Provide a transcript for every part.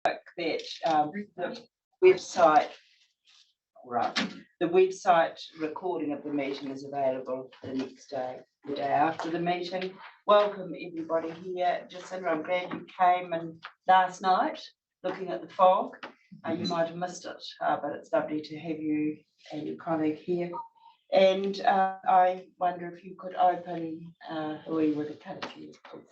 that the website, right, the website recording of the meeting is available the next day, the day after the meeting. Welcome everybody here. Jacinda, I'm glad you came and last night looking at the fog. You might have missed it, but it's lovely to have you and your colleague here. And I wonder if you could open Hui with a karakia, please.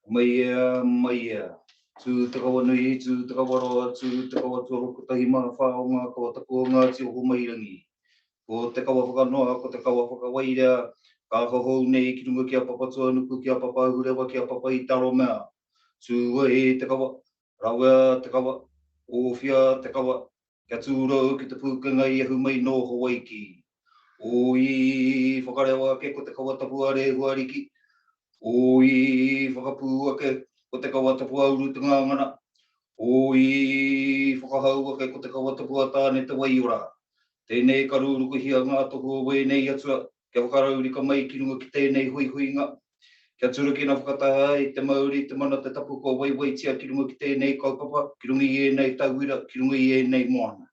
Mai tu takawanui tu takawaro tu takawatu ko tahima whaonga ko takuanga ti o mai rangi ko te kawa whakanoa ko te kawa whakawaira ka hoho nei ki runga kia papatua nuku kia papa hurewa kia papa I taro mea tu e te kawa rawa te kawa ofia te kawa kia tūrau ki te pūkanga I ahu mai no Hawaii o I whakarewa ke ko te kawa tapua re huariki o I whakapū ake ko te kawatapua uru te ngangana. O I whakahau ake ko te kawatapua tāne te waiora. Tēnei karuru ko hia ngā toko wei nei atua. Kia whakarauri ka mai ki runga ki tēnei hui-huinga. Kia tura ki nga whakataha I te mauri te mana te tapu ko wei tia ki runga ki tēnei kaupapa. Ki runga I nei tauira, ki runga I nei moana.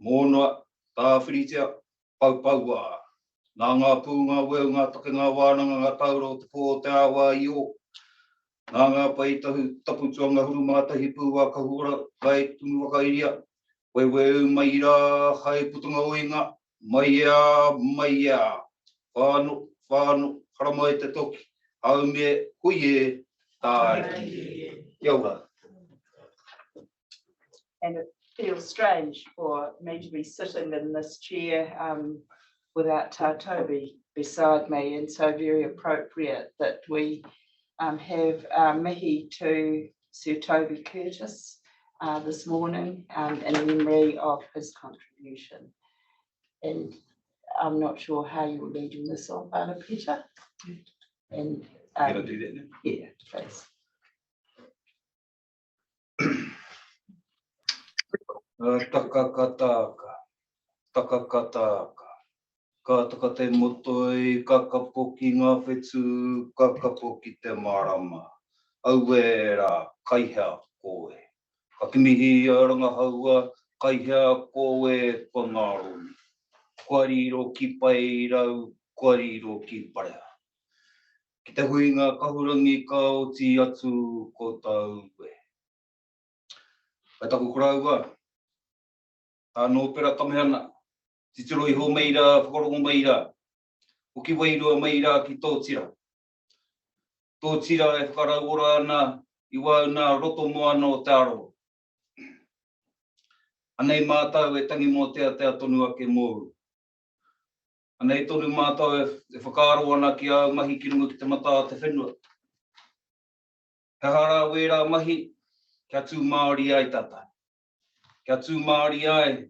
Mōnoa, tā whiritia, paupaua. Nā ngā pū, ngā weu, ngā take, ngā wānanga, ngā tauro, te pō, te awa I o. Nā ngā pai tapu tuanga huru mātahi pūwa ka hura, kai tunu wakairia. Weu mai rā, hai putunga oinga, maia, whānu, haramai te toki, haume, hui e, tāi. Kia ora. And it feels strange for me to be sitting in this chair without Toby beside me, and so very appropriate that we have mihi to Sir Toby Curtis this morning in memory of his contribution. And I'm not sure how you're leading this off, Anna Peter. And Can I do that now? Yeah, please. Takakataka. Ka taka te motoi, ka kapoki ngā whetū, ka kapoki te marama. Auera, kaihea koe. Ka kimihi aranga haua, kaihea koe pangaroni. Kuariro ki pai rau, kuariro ki parea. Ki te huinga kahurangi ka oti atu ko tau e. Kai taku koraua, tāno pera tamehana. Titiro I ho meira, whakarongo meira. O ki wairua meira ki tōtira. Tōtira e whakarauora ana I wau nā roto moa no te Arawa. Anei mātau e tangi mō tea tonu ake mōru. Anei tonu mātau e whakaro ana ki au mahi ki runga ki te mata te whenua. He hara wera mahi, kia tū Māori ai tata. Kia tū Māori ai,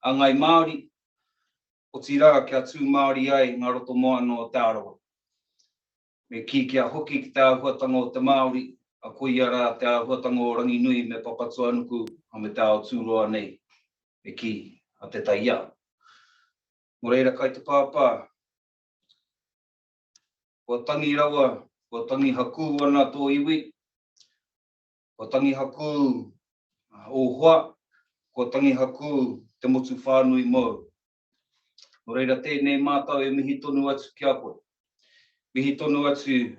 a ngai Māori, o tira kia tū Māori ai ngā roto moa no te Arawa. Me ki kia hoki ki te āhuatanga o te Māori, a koi ara te āhuatanga o rangi nui me papatua nuku a me te ao tūroa nei, me ki a te taia. Mo reira kai te pāpā, kua tangi rawa, kua tangi haku ana tō iwi, kua tangi haku o hoa, kua tangi haku te motu whānui mau. Mo reira tēnei mātau e mihi tonu atu ki a koe. Mihi tonu atu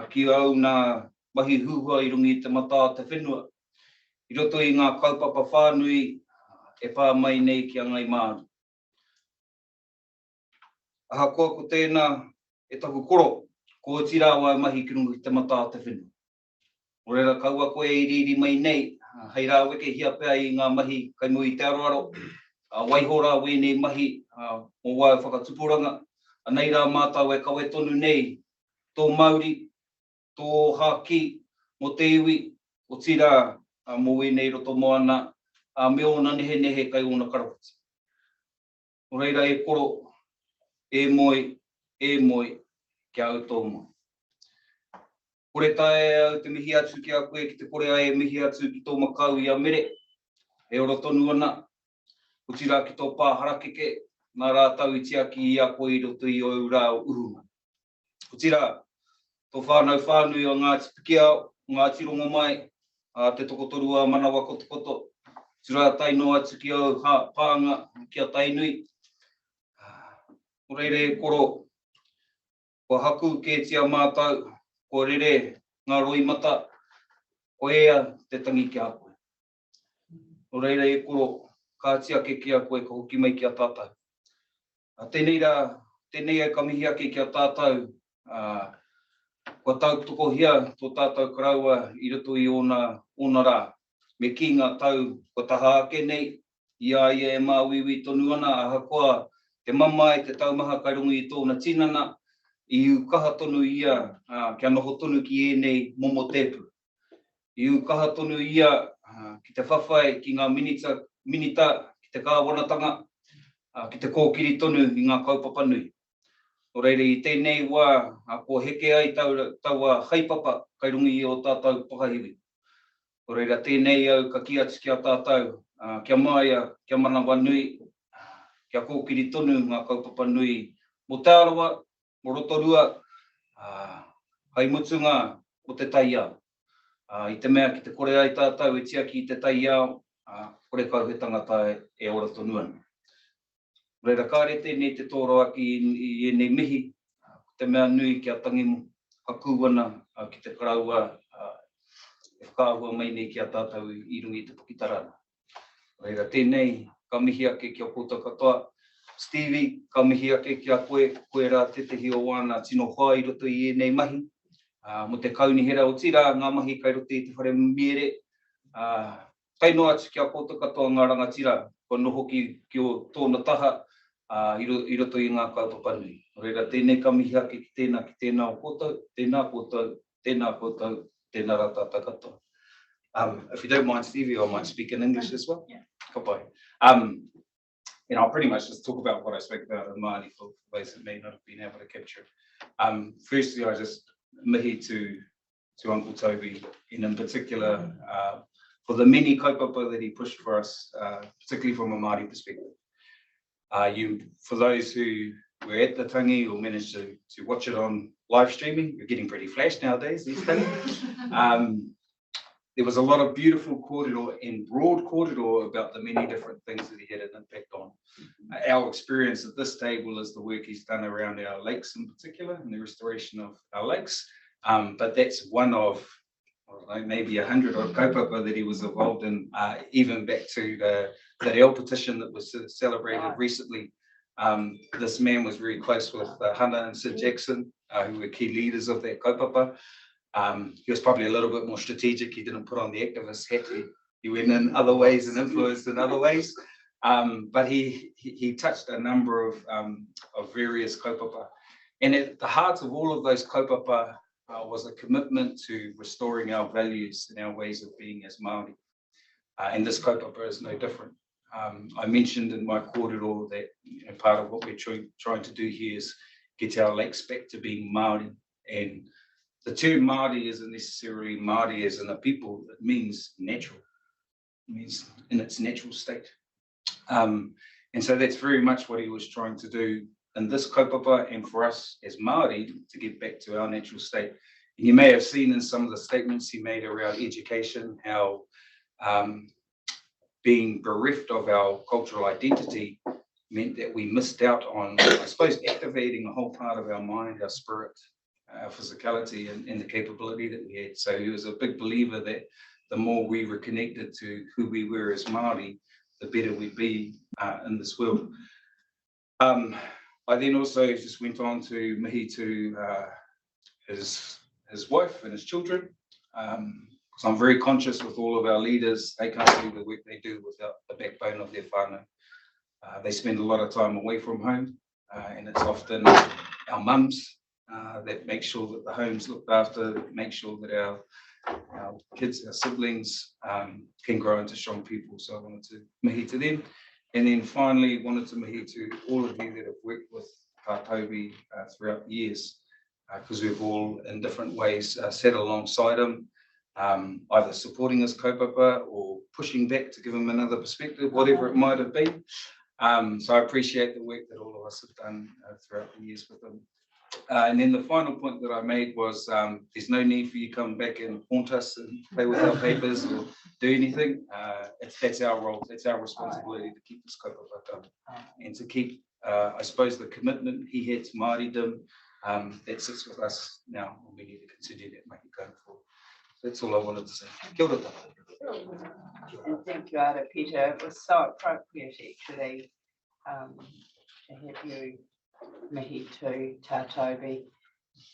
ki au nā mahi huhua I rungi te mata te whenua. I roto I ngā kaupapa whānui e pā mai nei ki a ngai Māori. Aha koa ko tēnā e taku koro, ko tira wai mahi ki rungi te mata te whenua. Mo reira kaua koe I riri mai nei, hei rā weke hia pēr I ngā mahi kai mui te aroaro, waihora wēnei mahi o wai whakatupuranga. Nei rā mātau e kawe tonu nei, tō Māori, tō haki, mo te iwi, o tira mo wēnei roto moana, me ona nehe kai ona karawati. Mo reira e koro, e moi, kia au tō moi. Kore tae au te mihi atu ki a koe, ki te kore ai e mihi atu ki tō makau I a mere, e ora tonu ana, o tira ki tō pāharakeke, nā rātau I tia ki I a koe I roto I o rā uhunga. tira, tō whānui o ngā tipikia, ngā tirongo mai, te tokotorua manawa kotokoto, tira taino atu ki au pāanga kia tainui. Ko reire koro, ko haku ke tia mātau, ko rere ngā roimata, ko ea te tangi ki a koe. Ko reire e koro, ka tia ke ki a koe, ka hoki mai ki a tātou. Tēnei rā, tēnei e ka mihi ake ki a tātou, ko tau toko hia tō tātou karaua i roto i ona rā. Me ki ngā tau, ko taha ake nei, ia e māwiwi tonu ana, aha koa, te mama e te taumaha kairungi i tōna tinana, i ukaha tonu ia, kia noho tonu ki e nei momo tepu. I ukaha tonu ia, ki te whawhai, ki ngā minita, ki te kāwanatanga, ki te kōkiri tonu i ngā kaupapa nui. O reire i tēnei wā, ko heke ai taua haipapa kairungi i o tātou pakahiwi. O reira tēnei au ka ki atu ki a tātou, kia maia, kia manawa nui, kia kōkiri tonu ngā kaupapa nui, mo te Arawa, mo Rotorua, hai mutunga o te taia. I te mea ki te kore ai tātou, e tia ki te taia, kore kau he tangata e ora tonu ana. Reira kāre tēnei te tōro aki i nei mihi, te mea nui kia tangimu, haku ana ki te karaua, e whakaahua mai nei ki a tātou i rungi te pukitarana. Reira tēnei, ka mihi ake ki a koutou katoa. Stevie, ka mihi ake ki a koe, koe rā tetehi o wana tino whai roto i nei mahi. Mo te kaunihera o tira, ngā mahi kai roto i te whare miere. Taino atu ki a koutou katoa ngā rangatira, ko noho ki o tōna taha, i roto i ngā kaupapa nui. Reira tēnei ka mihi ake ki tēnā o koutou, tēnā koutou, tēnā rā tātou katoa. If you don't mind, Stevie, I might speak in English as well. Yeah. Goodbye. I'll pretty much just talk about what I spoke about in Māori for those that may not have been able to capture it. Firstly, I just mihi to Uncle Toby, in particular, for the many kaupapa that he pushed for us, particularly from a Māori perspective. For those who were at the tangi or managed to watch it on live streaming, you're getting pretty flash nowadays, these things. There was a lot of beautiful kōrero and broad kōrero about the many different things that he had an impact on. Our experience at this table is the work he's done around our lakes in particular, and the restoration of our lakes. But that's one of, I don't know, maybe 100 odd kaupapa that he was involved in, even back to the Reo petition that was celebrated recently. This man was very close with Hannah and Sid Jackson, who were key leaders of that kaupapa. He was probably a little bit more strategic. He didn't put on the activist hat. He went in other ways and influenced in other ways. But he touched a number of various kaupapa. And at the heart of all of those kaupapa was a commitment to restoring our values and our ways of being as Māori. And this kaupapa is no different. I mentioned in my kōrero that part of what we're trying to do here is get our lakes back to being Māori. And the term Māori isn't necessarily Māori as in a people, it means natural. It means in its natural state. And so that's very much what he was trying to do in this kaupapa and for us as Māori to get back to our natural state. And you may have seen in some of the statements he made around education, how being bereft of our cultural identity meant that we missed out on, I suppose, activating a whole part of our mind, our spirit, our physicality and the capability that we had. So he was a big believer that the more we were connected to who we were as Māori, the better we'd be in this world. I then also just went on to mihi to his wife and his children. So I'm very conscious with all of our leaders, they can't do the work they do without the backbone of their whānau. They spend a lot of time away from home, and it's often our mums that make sure that the home's looked after, make sure that our kids, our siblings can grow into strong people. So I wanted to mihi to them. And then finally wanted to mihi to all of you that have worked with Toby throughout the years, because we've all in different ways sat alongside him, either supporting his kaupapa or pushing back to give him another perspective, whatever it might have been. So I appreciate the work that all of us have done throughout the years with him. And then the final point that I made was there's no need for you to come back and haunt us and play with our papers or do anything. That's our role, that's our responsibility to keep the scope of our time and to keep, I suppose, the commitment he had to Māoridom that sits with us now, and we need to continue that make it going forward. That's all I wanted to say. Kia ora tātou. And thank you, Ara Peter. It was so appropriate actually to have you mihi to Tātobi,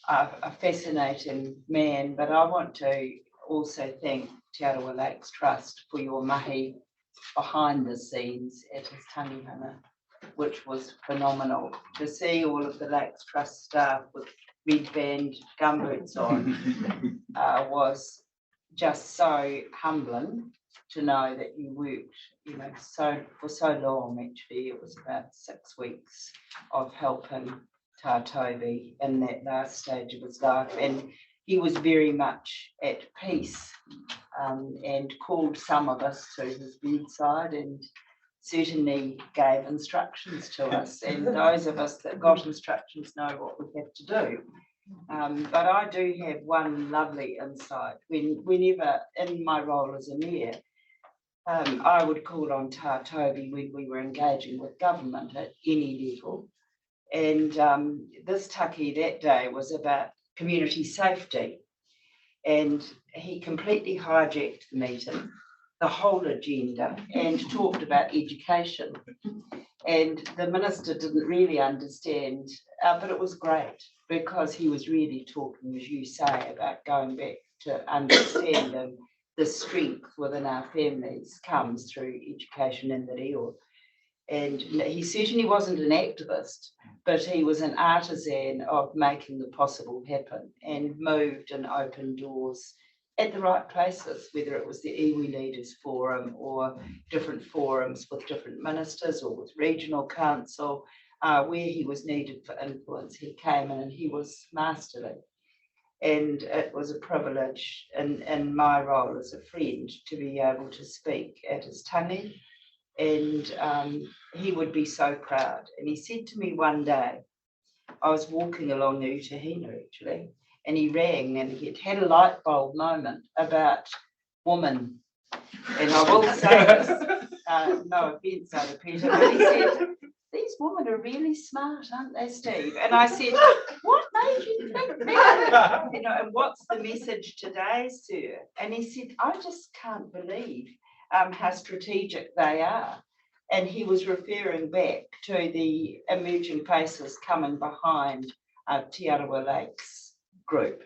a fascinating man, but I want to also thank Te Arawa Lakes Trust for your mahi behind the scenes at his tangihanga, which was phenomenal. To see all of the Lakes Trust staff with red band gumboots on was just so humbling to know that you worked, you know, for so long. Actually, it was about 6 weeks of helping Tātobi in that last stage of his life, and he was very much at peace and called some of us to his bedside and certainly gave instructions to us, and those of us that got instructions know what we have to do. But I do have one lovely insight. Whenever in my role as a mayor, I would call on Tātobi when we were engaging with government at any level. And this taki that day was about community safety. And he completely hijacked the meeting, the whole agenda, and talked about education. And the minister didn't really understand, but it was great because he was really talking, as you say, about going back to understanding the strength within our families comes through education in the reo. And he certainly wasn't an activist, but he was an artisan of making the possible happen and moved and opened doors at the right places, whether it was the iwi Leaders Forum or different forums with different ministers or with regional council, where he was needed for influence. He came in and he was masterly. And it was a privilege in my role as a friend to be able to speak at his tangi. And he would be so proud. And he said to me one day, I was walking along the Utahina actually, and he rang and he had a light bulb moment about women. And I will say this, no offence, Ara Peter, but he said, these women are really smart, aren't they, Steve? And I said, what made you think that? You know, and what's the message today, sir? And he said, I just can't believe how strategic they are. And he was referring back to the emerging faces coming behind Te Arawa Lakes group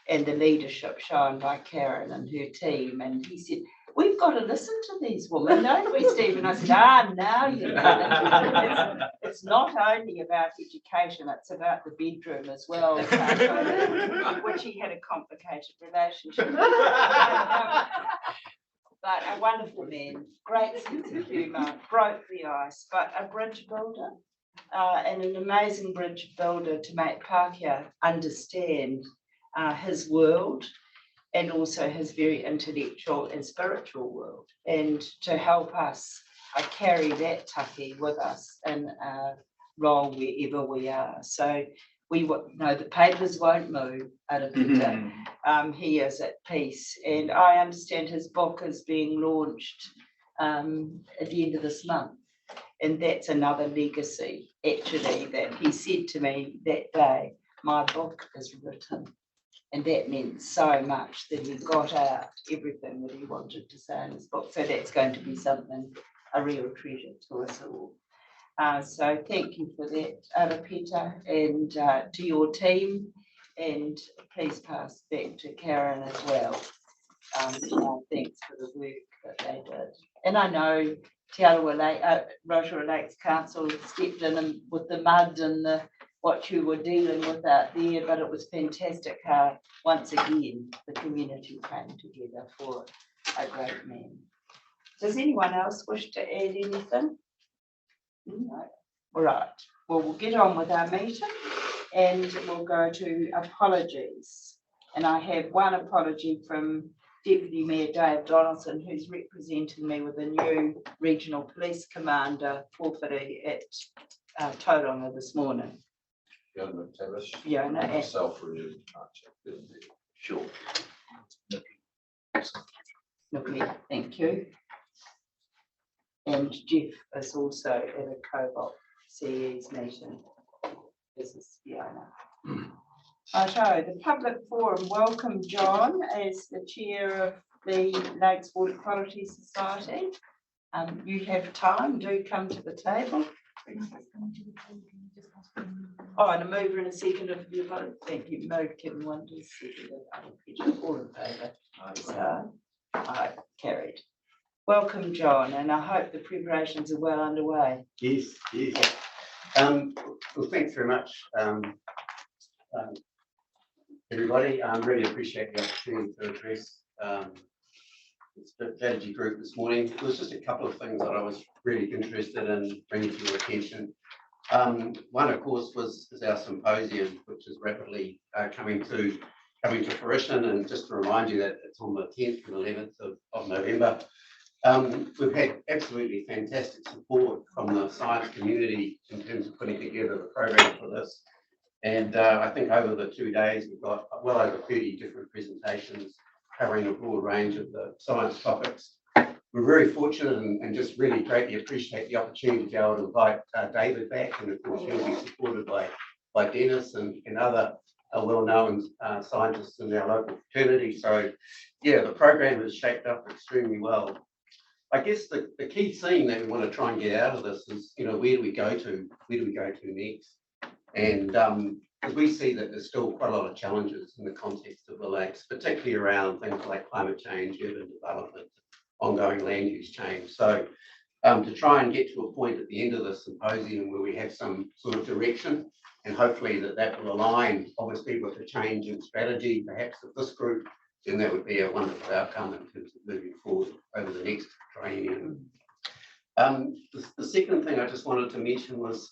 and the leadership shown by Karen and her team. And he said, we've got to listen to these women, don't we, Steve? And I said, now you know. It's not only about education, it's about the bedroom as well, which he had a complicated relationship with. But a wonderful man, great sense of humour, broke the ice, but a bridge builder and an amazing bridge builder to make Pākehā understand his world and also his very intellectual and spiritual world, and to help us carry that taki with us in our role wherever we are. So we know the papers won't move, Ara Peter. He is at peace, and I understand his book is being launched at the end of this month, and that's another legacy actually that he said to me that day, my book is written, and that meant so much that he got out everything that he wanted to say in his book. So that's going to be something, a real treasure to us all. So thank you for that, Ara Peter, and to your team, and please pass back to Karen as well. Thanks for the work that they did. And I know Te Arawa Rotorua Lakes Council stepped in with the mud and what you were dealing with out there, but it was fantastic how once again the community came together for a great man. Does anyone else wish to add anything? No. All right. Well, we'll get on with our meeting and we'll go to apologies. And I have one apology from Deputy Mayor Dave Donaldson, who's representing me with a new regional police commander, Forferi, at Tauranga this morning. Fiona and Self-renewed chapter. Sure. Nikki, thank you. And Jeff is also at a Cobalt CE's meeting. This is Fiona. So the public forum, welcome John as the chair of the Lakes Water Quality Society. You have time, do come to the table. Oh, and a mover and a second of you vote. Thank you. Move Kevin Wonders, second all in favour. So, carried. Welcome, John, and I hope the preparations are well underway. Yes, yes. Well, thanks very much, everybody. I really appreciate the opportunity to address the strategy group this morning. There was just a couple of things that I was really interested in bringing to your attention. One, of course, is our symposium, which is rapidly coming to fruition. And just to remind you that it's on the 10th and 11th of November. We've had absolutely fantastic support from the science community in terms of putting together the program for this. And I think over the 2 days, we've got well over 30 different presentations covering a broad range of the science topics. We're very fortunate and just really greatly appreciate the opportunity to be able to invite David back, and of course he'll be supported by Dennis and other well-known scientists in our local fraternity. So yeah, the program is shaped up extremely well. I guess the key theme that we want to try and get out of this is, where do we go to next? And because we see that there's still quite a lot of challenges in the context of the lakes, particularly around things like climate change, urban development, ongoing land use change. So to try and get to a point at the end of the symposium where we have some sort of direction, and hopefully that will align obviously with the change in strategy perhaps of this group, then that would be a wonderful outcome in terms of moving forward over the next triennium. The second thing I just wanted to mention was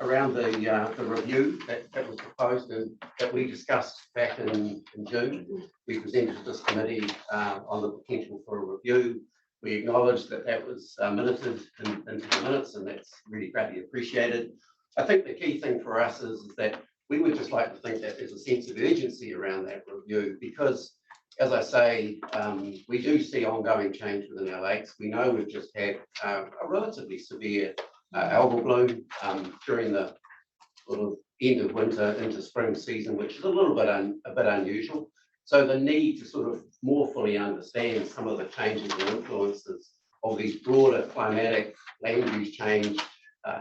around the review that was proposed and that we discussed back in June. We presented to this committee on the potential for a review. We acknowledged that was minuted into the minutes, and that's really greatly appreciated. I think the key thing for us is that we would just like to think that there's a sense of urgency around that review because, as I say, we do see ongoing change within our lakes. We know we've just had a relatively severe algal bloom during the sort of end of winter into spring season, which is a little bit a bit unusual. So the need to sort of more fully understand some of the changes and influences of these broader climatic land use change,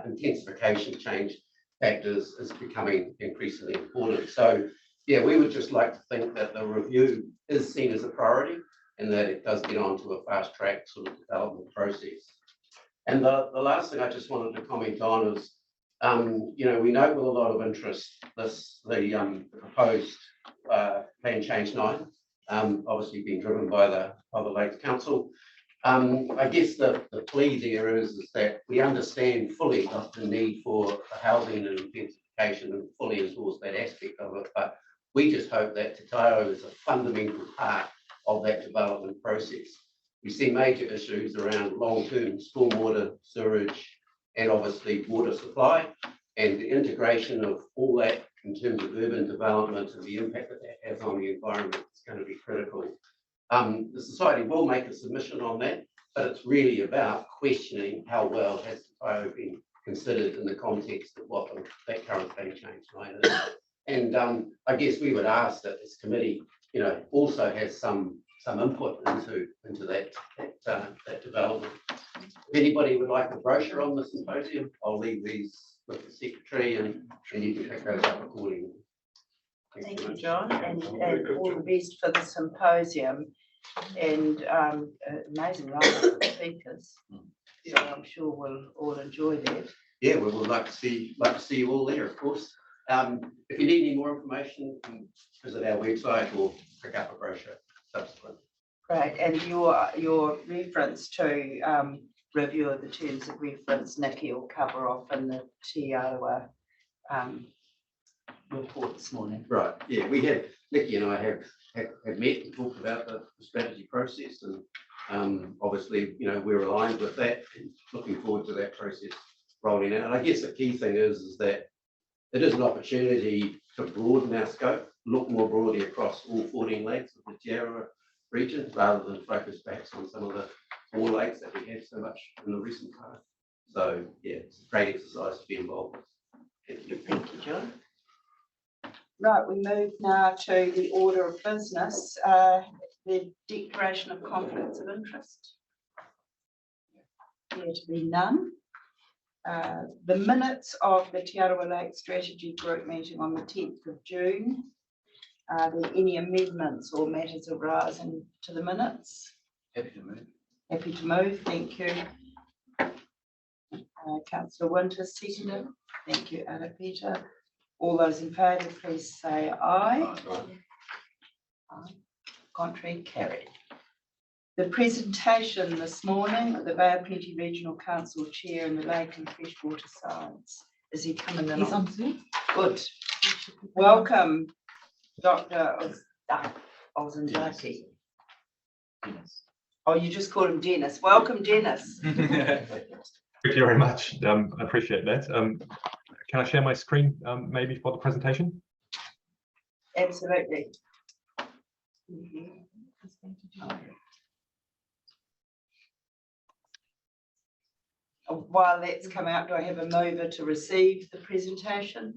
intensification change factors is becoming increasingly important. So yeah, we would just like to think that the review is seen as a priority and that it does get onto a fast track sort of development process. And the last thing I just wanted to comment on is, we note with a lot of interest the proposed Plan Change 9, obviously being driven by the Lakes Council. I guess the plea there is that we understand fully the need for housing and intensification and fully endorse that aspect of it, but we just hope that Te Taio is a fundamental part of that development process. We see major issues around long-term stormwater, sewage, and obviously water supply, and the integration of all that in terms of urban development and the impact that has on the environment is going to be critical. The Society will make a submission on that, but it's really about questioning how well has Te Taio been considered in the context of what that current Plan Change 9 is. And I guess we would ask that this committee, also has some input into that development. If anybody would like a brochure on the symposium, I'll leave these with the secretary and you can pick those up accordingly. Thank you, John, and all the best for the symposium and amazing lineup of speakers. So I'm sure we'll all enjoy that. Yeah, we would like to see you all there, of course. If you need any more information, you can visit our website or pick up a brochure subsequently. Great, and your reference to review of the terms of reference, Nikki will cover off in the Arawa report this morning. Right, yeah, Nikki and I have met and talked about the strategy process, and obviously, we're aligned with that and looking forward to that process rolling out. And I guess the key thing is that It is an opportunity to broaden our scope, look more broadly across all 14 lakes of the Te Arawa region, rather than focus back on some of the 4 lakes that we have so much in the recent past. So yeah, it's a great exercise to be involved with. Thank you. Thank you, John. Right, we move now to the order of business, the declaration of conflicts of interest. There to be none. The minutes of the Te Arawa Lake Strategy Group meeting on the 10th of June. Are there any amendments or matters arising to the minutes? Happy to move. Happy to move, thank you. Councillor Winters, seconded. Thank you, Ada Peter. All those in favour, please say aye. Aye. Contrary, carried. The presentation this morning of the Bay of Plenty Regional Council Chair in the Lake and Freshwater Science. Is he coming in? He's on Zoom. Good. Welcome, Dr. Ozendaki. Oh, you just called him Dennis. Welcome, Dennis. Thank you very much. I appreciate that. Can I share my screen maybe for the presentation? Absolutely. While that's come out, do I have a mover to receive the presentation?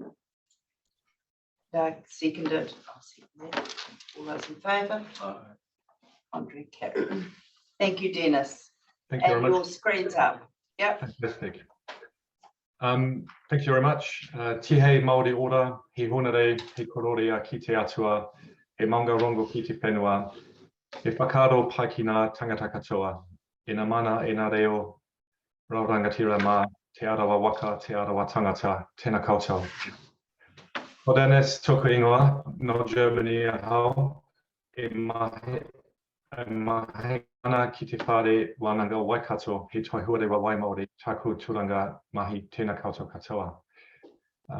Seconded. I'll second that. All those in favour? Contrary, carried. Thank you, Dennis. Thank you very And much. your screen's up. Yep. Fantastic. Thank you very much. Tihei Māori ora, he honere, he kororia ki te atua, he maungarongo ki te whenua, he whakaro pai ki ngā tangata katoa, e ngā mana e ngā reo, raurangatira mā, te arawa waka, te arawa tangata, tēnā koutou. Ko Dennis tōku ingoa, no Germany a hau, e mahe ana ki te whare wānanga Waikato, he toi huarewa Waimāori, taku turanga mahi tēnā koutou katoa.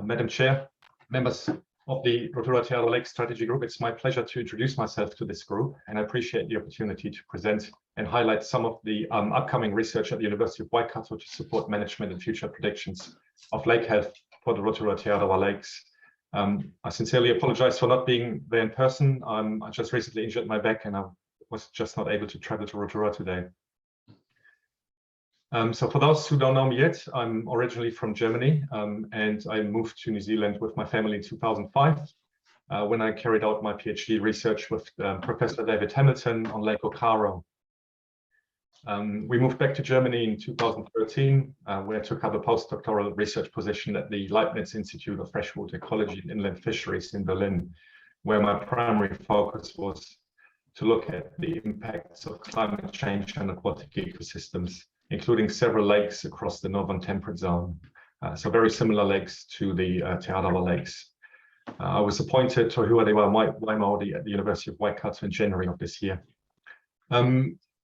Madam Chair, members of the Rotorua Te Arawa Lake Strategy Group, it's my pleasure to introduce myself to this group, and I appreciate the opportunity to present and highlight some of the upcoming research at the University of Waikato to support management and future predictions of lake health for the Rotorua Te Arawa Lakes. I sincerely apologize for not being there in person. I just recently injured my back and I was just not able to travel to Rotorua today. So for those who don't know me yet, I'm originally from Germany and I moved to New Zealand with my family in 2005 when I carried out my PhD research with Professor David Hamilton on Lake Okaro. We moved back to Germany in 2013, where I took up a postdoctoral research position at the Leibniz Institute of Freshwater Ecology and Inland Fisheries in Berlin, where my primary focus was to look at the impacts of climate change on aquatic ecosystems, including several lakes across the northern temperate zone. So very similar lakes to the Te Arawa Lakes. I was appointed to Huarewa Waimāori at the University of Waikato in January of this year.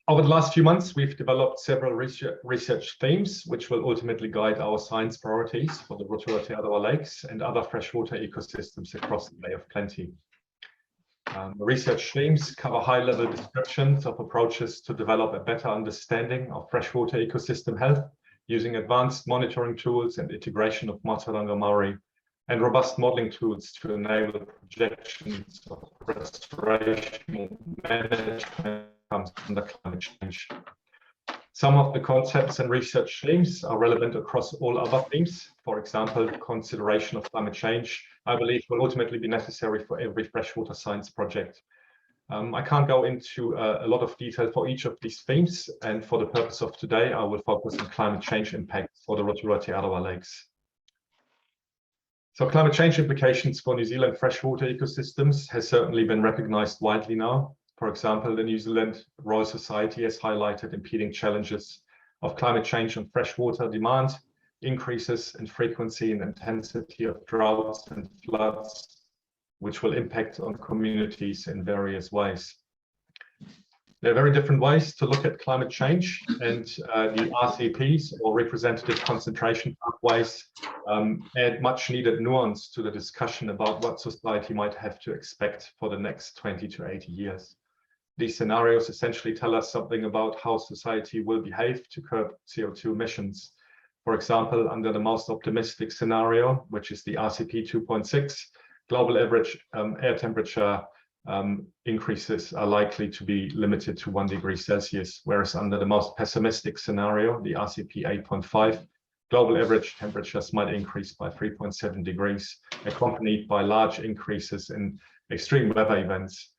Over the last few months, we've developed several research themes, which will ultimately guide our science priorities for the Rotorua Te Arawa Lakes and other freshwater ecosystems across the Bay of Plenty. The research themes cover high-level descriptions of approaches to develop a better understanding of freshwater ecosystem health using advanced monitoring tools and integration of Mātauranga Māori and robust modelling tools to enable projections of restoration management under climate change. Some of the concepts and research themes are relevant across all other themes. For example, consideration of climate change, I believe, will ultimately be necessary for every freshwater science project. I can't go into a lot of detail for each of these themes, and for the purpose of today, I will focus on climate change impacts for the Rotorua Te Arawa Lakes. So climate change implications for New Zealand freshwater ecosystems has certainly been recognized widely now. For example, the New Zealand Royal Society has highlighted impeding challenges of climate change on freshwater demand, increases in frequency and intensity of droughts and floods, which will impact on communities in various ways. There are very different ways to look at climate change, and the RCPs, or representative concentration pathways, add much needed nuance to the discussion about what society might have to expect for the next 20 to 80 years. These scenarios essentially tell us something about how society will behave to curb CO2 emissions, For example, under the most optimistic scenario, which is the RCP 2.6, global average air temperature increases are likely to be limited to 1 degree Celsius, whereas under the most pessimistic scenario, the RCP 8.5, global average temperatures might increase by 3.7 degrees, accompanied by large increases in extreme weather events.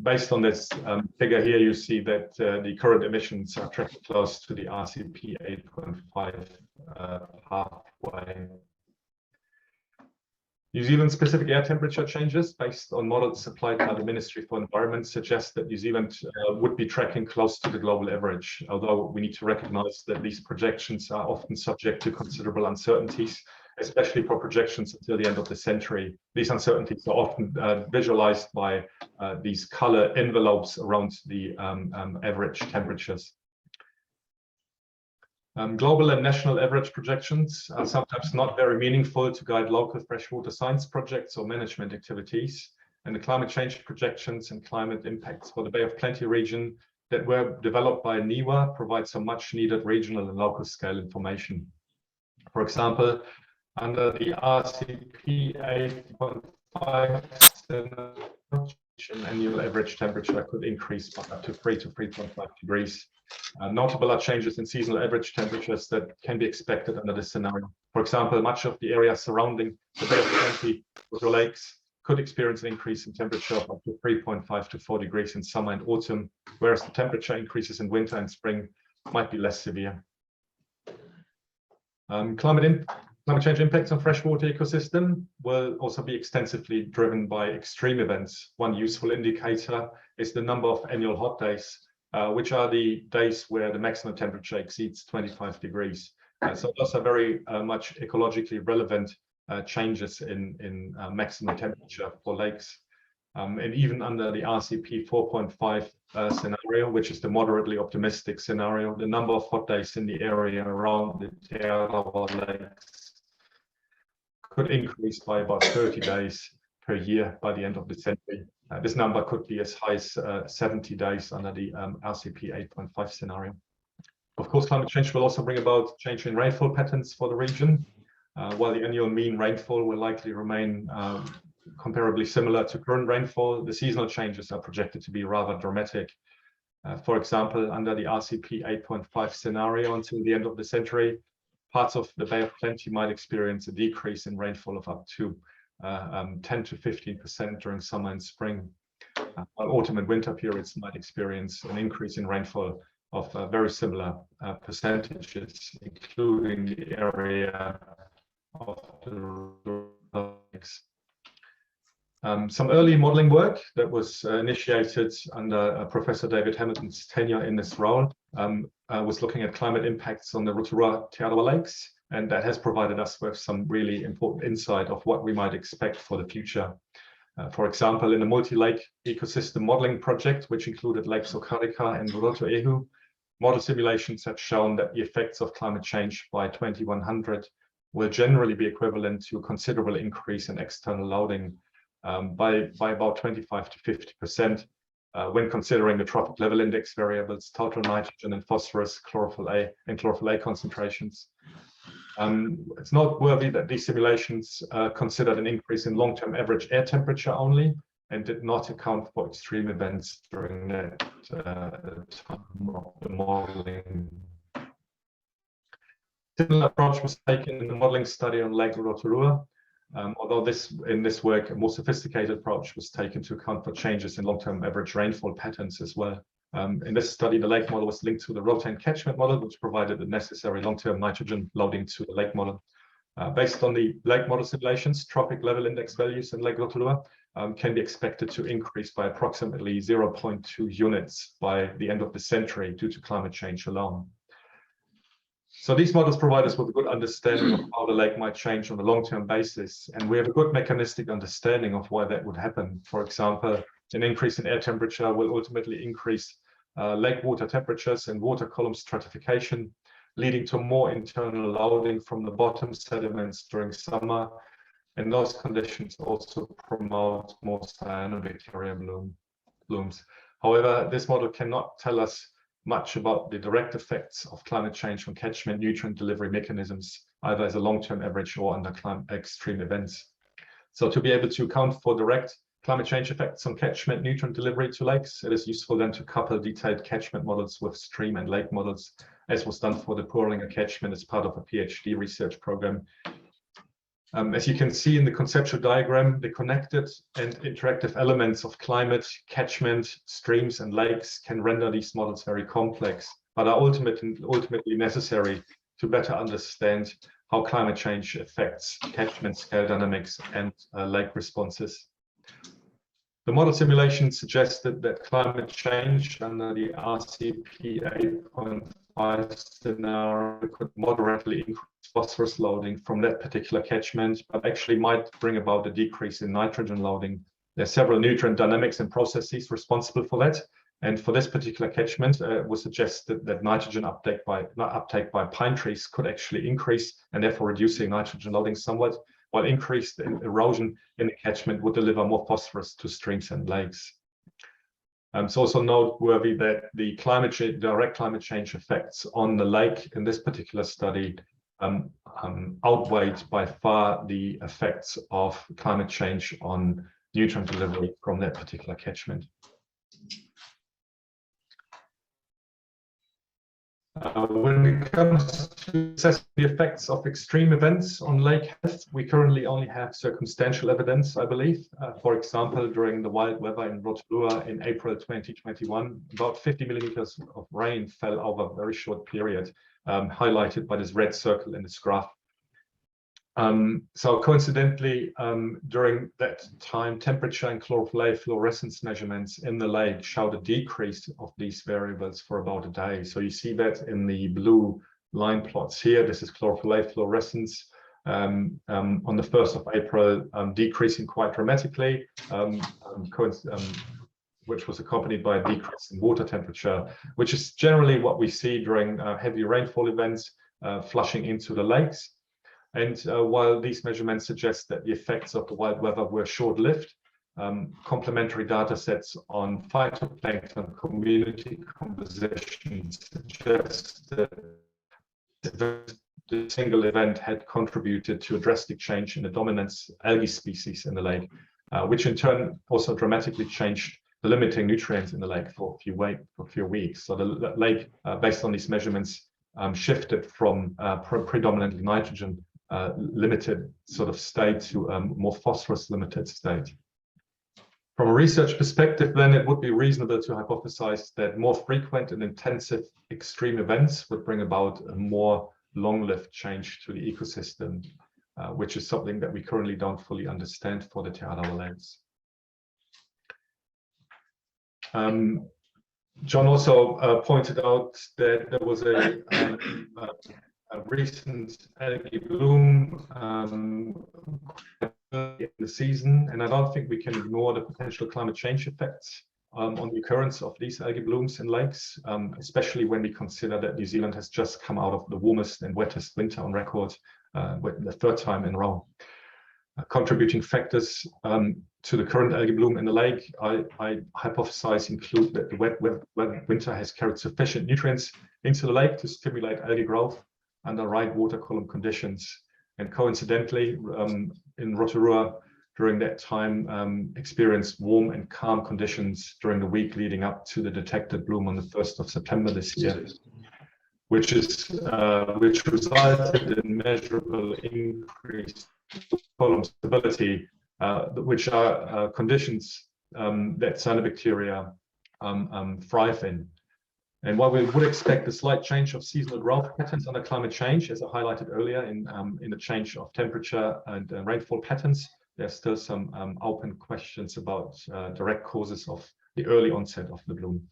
Based on this figure here, you see that the current emissions are tracking close to the RCP 8.5 pathway. New Zealand specific air temperature changes based on models supplied by the Ministry for Environment suggest that New Zealand would be tracking close to the global average, although we need to recognize that these projections are often subject to considerable uncertainties, especially for projections until the end of the century. These uncertainties are often visualized by these color envelopes around the average temperatures. Global and national average projections are sometimes not very meaningful to guide local freshwater science projects or management activities, and the climate change projections and climate impacts for the Bay of Plenty region that were developed by NIWA provide some much needed regional and local scale information. For example, under the RCP 8.5, annual average temperature could increase by up to 3 to 3.5 degrees. Notable are changes in seasonal average temperatures that can be expected under this scenario. For example, much of the area surrounding the Bay of Plenty Rotorua lakes could experience an increase in temperature of up to 3.5 to 4 degrees in summer and autumn, whereas the temperature increases in winter and spring might be less severe. Climate change impacts on freshwater ecosystem will also be extensively driven by extreme events. One useful indicator is the number of annual hot days, which are the days where the maximum temperature exceeds 25 degrees. So those are very much ecologically relevant changes in maximum temperature for lakes. And even under the RCP 4.5 scenario, which is the moderately optimistic scenario, the number of hot days in the area around the Arawa lakes could increase by about 30 days per year by the end of the century. This number could be as high as 70 days under the RCP 8.5 scenario. Of course, climate change will also bring about change in rainfall patterns for the region. While the annual mean rainfall will likely remain comparably similar to current rainfall, the seasonal changes are projected to be rather dramatic. For example, under the RCP 8.5 scenario until the end of the century, parts of the Bay of Plenty might experience a decrease in rainfall of up to 10 to 15% during summer and spring. While autumn and winter periods might experience an increase in rainfall of very similar percentages, including the area of the lakes. Some early modeling work that was initiated under Professor David Hamilton's tenure in this role was looking at climate impacts on the Rotorua lakes, and that has provided us with some really important insight of what we might expect for the future. For example, in a multi-lake ecosystem modeling project, which included Lakes Okarika and Rotorua, model simulations have shown that the effects of climate change by 2100 will generally be equivalent to a considerable increase in external loading by about 25 to 50% when considering the trophic level index variables, total nitrogen and phosphorus, chlorophyll A and chlorophyll A concentrations. It's noteworthy that these simulations considered an increase in long-term average air temperature only and did not account for extreme events during that time of the modeling. Similar approach was taken in the modeling study on Lake Rotorua, although in this work, a more sophisticated approach was taken to account for changes in long-term average rainfall patterns as well. In this study, the lake model was linked to the Rotan catchment model, which provided the necessary long-term nitrogen loading to the lake model. Based on the lake model simulations, trophic level index values in Lake Rotorua can be expected to increase by approximately 0.2 units by the end of the century due to climate change alone. So these models provide us with a good understanding of how the lake might change on a long-term basis, and we have a good mechanistic understanding of why that would happen. For example, an increase in air temperature will ultimately increase lake water temperatures and water column stratification, leading to more internal loading from the bottom sediments during summer, and those conditions also promote more cyanobacteria blooms. However, this model cannot tell us much about the direct effects of climate change on catchment nutrient delivery mechanisms, either as a long-term average or under extreme events. So to be able to account for direct climate change effects on catchment nutrient delivery to lakes, it is useful then to couple detailed catchment models with stream and lake models, as was done for the Poorlinger catchment as part of a PhD research program. As you can see in the conceptual diagram, the connected and interactive elements of climate, catchment, streams, and lakes can render these models very complex, but are ultimately necessary to better understand how climate change affects catchment scale dynamics and lake responses. The model simulation suggested that climate change under the RCP 8.5 scenario could moderately increase phosphorus loading from that particular catchment, but actually might bring about a decrease in nitrogen loading. There are several nutrient dynamics and processes responsible for that. And for this particular catchment, it was suggested that nitrogen uptake by pine trees could actually increase, and therefore reducing nitrogen loading somewhat, while increased erosion in the catchment would deliver more phosphorus to streams and lakes. It's also noteworthy that the direct climate change effects on the lake in this particular study outweighed by far the effects of climate change on nutrient delivery from that particular catchment. When it comes to assessing the effects of extreme events on lake health, we currently only have circumstantial evidence, I believe. For example, during the wild weather in Rotorua in April 2021, about 50 millimeters of rain fell over a very short period, highlighted by this red circle in this graph. So coincidentally, during that time, temperature and chlorophyll fluorescence measurements in the lake showed a decrease of these variables for about a day. So you see that in the blue line plots here. This is chlorophyll fluorescence on the 1st of April, decreasing quite dramatically, which was accompanied by a decrease in water temperature, which is generally what we see during heavy rainfall events flushing into the lakes. And while these measurements suggest that the effects of the wild weather were short-lived, complementary data sets on phytoplankton community composition suggest that the single event had contributed to a drastic change in the dominance algae species in the lake, which in turn also dramatically changed the limiting nutrients in the lake for a few weeks. So the lake, based on these measurements, shifted from predominantly nitrogen limited sort of state to a more phosphorus limited state. From a research perspective, then it would be reasonable to hypothesize that more frequent and intensive extreme events would bring about a more long-lived change to the ecosystem, which is something that we currently don't fully understand for the Te Arawa lakes. John also pointed out that there was a recent algae bloom in the season, and I don't think we can ignore the potential climate change effects on the occurrence of these algae blooms in lakes, especially when we consider that New Zealand has just come out of the warmest and wettest winter on record, the third time in a row. Contributing factors to the current algae bloom in the lake, I hypothesize, include that the wet winter has carried sufficient nutrients into the lake to stimulate algae growth under right water column conditions. And coincidentally, in Rotorua, during that time, experienced warm and calm conditions during the week leading up to the detected bloom on the 1st of September this year, which resulted in measurable increased column stability, which are conditions that cyanobacteria thrive in. And while we would expect a slight change of seasonal growth patterns under climate change, as I highlighted earlier in the change of temperature and rainfall patterns, there's still some open questions about direct causes of the early onset of the bloom.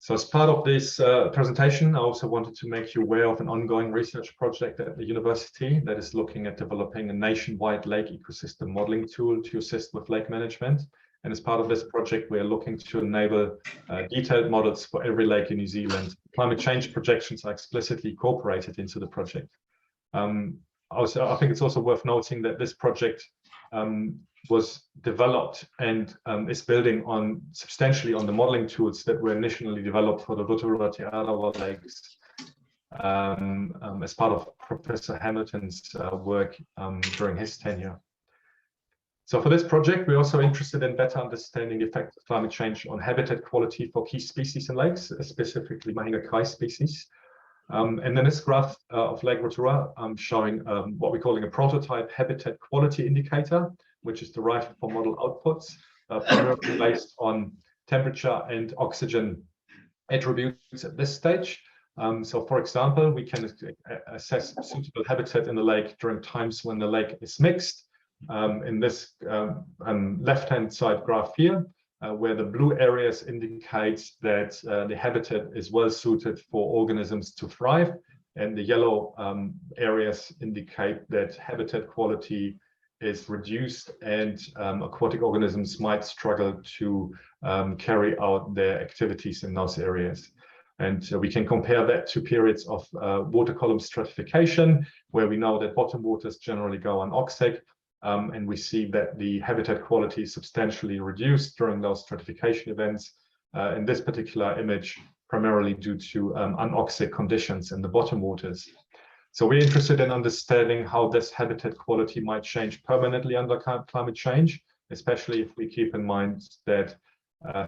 So as part of this presentation, I also wanted to make you aware of an ongoing research project at the university that is looking at developing a nationwide lake ecosystem modeling tool to assist with lake management. And as part of this project, we are looking to enable detailed models for every lake in New Zealand. Climate change projections are explicitly incorporated into the project. I think it's also worth noting that this project was developed and is building on substantially on the modeling tools that were initially developed for the Rotorua Te Arawa lakes as part of Professor Hamilton's work during his tenure. So for this project, we're also interested in better understanding the effects of climate change on habitat quality for key species in lakes, specifically Mahinga kai species. And then this graph of Lake Rotorua, I'm showing what we're calling a prototype habitat quality indicator, which is derived from model outputs, primarily based on temperature and oxygen attributes at this stage. So for example, we can assess suitable habitat in the lake during times when the lake is mixed. In this left-hand side graph here, where the blue areas indicate that the habitat is well suited for organisms to thrive, and the yellow areas indicate that habitat quality is reduced and aquatic organisms might struggle to carry out their activities in those areas. And we can compare that to periods of water column stratification, where we know that bottom waters generally go unoxic, and we see that the habitat quality is substantially reduced during those stratification events. In this particular image, primarily due to unoxic conditions in the bottom waters. So we're interested in understanding how this habitat quality might change permanently under climate change, especially if we keep in mind that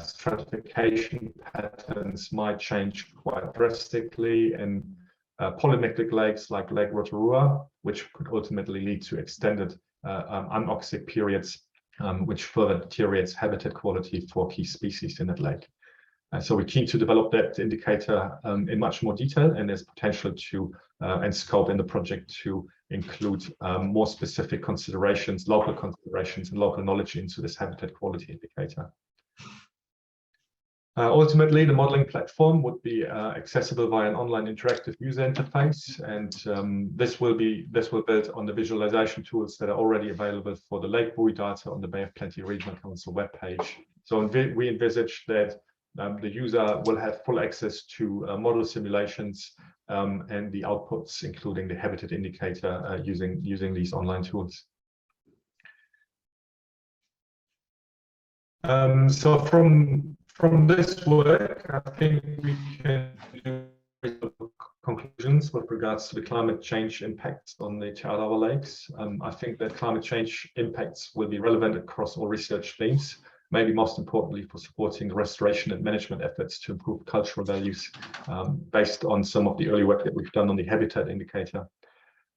stratification patterns might change quite drastically in polymictic lakes like Lake Rotorua, which could ultimately lead to extended unoxic periods, which further deteriorates habitat quality for key species in that lake. So we're keen to develop that indicator in much more detail, and there's potential to and scope in the project to include more specific considerations, local considerations and local knowledge into this habitat quality indicator. Ultimately, the modeling platform would be accessible via an online interactive user interface, and this will build on the visualization tools that are already available for the lake buoy data on the Bay of Plenty Regional Council webpage. So we envisage that the user will have full access to model simulations and the outputs, including the habitat indicator, using these online tools. So from this work, I think we can do conclusions with regards to the climate change impacts on the Te Arawa lakes. I think that climate change impacts will be relevant across all research themes, maybe most importantly for supporting the restoration and management efforts to improve cultural values based on some of the early work that we've done on the habitat indicator.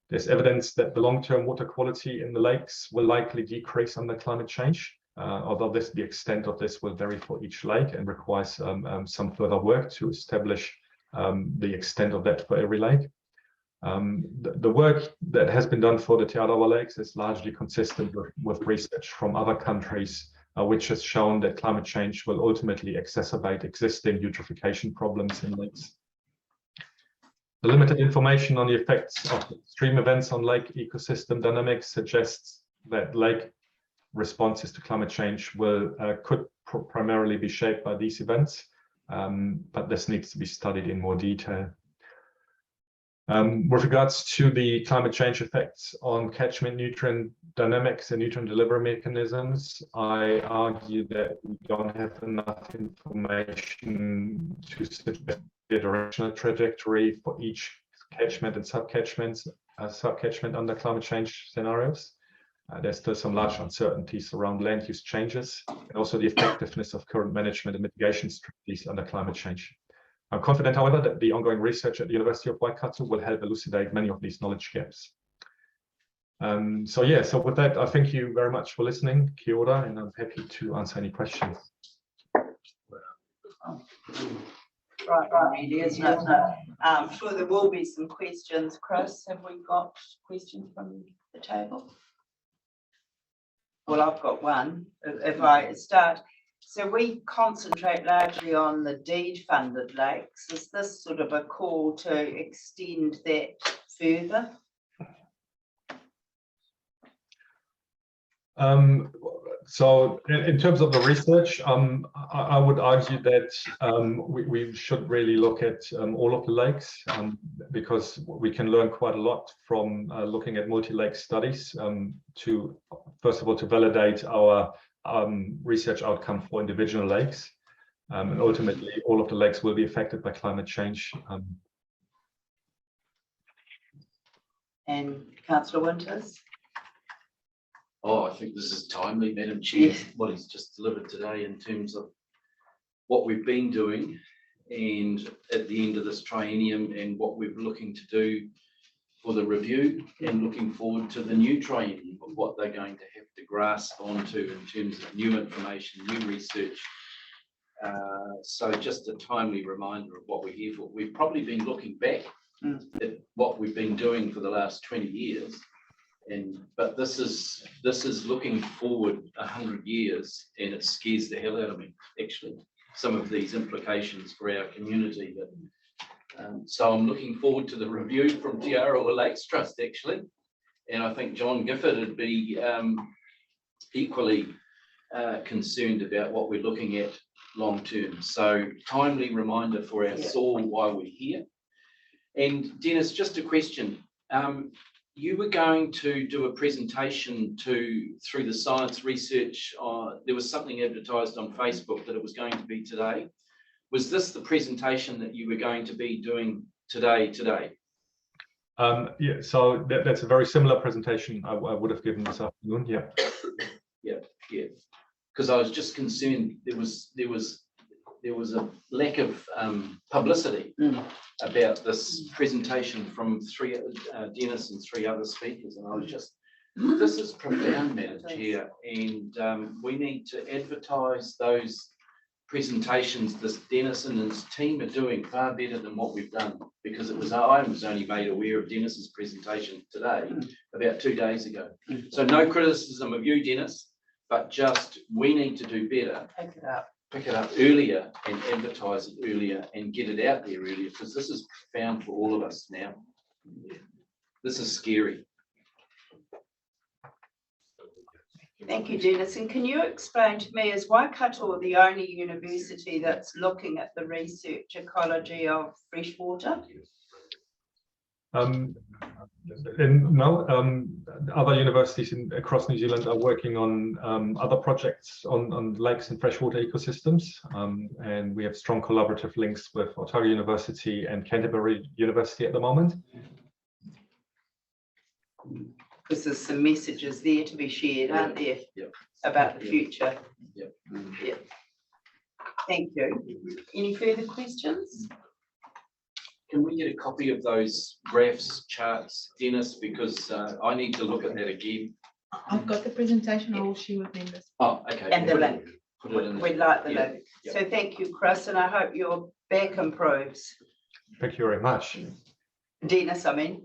There's evidence that the long-term water quality in the lakes will likely decrease under climate change. Although the extent of this will vary for each lake and requires some further work to establish the extent of that for every lake. The work that has been done for the Te Arawa lakes is largely consistent with research from other countries, which has shown that climate change will ultimately exacerbate existing eutrophication problems in lakes. The limited information on the effects of extreme events on lake ecosystem dynamics suggests that lake responses to climate change could primarily be shaped by these events, but this needs to be studied in more detail. With regards to the climate change effects on catchment nutrient dynamics and nutrient delivery mechanisms, I argue that we don't have enough information to suggest the directional trajectory for each catchment and subcatchment under climate change scenarios. There's still some large uncertainties around land use changes and also the effectiveness of current management and mitigation strategies under climate change. I'm confident, however, that the ongoing research at the University of Waikato will help elucidate many of these knowledge gaps. So with that, I thank you very much for listening. Kia ora, and I'm happy to answer any questions. Right, really, isn't it? I'm sure there will be some questions. Chris, have we got questions from the table? Well, I've got one. If I start, so we concentrate largely on the deed-funded lakes. Is this sort of a call to extend that further? So in terms of the research, I would argue that we should really look at all of the lakes because we can learn quite a lot from looking at multi-lake studies to, first of all, to validate our research outcome for individual lakes. And ultimately, all of the lakes will be affected by climate change. And Councillor Winters? Oh, I think this is timely, Madam Chair, Yes. what he's just delivered today in terms of what we've been doing and at the end of this triennium and what we're looking to do for the review and looking forward to the new triennium of what they're going to have to grasp onto in terms of new information, new research. So just a timely reminder of what we're here for. We've probably been looking back at what we've been doing for the last 20 years. But this is looking forward 100 years, and it scares the hell out of me, actually, some of these implications for our community. So I'm looking forward to the review from Te Arawa Lakes Trust, actually. And I think John Gifford would be equally concerned about what we're looking at long term. So timely reminder for us all why we're here. And Dennis, just a question. You were going to do a presentation through the science research. There was something advertised on Facebook that it was going to be today. Was this the presentation that you were going to be doing today? Yeah, so that's a very similar presentation I would have given this afternoon. Yeah. Because I was just concerned there was a lack of publicity about this presentation from Dennis and 3 other speakers, and I was just, this is profound, Madam Chair, and we need to advertise those presentations this Dennis and his team are doing far better than what we've done, because I was only made aware of Dennis's presentation today about 2 days ago. So no criticism of you, Dennis, but just we need to do better. Pick it up earlier and advertise it earlier and get it out there earlier, because this is profound for all of us now. This is scary. Thank you, Dennis. And can you explain to me, is Waikato the only university that's looking at the research ecology of freshwater? No, other universities across New Zealand are working on other projects on lakes and freshwater ecosystems, and we have strong collaborative links with Otago University and Canterbury University at the moment. Because there's some messages there to be shared, aren't there, about the future? Yeah. Thank you. Any further questions? Can we get a copy of those graphs, charts, Dennis, because I need to look at that again. I've got the presentation, I will share with members. Oh, okay. And the link. Put it in We'd like the link. So thank you, Chris, and I hope your back improves. Thank you very much. Dennis, I mean.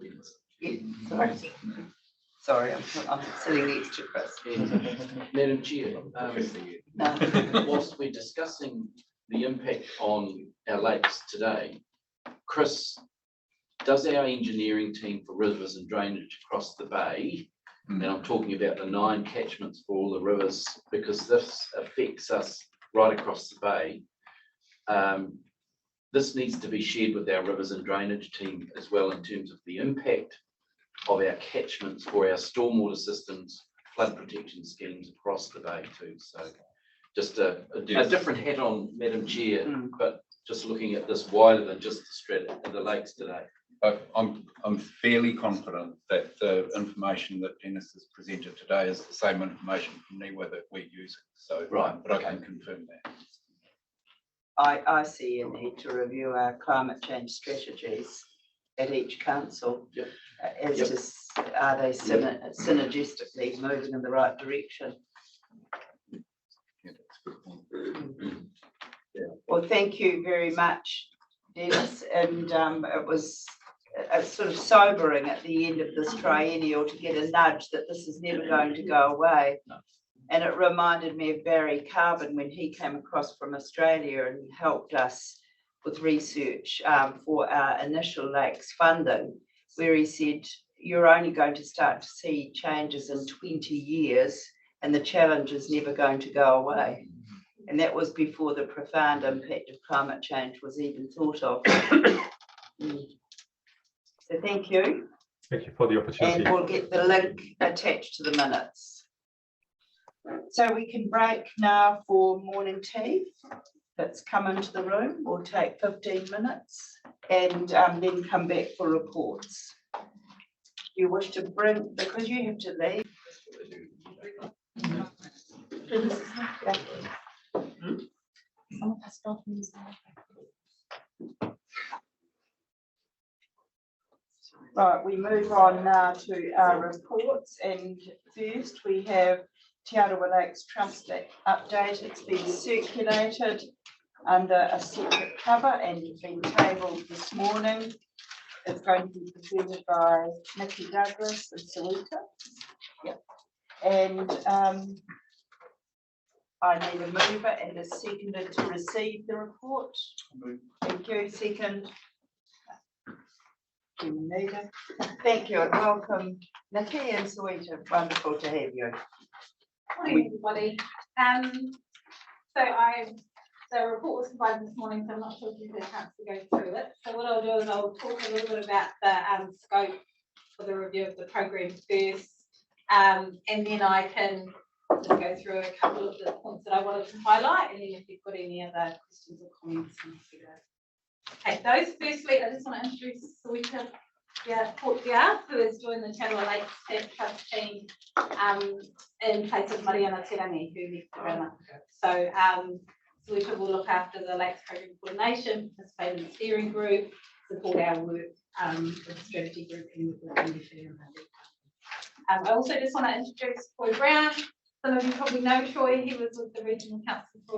Yeah, sorry, I'm sitting next to Chris. Madam Chair, No. whilst we're discussing the impact on our lakes today, Chris, does our engineering team for rivers and drainage across the bay, and I'm talking about the 9 catchments for all the rivers, because this affects us right across the bay, this needs to be shared with our rivers and drainage team as well in terms of the impact of our catchments for our stormwater systems, flood protection schemes across the bay too. So just a different hat on, Madam Chair, but just looking at this wider than just the lakes today. I'm fairly confident that the information that Dennis has presented today is the same information from NIWA that we're using. So, right, but I can confirm that. I see a need to review our climate change strategies at each council. As to are they synergistically moving in the right direction? Well, thank you very much, Dennis. And it was sort of sobering at the end of this triennial to get a nudge that this is never going to go away. And it reminded me of Barry Carbon when he came across from Australia and helped us with research for our initial lakes funding, where he said, you're only going to start to see changes in 20 years. and the challenge is never going to go away. And that was before the profound impact of climate change was even thought of. So thank you. Thank you for the opportunity. And we'll get the link attached to the minutes. So we can break now for morning tea. That's come into the room. We'll take 15 minutes and then come back for reports. You wish to bring, because you have to leave. Right, we move on now to our reports, and first we have Te Arawa Lakes Trust update. It's been circulated under a separate cover and been tabled this morning. It's going to be presented by Nikki Douglas and Sarita. Yep. And I need a mover and a seconder to receive the report. Thank you. Second. Thank you and welcome, Nikki and Sarita. Wonderful to have you. Morning, everybody. The report was provided this morning, so I'm not sure if you've had a chance to go through it. So what I'll do is I'll talk a little bit about the scope for the review of the program first, and then I can just go through a couple of the points that I wanted to highlight, and then if you've got any other questions or comments, take those. Firstly, I just want to introduce Sarita Portia, who has joined the Te Arawa Lakes Trust team in place of Mariana Terangi, who left around a month ago. So Sarita will look after the Lakes Program Coordination, participate in the steering group, support our work with the strategy group and with the industry. I also just want to introduce Troy Brown. Some of you probably know Troy. He was with the Regional Council for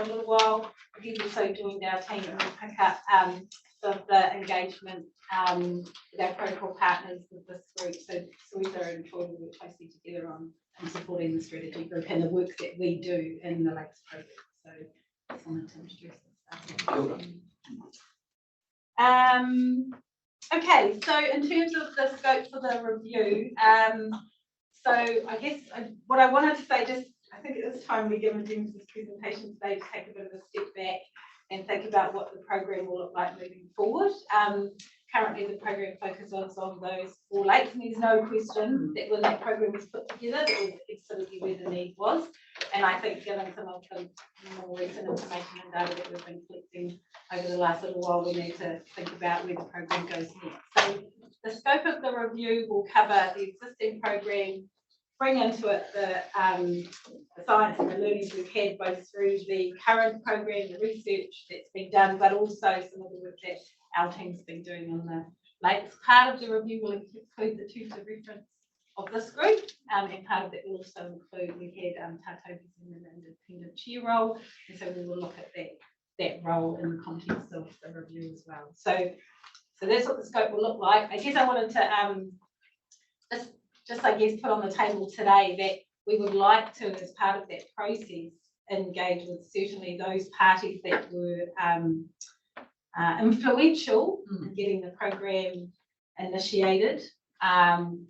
a little while. He also joined our team and will pick up some of the engagement with our protocol partners with this group. So Sarita and Troy will work closely together on supporting the strategy group and the work that we do in the Lakes program. So I just wanted to introduce this. Okay, so in terms of the scope for the review, so I guess what I wanted to say, I think it was time we given James this presentation today to take a bit of a step back and think about what the program will look like moving forward. Currently, the program focuses on those 4 lakes, and there's no question that when that program was put together, that was absolutely where the need was. And I think given some of the more recent information and data that we've been collecting over the last little while, we need to think about where the program goes next. So the scope of the review will cover the existing program, bring into it the science and the learnings we've had both through the current program, the research that's been done, but also some of the work that our team's been doing on the lakes. Part of the review will include the terms of reference of this group, and part of it will also include, we had Tato's in an independent chair role, and so we will look at that role in the context of the review as well. So that's what the scope will look like. I guess I wanted to just I guess put on the table today that we would like to, as part of that process, engage with certainly those parties that were influential in getting the program initiated,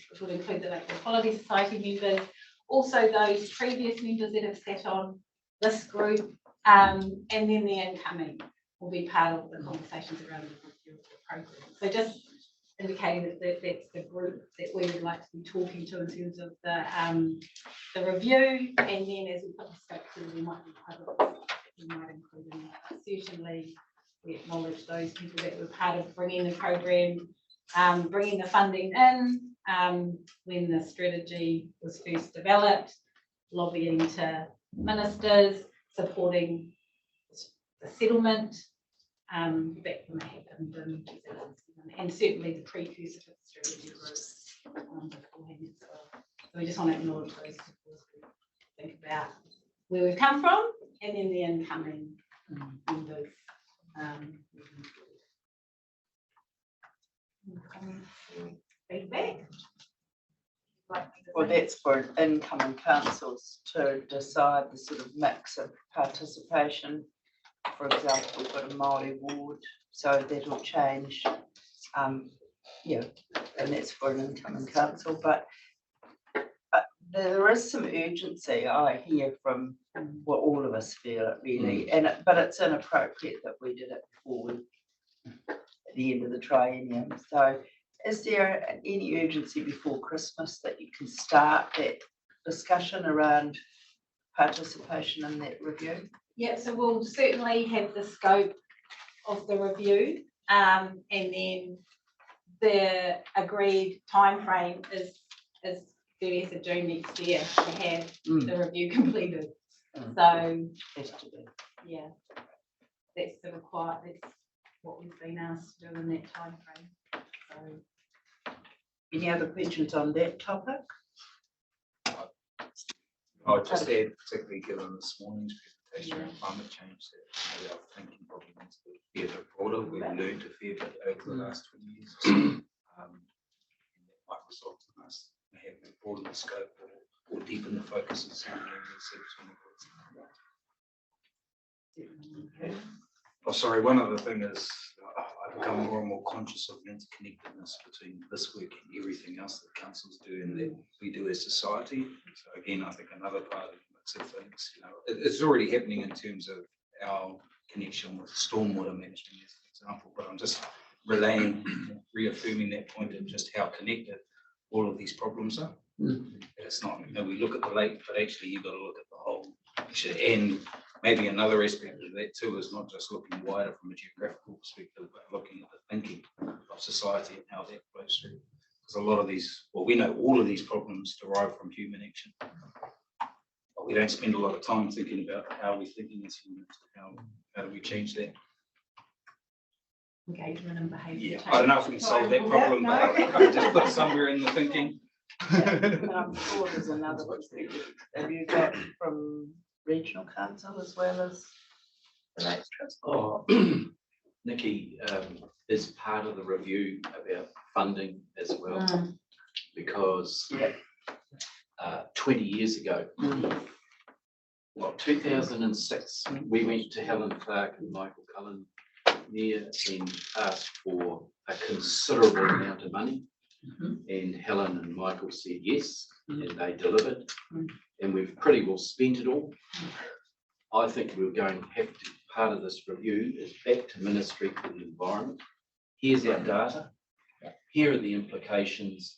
which would include the Local Quality Society members, also those previous members that have sat on this group, and then the incoming will be part of the conversations around the review of the program. So just indicating that that's the group that we would like to be talking to in terms of the review, and then as we put the scope through, we might be we might include in that. Certainly, we acknowledge those people that were part of bringing the program, bringing the funding in when the strategy was first developed, lobbying to ministers, supporting the settlement back when it happened in 2007, and certainly the precursor to the strategy group beforehand as well. So we just want to acknowledge those people as we think about where we've come from and then the incoming members. Feedback. Well, that's for incoming councils to decide the sort of mix of participation. For example, we've got a Māori ward, so that'll change. Yeah, and that's for an incoming council. But there is some urgency, I hear from what all of us feel it really, and but it's inappropriate that we did it before at the end of the triennium. So is there any urgency before Christmas that you can start that discussion around participation in that review? Yeah, so we'll certainly have the scope of the review, and then the agreed timeframe is 30th of June next year to have the review completed. So Has to be. yeah, that's what we've been asked to do in that timeframe. So Any other questions on that topic? I'll just add, particularly given this morning's presentation on climate change, that maybe our thinking probably needs to be a bit broader. We've learned a fair bit over the last 20 years. And that might result in us having to broaden the scope or deepen the focus of some areas. Oh, sorry, one other thing is I've become more and more conscious of the interconnectedness between this work and everything else that councils do and that we do as society. So again, I think another part of the mix of things, it's already happening in terms of our connection with stormwater management as an example, but I'm just reaffirming that point of just how connected all of these problems are. It's not, we look at the lake, but actually you've got to look at the whole picture. And maybe another aspect of that too is not just looking wider from a geographical perspective, but looking at the thinking of society and how that flows through. Because a lot of these, well, we know all of these problems derive from human action, but we don't spend a lot of time thinking about how we're thinking as humans, how do we change that? engagement and behaviour. Yeah, I don't know if we can solve that problem, but I just put somewhere in the thinking. But I'm sure there's another perspective. Have you got from regional council as well as the Lakes Trust? Oh, Nikki is part of the review about funding as well, because 20 years ago, well, 2006, we went to Helen Clark and Michael Cullen there and asked for a considerable amount of money. And Helen and Michael said yes, and they delivered, and we've pretty well spent it all. I think we're going to have to, part of this review is back to Ministry for the Environment. Here's our data. Here are the implications.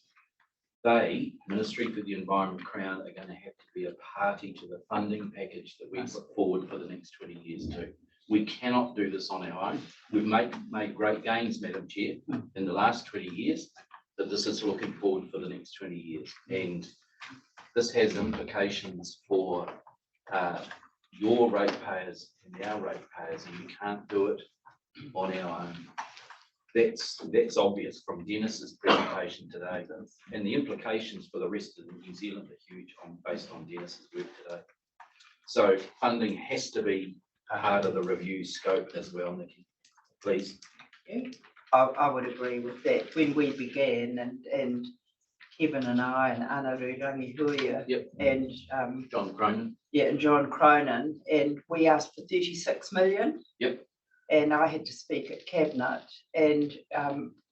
They, Ministry for the Environment, Crown, are going to have to be a party to the funding package that we put forward for the next 20 years too. We cannot do this on our own. We've made great gains, Madam Chair, in the last 20 years, but this is looking forward for the next 20 years. And this has implications for your ratepayers and our ratepayers, and we can't do it on our own. That's obvious from Dennis's presentation today, and the implications for the rest of New Zealand are huge based on Dennis's work today. So funding has to be part of the review scope as well, Nikki, please. I would agree with that. When we began, and Kevin and I and Anna Rurangihuia and John Cronin. Yeah, and John Cronin, and we asked for 36 million. And I had to speak at Cabinet, and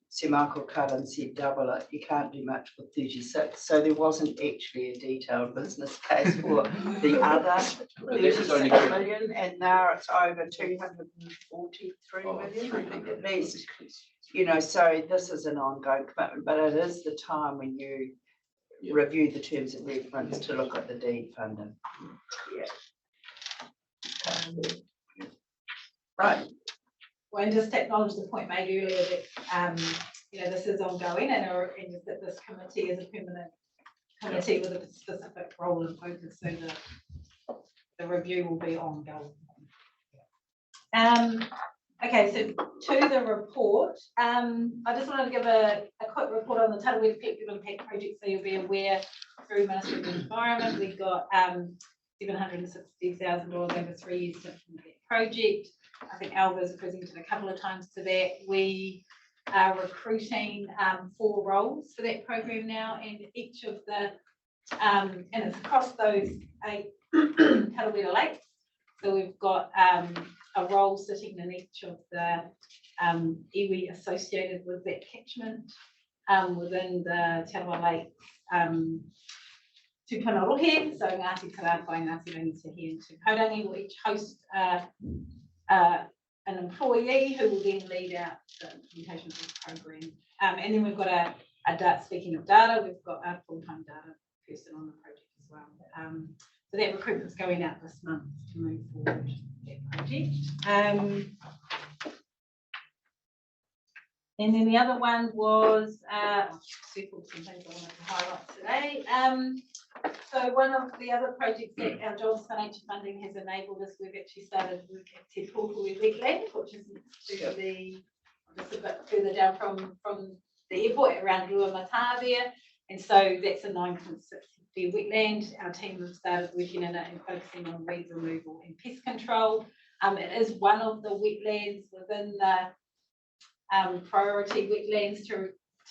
Sir Michael Cullen said double it. You can't do much for 36. So there wasn't actually a detailed business case for the other 36 million, and now it's over 243 million, I think at least. You know, so this is an ongoing commitment, but it is the time when you review the terms of reference to look at the deed funding. Right. Well, and just to acknowledge the point made earlier that this is ongoing, and that this committee is a permanent committee with a specific role and focus, so the review will be ongoing. Okay, so to the report, I just wanted to give a quick report on the Tidal Effective Impact Project, so you'll be aware through Ministry of the Environment, we've got $760,000 over 3 years to implement that project. I think Alga's presented a couple of times to that. We are recruiting 4 roles for that program now, and each of the, and it's across those 8 Tarawera lakes. So we've got a role sitting in each of the iwi associated with that catchment within the Tarawera Lakes tupanarohe, so Ngāti Tarāwhai, Ngāti Rangatahi and Tupourangi will each host an employee who will then lead out the implementation of this program. And then we've got speaking of data, we've got a full-time data person on the project as well. So that recruitment's going out this month to move forward that project. And then the other one was, circled some things I wanted to highlight today. So one of the other projects that our jobs financial funding has enabled us, we've actually started work at Te Pōpui wetland, which is to the, just a bit further down from the airport around Ruamata there. And so that's a 9.6 hectare wetland. Our team have started working in it and focusing on weed removal and pest control. It is one of the wetlands within the priority wetlands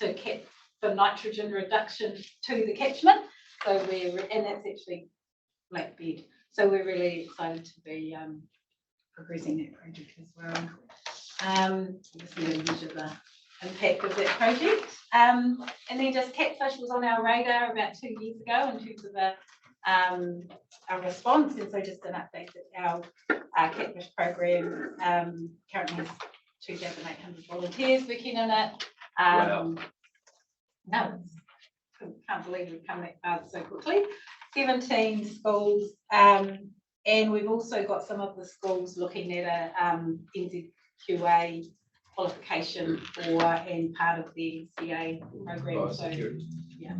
to cap for nitrogen reduction to the catchment. So and that's actually black bed. So we're really excited to be progressing that project as well. Just need to measure the impact of that project. And then just catfish was on our radar about 2 years ago in terms of our response. And so just an update that our catfish program currently has 2,800 volunteers working in it. Wow. No, can't believe we've come that far so quickly. 17 schools, and we've also got some of the schools looking at a NZQA qualification for and part of the NCA program. So yeah,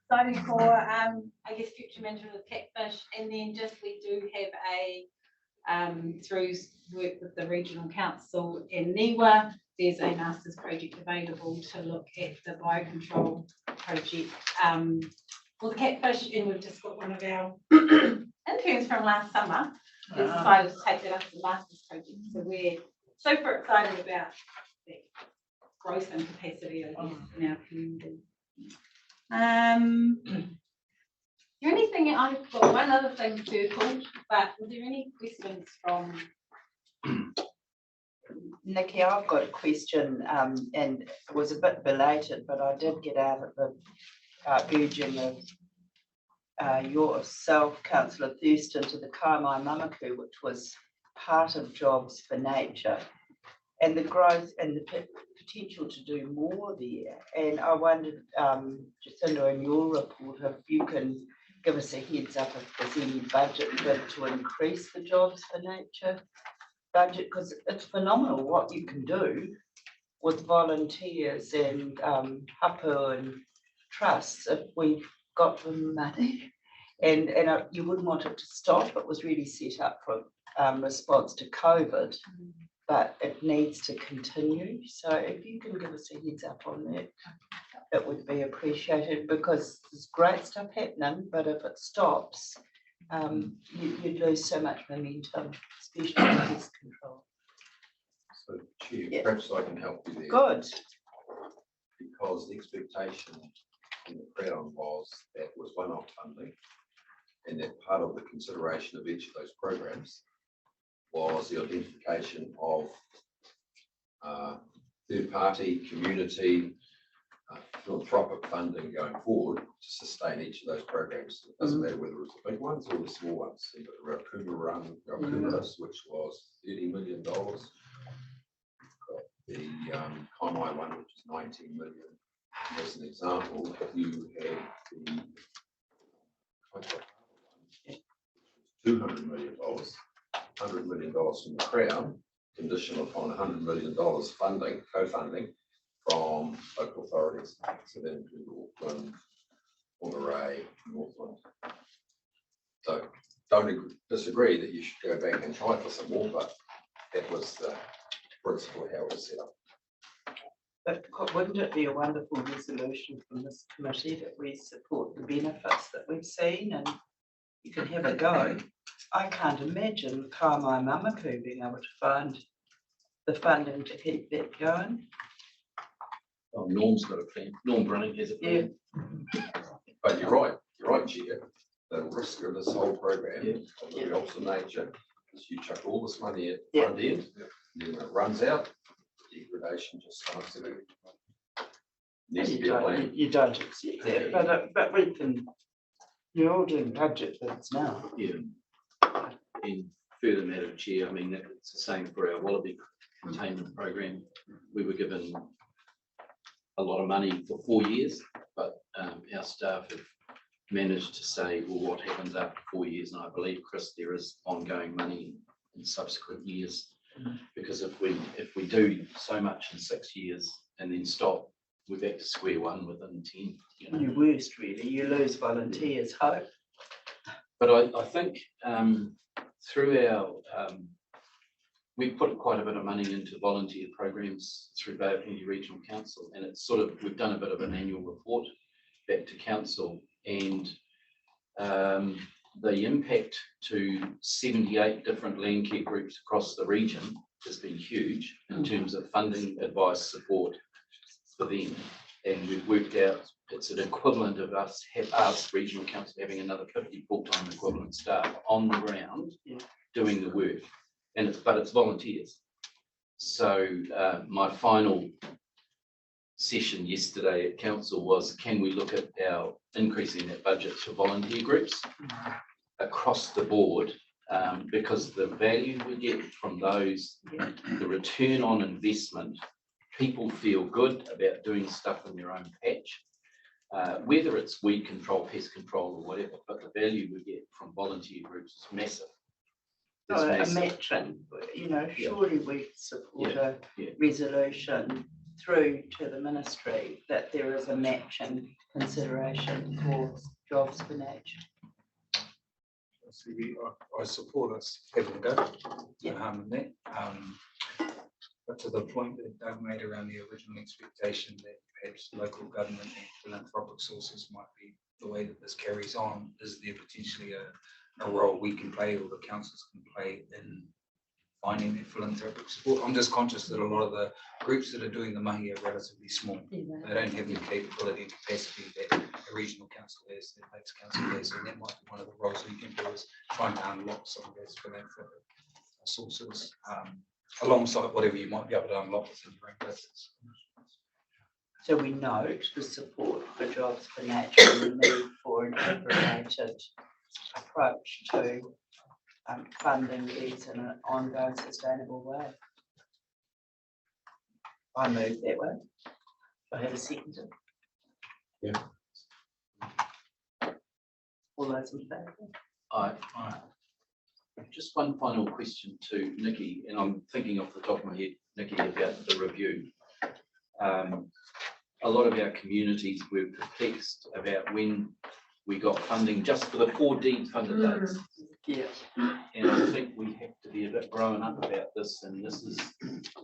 exciting for I guess future management of catfish. And then just we do have a through work with the regional council in Niwa, there's a master's project available to look at the biocontrol project for the catfish, and we've just got one of our interns from last summer who decided to take that up as a master's project. So we're super excited about the growth and capacity of in our community. Is there anything, I've got one other thing circled, but were there any questions from? Nikki, I've got a question, and it was a bit belated, but I did get out of the urging of yourself, Councillor Thurston, to the Kaimai Mamaku, which was part of Jobs for Nature, and the growth and the potential to do more there. And I wondered, Jacinda, in your report, if you can give us a heads up if there's any budget to increase the Jobs for Nature budget, because it's phenomenal what you can do with volunteers and hapu and trusts if we've got the money. And you wouldn't want it to stop. It was really set up for response to COVID, but it needs to continue. So if you can give us a heads up on that, it would be appreciated, because there's great stuff happening, but if it stops, you'd lose so much momentum, especially in pest control. So, Chair, perhaps I can help you there. Good. Because the expectation in the Crown was that was one-off funding, and that part of the consideration of each of those programs was the identification of third-party, community, philanthropic funding going forward to sustain each of those programs. It doesn't matter whether it's the big ones or the small ones. So Rotorua, which was $30 million. Got the Kaimai one, which is 19 million. As an example, you have the $200 million, $100 million from the Crown, conditional upon $100 million funding, co-funding from local authorities. So then include Auckland, Monterey, Northland. So don't disagree that you should go back and try for some more, but that was the principle of how it was set up. But wouldn't it be a wonderful resolution from this committee that we support the benefits that we've seen, and you can have a go? I can't imagine Kaimai Mamaku being able to find the funding to keep that going. Oh, Norm's got a plan. Norm Brunning has a plan. But you're right, Chair. The risk of this whole program of the Jobs for Nature is you chuck all this money at the front end, and then when it runs out, degradation just starts to needs to be a plan. You don't accept that, but we can, you're all doing budget things now. Yeah. And further, Madam Chair, I mean, it's the same for our wallaby containment program. We were given a lot of money for 4 years, but our staff have managed to say, well, what happens after 4 years? And I believe, Chris, there is ongoing money in subsequent years. Because if we do so much in 6 years and then stop, we're back to square one within 10. You know? Your worst, really, you lose volunteers, hope. But I think through our, we've put quite a bit of money into volunteer programs through Bay of Plenty Regional Council, and it's sort of, we've done a bit of an annual report back to council, and the impact to 78 different land care groups across the region has been huge in terms of funding, advice, support for them. And we've worked out it's an equivalent of us regional council having another 50 full-time equivalent staff on the ground doing the work, and but it's volunteers. So my final session yesterday at council was, can we look at our increasing that budget for volunteer groups across the board, because the value we get from those, the return on investment, people feel good about doing stuff in their own patch, whether it's weed control, pest control or whatever, but the value we get from volunteer groups is massive. It's massive. Imagine, you know, surely we support a resolution through to the ministry that there is a matching consideration for jobs for nature. I support us having a go. No harm in that. But to the point that Doug made around the original expectation that perhaps local government and philanthropic sources might be the way that this carries on, is there potentially a role we can play or the councils can play in finding that philanthropic support? I'm just conscious that a lot of the groups that are doing the mahi are relatively small. They don't have the capability and capacity that a regional council has, that Lakes Council has, and that might be one of the roles we can do, is trying to unlock some of those philanthropic sources, alongside whatever you might be able to unlock within your own business. So we note the support for jobs for nature and the need for an integrated approach to funding these in an ongoing sustainable way. I move that way. I have a second. Yeah. All those in favour? Aye. Just one final question to Nikki, and I'm thinking off the top of my head, Nikki, about the review. A lot of our communities were perplexed about when we got funding just for the 4 deed funded dates. Yeah. And I think we have to be a bit grown up about this, and this is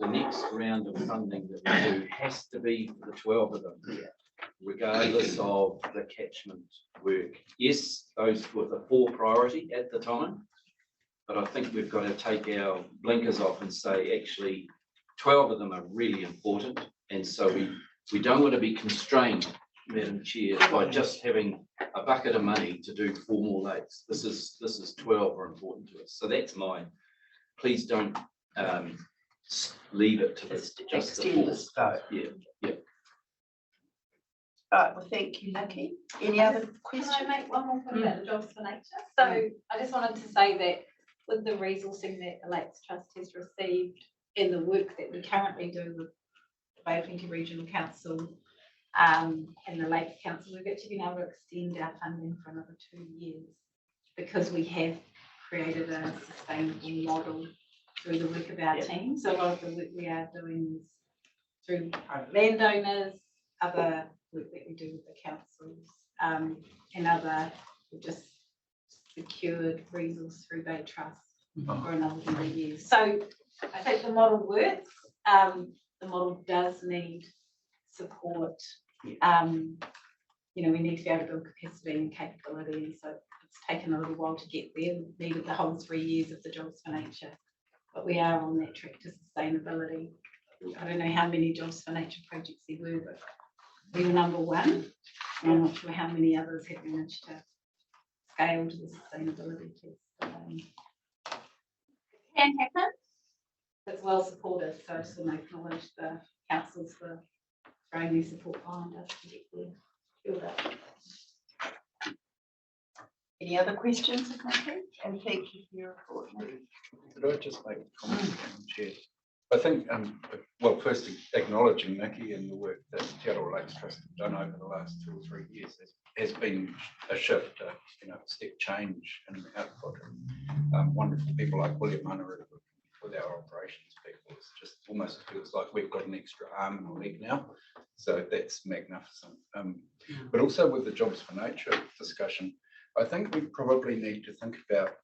the next round of funding that we do has to be for the 12 of them, regardless of the catchment work. Yes, those were the 4 priority at the time, but I think we've got to take our blinkers off and say, actually, 12 of them are really important, and so we don't want to be constrained, Madam Chair, by just having a bucket of money to do 4 more lakes. This is 12 are important to us. So that's mine. Please don't leave it to just the 4. Scope. Yeah. Right, well, thank you, Nikki. Any other questions? Can I make one more point about the jobs for nature? So I just wanted to say that with the resourcing that the Lakes Trust has received in the work that we currently do with the Bay of Plenty Regional Council and the Lakes Council, we've actually been able to extend our funding for another 2 years because we have created a sustainable model through the work of our team. So a lot of the work we are doing is through private landowners, other work that we do with the councils, and other, we've just secured resource through Bay Trust for another 3 years. So I think the model works. The model does need support. You know, we need to be able to build capacity and capability, and so it's taken a little while to get there. We needed the whole 3 years of the jobs for nature, but we are on that track to sustainability. I don't know how many jobs for nature projects there were, but we were number 1, and I'm not sure how many others have managed to scale to the sustainability test. It can happen. It's well supported, so I just want to acknowledge the councils for throwing new support behind us, particularly feel that. Any other questions of Nikki? And thank you for your report, Nikki. Could I just make a comment, Madam Chair? I think, well, first acknowledging Nikki and the work that Te Arawa Lakes Trust have done over the last 2 or 3 years has been a shift, a step change in the output. Wonderful people like William Hunter with our operations people. It's just almost feels like we've got an extra arm and a leg now. So that's magnificent. But also with the Jobs for Nature discussion, I think we probably need to think about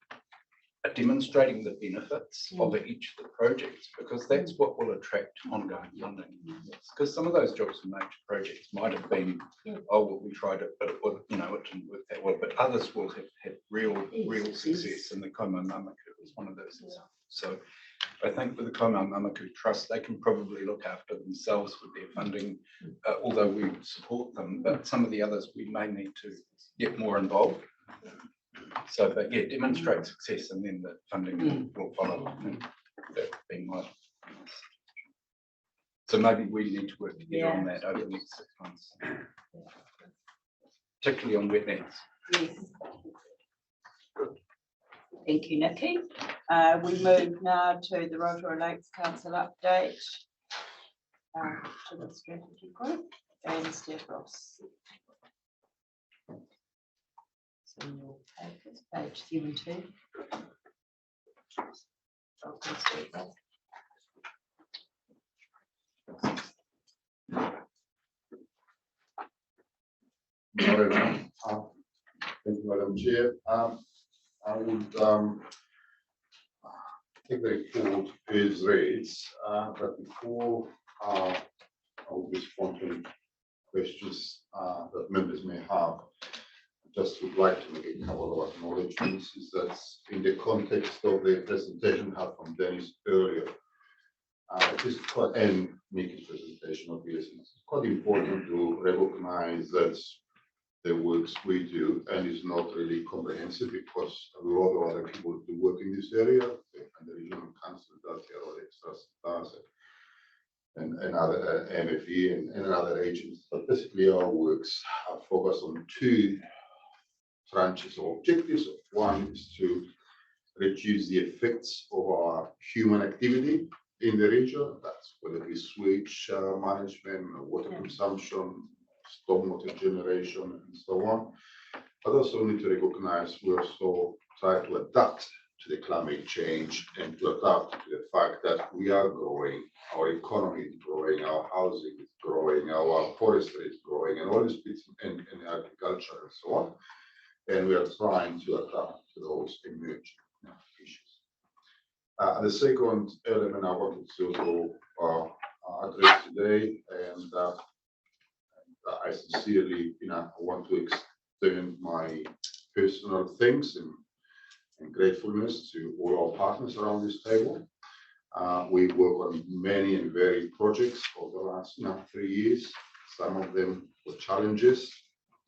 demonstrating the benefits of each of the projects, because that's what will attract ongoing funding. Because some of those Jobs for Nature projects might have been, oh, well, we tried it, but it didn't work that well. But others will have had real success, and the Kaumamamaku is one of those. So I think with the Kaumamamaku Trust, they can probably look after themselves with their funding, although we support them. But some of the others we may need to get more involved. So, but yeah, demonstrate success and then the funding will follow. I think that would be my. So maybe we need to work together on that over the next 6 months, particularly on wetlands. Yes. Thank you, Nikki. We move now to the Rotorua Lakes Council update to the strategy group and Steph Ross. So in your papers, page 17. Welcome, Steph Ross. Thank you, Madam Chair. I would take the report as reads, but before I will respond to questions that members may have, just would like to make a couple of acknowledgements. Is that in the context of the presentation I had from Dennis earlier, it is quite, and Nikki's presentation, obviously, it's quite important to recognize that the works we do and is not really comprehensive, because a lot of other people do work in this area, and the regional council does, the other extras does, and other MFE and other agents. But basically, our works are focused on 2 branches of objectives. One is to reduce the effects of our human activity in the region. That's whether it is sewage management, water consumption, stormwater generation, and so on. But also need to recognize we also try to adapt to the climate change and to adapt to the fact that we are growing, our economy is growing, our housing is growing, our forestry is growing, and all these bits, and agriculture and so on. And we are trying to adapt to those emerging issues. The second element I wanted to address today, and I sincerely, I want to extend my personal thanks and gratefulness to all our partners around this table. We work on many and varied projects over the last 3 years. Some of them were challenges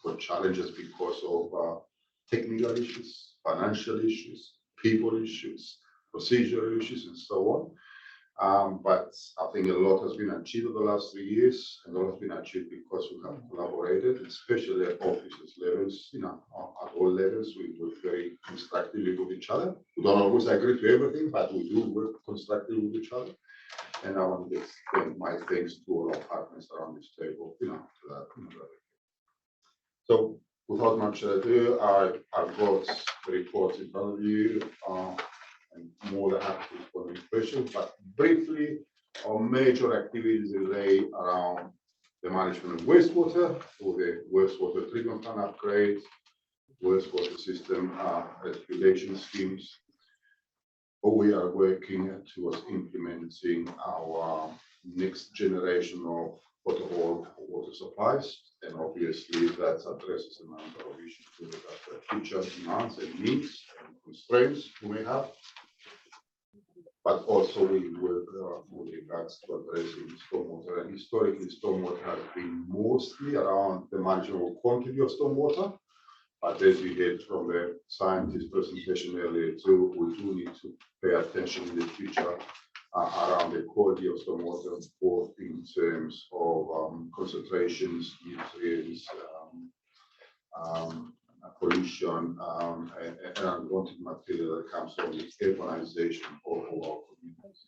because of technical issues, financial issues, people issues, procedural issues, and so on. But I think a lot has been achieved over the last 3 years, and a lot has been achieved because we have collaborated, especially at officers levels, at all levels. We work very constructively with each other. We don't always agree to everything, but we do work constructively with each other. And I want to extend my thanks to all our partners around this table, to that. So without much ado, I've got the reports in front of you. And more than happy to respond to questions, but briefly, our major activities relay around the management of wastewater, for the wastewater treatment plant upgrades, wastewater system regulation schemes. We are working towards implementing our next generation of potable water supplies, and obviously that addresses a number of issues with future demands and needs and constraints we may have. But also we work with regards to addressing stormwater, and historically stormwater has been mostly around the marginal quantity of stormwater. But as we heard from the scientist presentation earlier too, we do need to pay attention in the future around the quality of stormwater, both in terms of concentrations, nutrients, pollution, and unwanted material that comes from the urbanization of our communities.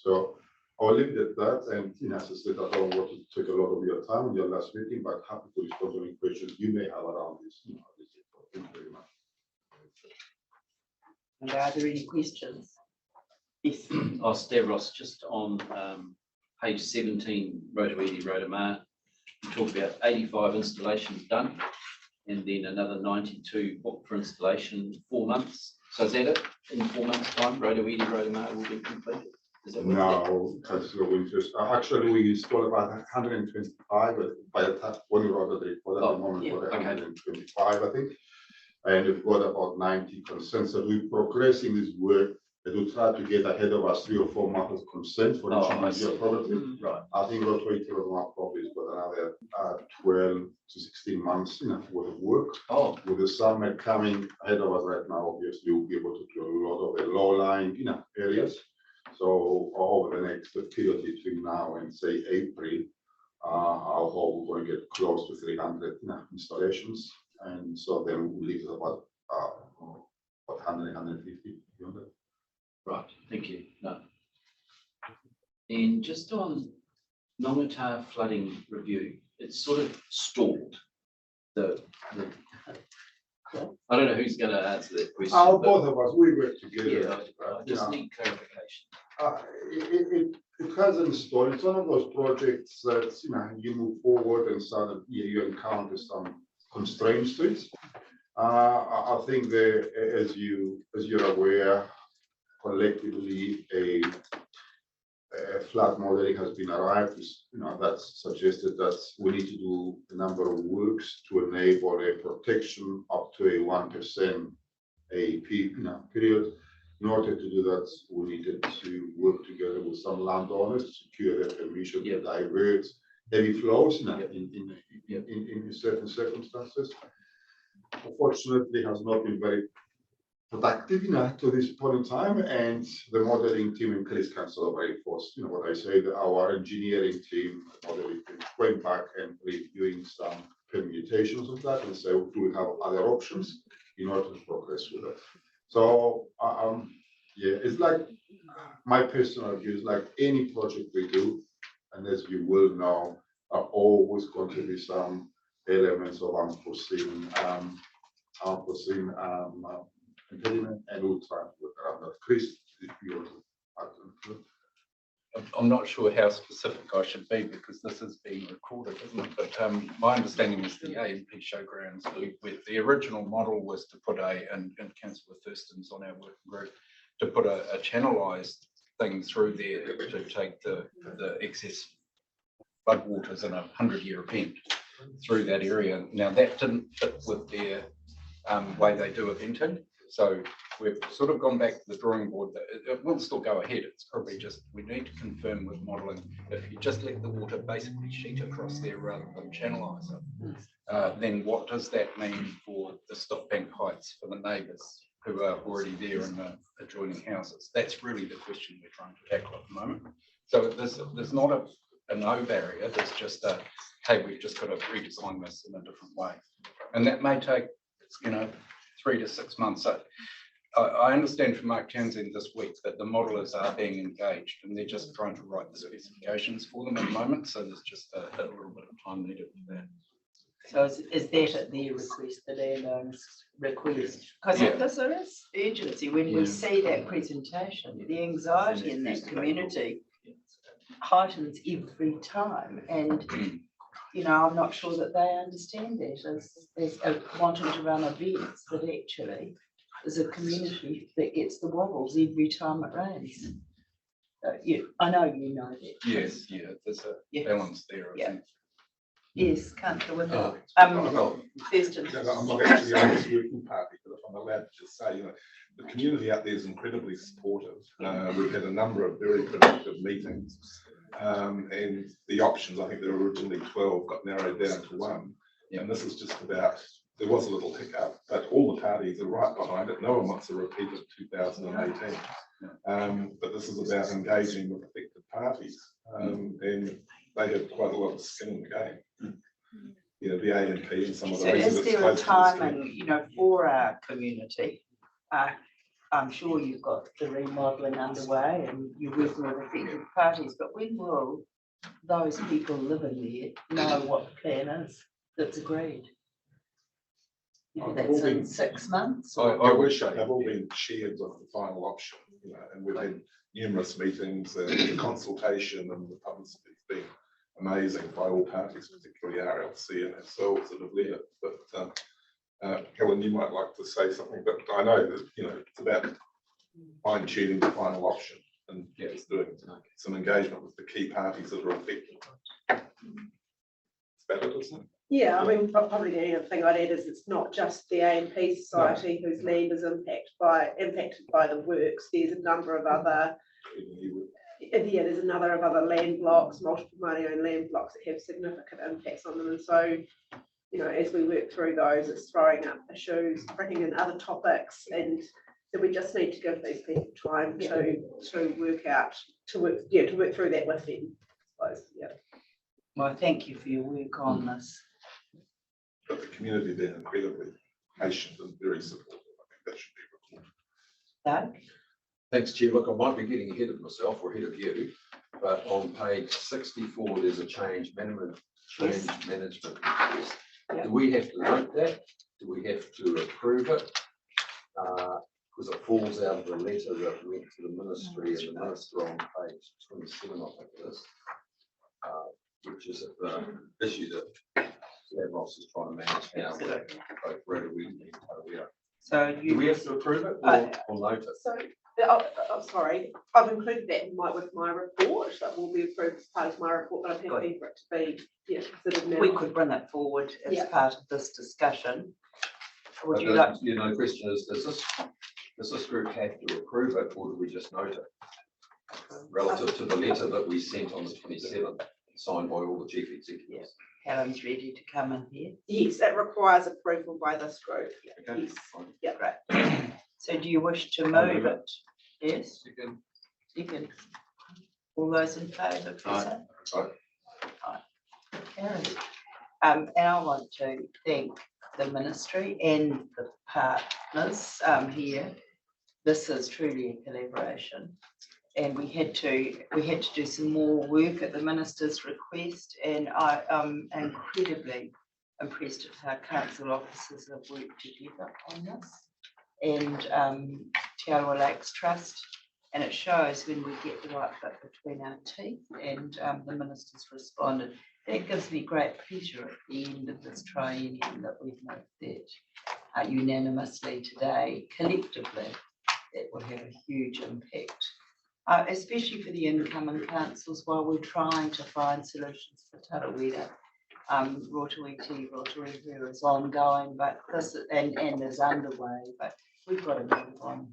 So I'll leave it at that. And as I said, I don't want to take a lot of your time in your last meeting, but happy to respond to any questions you may have around this. Thank you very much. And are there any questions? Yes. Stavros, just on page 17, Rotorua, you talk about 85 installations done, and then another 92 booked for installation in 4 months. So is that it? In 4 months' time, Rotorua will be completed? Is that what No, that's no interest. Actually, we installed about 125 by the time when we ordered the report at the moment, for 125, I think. And we've got about 90 consents. So we're progressing this work and we'll try to get ahead of us 3 or 4 months of consent for each individual property. Right. I think Rotorua probably has got another 12 to 16 months worth of work. With the summer coming ahead of us right now, obviously we'll be able to do a lot of the low-lying areas. So over the next period between now and say April, I hope we're going to get close to 300 installations. And so then we'll leave about 100, 150. Right, thank you. No. And just on Nongata flooding review, it's sort of stalled. I don't know who's going to answer that question. Both of us, we work together. Yeah, I just need clarification. It hasn't stalled. It's one of those projects that you move forward and you encounter some constraints to it. I think that as you're aware, collectively a flood modeling has been arrived. That's suggested that we need to do a number of works to enable a protection up to a 1% AEP period. In order to do that, we needed to work together with some landowners to secure their permission to divert heavy flows in certain circumstances. Unfortunately, it has not been very productive to this point in time, and the modeling team in Chris Council are very forced. What I say, that our engineering team, modeling team, went back and reviewing some permutations of that and say, do we have other options in order to progress with it? So it's like my personal view is like any project we do, and as you will know, are always going to be some elements of unforeseen impediment, and we'll try to work around that. Chris, if you want to add something. I'm not sure how specific I should be because this is being recorded, isn't it? But my understanding is the AMP showgrounds, with the original model was to put and Councillor Thurston's on our working group, to put a channelized thing through there to take the excess floodwaters in a 100-year event through that area. Now that didn't fit with their way they do eventing. So we've sort of gone back to the drawing board that it will still go ahead. It's probably just, we need to confirm with modelling, if you just let the water basically sheet across there rather than channelise it, then what does that mean for the stop bank heights for the neighbours who are already there in the adjoining houses? That's really the question we're trying to tackle at the moment. So there's not a no barrier, there's just a, hey, we've just got to redesign this in a different way. And that may take, 3 to 6 months. So I understand from Mark Townsend this week that the modelers are being engaged and they're just trying to write the specifications for them at the moment. So there's just a little bit of time needed for that. So is that at their request, the landowner's request? Because there is urgency when we see that presentation, the anxiety in that community heightens every time. And I'm not sure that they understand that as wanting to run events, but actually there's a community that gets the wobbles every time it rains. I know you know that. Yes, there's a balance there. I think. Yes, Councillor Withell. Thurston. I'm not actually on this working party, but if I'm allowed to just say, the community out there is incredibly supportive. We've had a number of very productive meetings. And the options, I think there were originally 12, got narrowed down to 1. And this is just about there was a little hiccup, but all the parties are right behind it. No one wants a repeat of 2018. But this is about engaging with affected parties, and they have quite a lot of skin in the game. You know, the ANP and some of the So is residents there a close to the timing, you know, for our community? I'm sure you've got the remodelling underway and you're working with affected parties, but when will those people living there know what the plan is that's agreed? You know, that's in 6 months? I wish they've all been shared with the final option, you know, and we've had numerous meetings and the consultation and the publicity has been amazing by all parties, particularly RLC and ourselves that have led it. But Helen, you might like to say something, but I know that, you know, it's about fine tuning the final option and just doing some engagement with the key parties that are affected. It's better, isn't it? Yeah, I mean, probably the only other thing I'd add is it's not just the ANP Society whose land is impacted by the works. There's a number of other, there's a number of other land blocks, multiple Māori-owned land blocks that have significant impacts on them. And so, you know, as we work through those, it's throwing up issues, bringing in other topics, and so we just need to give these people time to work through that with them, I suppose. Yeah. Well, thank you for your work on this. But the community have been incredibly patient and very supportive. I think that should be recorded. Doug? Thanks, Chair. Look, I might be getting ahead of myself or ahead of you, but on page 64, there's a change management request. Do we have to note that? Do we have to approve it? Because it falls out of the letter that went to the ministry and the minister on page 27, I think it is, which is the issue that Ross is trying to manage now with both Rotorua and Arawa. So Do we have to approve it or note it? So, I'm sorry, I've included that in with my report, that will be approved as part of my report, but I'm happy for it to be considered now. We could bring it forward as part of this discussion. Would you But like? the question is, does this group have to approve it, or do we just note it? Relative to the letter that we sent on the 27th, signed by all the chief executives. Helen's ready to come in here. Yes, it requires approval by this group. Okay, Yes. fine. Yeah. Great. So do you wish to move it? Yes? You can. All those in favour, please. Aye. Carried. And I want to thank the ministry and the partners here. This is truly a collaboration. And we had to do some more work at the minister's request, and I am incredibly impressed with how council officers have worked together on this, and Te Arawa Lakes Trust, and it shows when we get the right bit between our teeth, and the minister's responded. That gives me great pleasure at the end of this triennium that we've moved that unanimously today, collectively, that will have a huge impact. Especially for the incoming councils, while we're trying to find solutions for Tarawera. Rotorua is ongoing, but this and is underway, but we've got to move on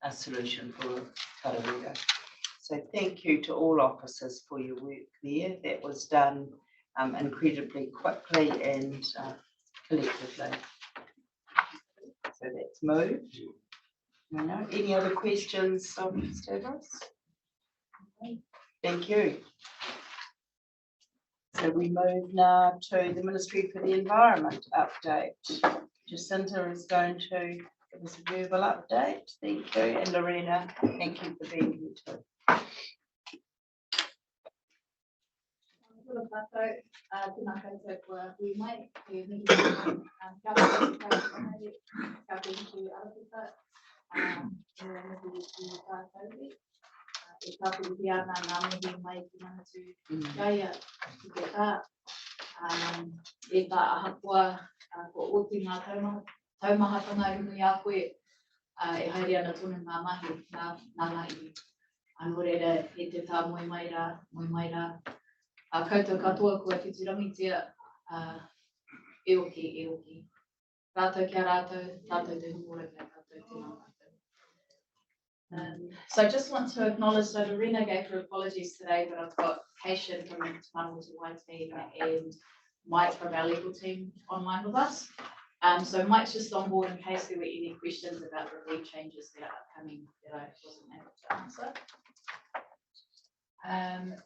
a solution for Tarawera. So thank you to all officers for your work there. That was done incredibly quickly and collectively. So that's moved. Any other questions of Stavros? Thank you. So we move now to the Ministry for the Environment update. Jacinta is going to give us a verbal update. Thank you. And Lorena, thank you for being here too. So I just want to acknowledge that Lorena gave her apologies today, but I've got Cation from the Manawatu Wai team and Mike from our legal team online with us. So Mike's just on board in case there were any questions about the lead changes that are upcoming that I wasn't able to answer.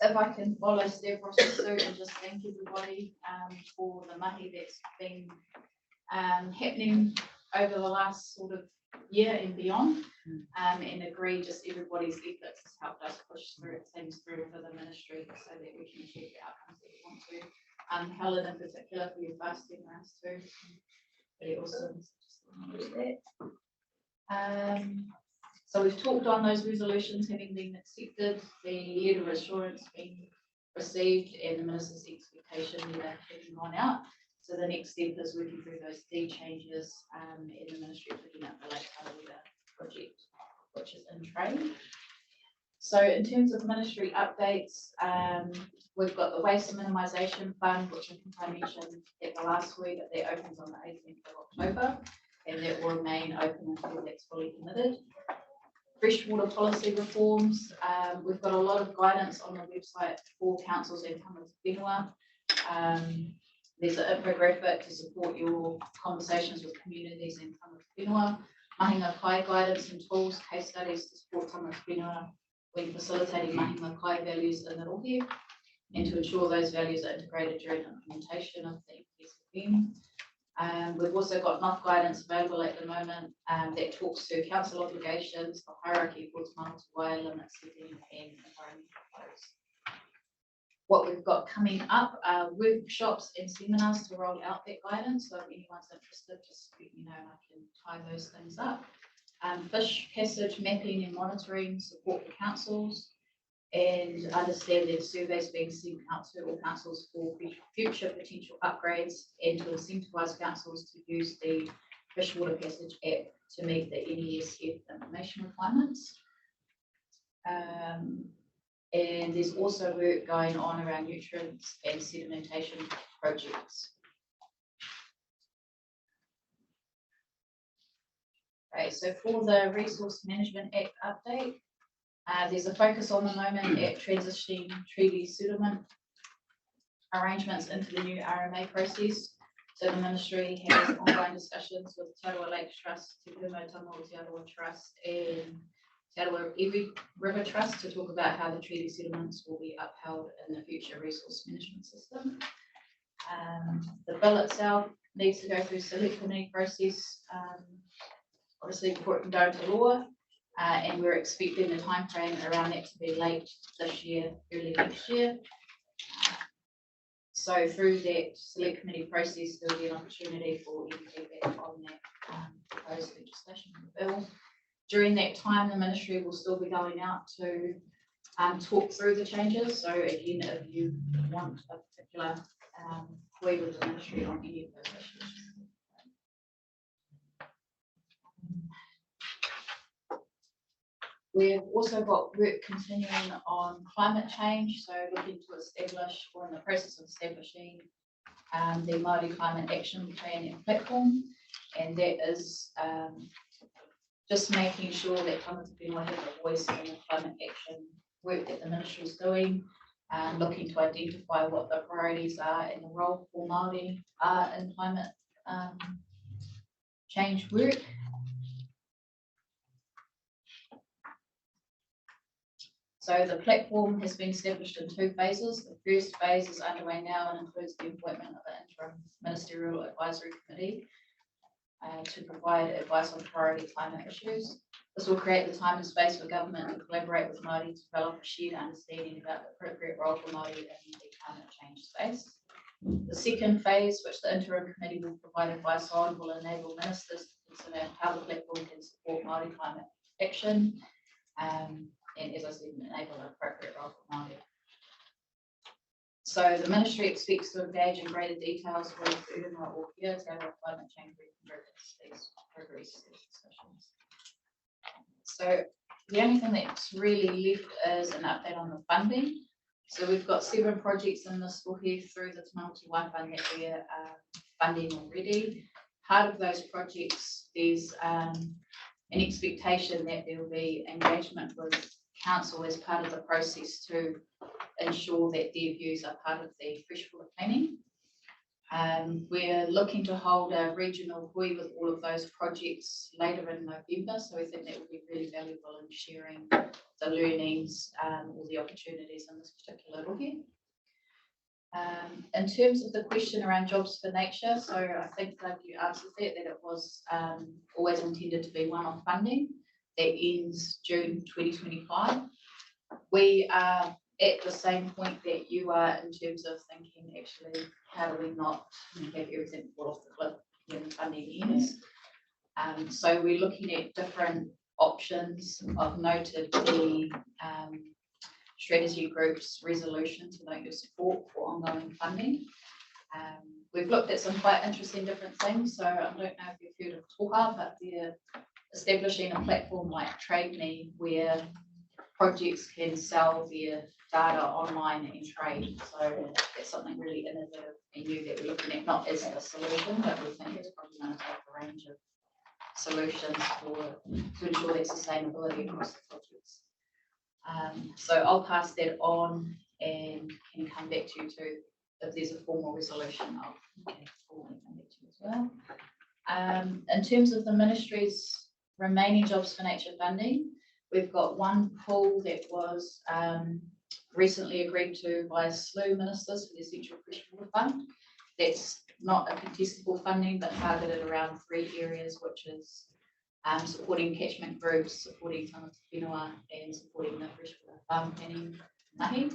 If I can follow Stavros' suit and just thank everybody for the mahi that's been happening over the last sort of year and beyond, and agree just everybody's efforts has helped us push through things through for the ministry so that we can achieve the outcomes that we want to. Helen in particular for your fasting rounds too. Very awesome. So we've talked on those resolutions having been accepted, the letter of assurance being received, and the minister's expectation letter having gone out. So the next step is working through those D changes in the ministry picking up the Lake Arawa project, which is in train. So in terms of ministry updates, we've got the waste minimisation fund, which I think I mentioned at the last week, that opens on the 18th of October, and that will remain open until that's fully committed. Freshwater policy reforms, we've got a lot of guidance on the website for councils and Tamata Whenua. There's an infographic to support your conversations with communities and Tamata Whenua. Mahinga Kai guidance and tools, case studies to support Tamata Whenua when facilitating Mahinga Kai values in the rohe, and to ensure those values are integrated during implementation of the MPSFM. We've also got enough guidance available at the moment that talks to council obligations, the hierarchy towards multi-wire limits, setting and environmental flows. What we've got coming up are workshops and seminars to roll out that guidance. So if anyone's interested, just let me know and I can tie those things up. Fish passage mapping and monitoring support for councils, and understand that surveys being sent out to all councils for future potential upgrades, and to incentivise councils to use the Freshwater Passage app to meet the NESF information requirements. And there's also work going on around nutrients and sedimentation projects. Okay, so for the Resource Management Act update, there's a focus on the moment at transitioning treaty settlement arrangements into the new RMA process. So the ministry has ongoing discussions with Te Arawa Lake Trust, Te Pūmau Te Arawa Trust, and Te Arawa River Trust to talk about how the treaty settlements will be upheld in the future resource management system. The bill itself needs to go through select committee process, obviously before it can go into law, and we're expecting the timeframe around that to be late this year, early next year. So through that select committee process, there will be an opportunity for any feedback on that proposed legislation bill. During that time, the ministry will still be going out to talk through the changes. So again, if you want a particular way with the ministry on any of those issues. We've also got work continuing on climate change, so looking to establish, or in the process of establishing, the Māori Climate Action Plan and Platform, and that is just making sure that Tamata Whenua have a voice in the climate action work that the ministry is doing, looking to identify what the priorities are and the role for Māori in climate change work. So the platform has been established in 2 phases. The first phase is underway now and includes the appointment of the interim ministerial advisory committee to provide advice on priority climate issues. This will create the time and space for government to collaborate with Māori to develop a shared understanding about the appropriate role for Māori in the climate change space. The second phase, which the interim committee will provide advice on, will enable ministers to consider how the platform can support Māori climate action. And as I said, enable an appropriate role for Māori. So the ministry expects to engage in greater details with Urunga or Kia to have a climate change progress discussions. So the only thing that's really left is an update on the funding. So we've got 7 projects in this here through the Te Māuti Wai Fund that we're funding already. Part of those projects, there's an expectation that there will be engagement with council as part of the process to ensure that their views are part of the freshwater planning. We're looking to hold a regional hui with all of those projects later in November, so we think that will be really valuable in sharing the learnings, or the opportunities in this particular hui. In terms of the question around jobs for nature, so I think that you answered that it was always intended to be one-off funding that ends June 2025. We are at the same point that you are in terms of thinking, actually, how do we not have everything fall off the cliff when the funding ends? So we're looking at different options. I've noted the strategy group's resolution to note your support for ongoing funding. We've looked at some quite interesting different things. So I don't know if you've heard of Toha, but they're establishing a platform like Trade Me where projects can sell their data online and trade. So that's something really innovative and new that we're looking at, not as a solution, but we think it's probably going to take a range of solutions to ensure that sustainability across the projects. So I'll pass that on and can come back to you too. If there's a formal resolution, I'll formally come back to you as well. In terms of the ministry's remaining jobs for nature funding, we've got one pool that was recently agreed to by SLU ministers for the Essential Freshwater Fund. That's not a contestable funding, but targeted around 3 areas, which is supporting catchment groups, supporting some of the whenua, and supporting the freshwater farm planning mahi.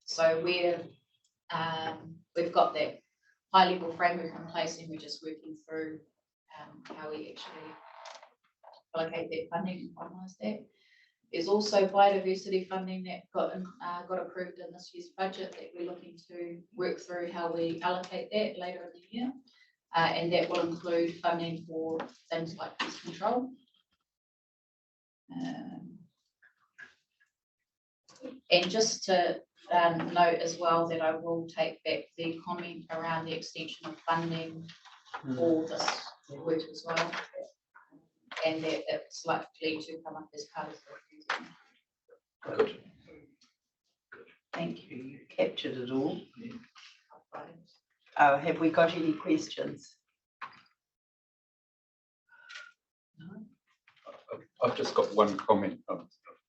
So we've got that high level framework in place, and we're just working through how we actually allocate that funding and finalise that. There's also biodiversity funding that got approved in this year's budget that we're looking to work through how we allocate that later in the year. And that will include funding for things like pest control. And just to note as well that I will take back the comment around the extension of funding for this work as well. And that it's likely to come up as part of the review. Good. Thank you. You captured it all. Have we got any questions? No? I've just got one comment.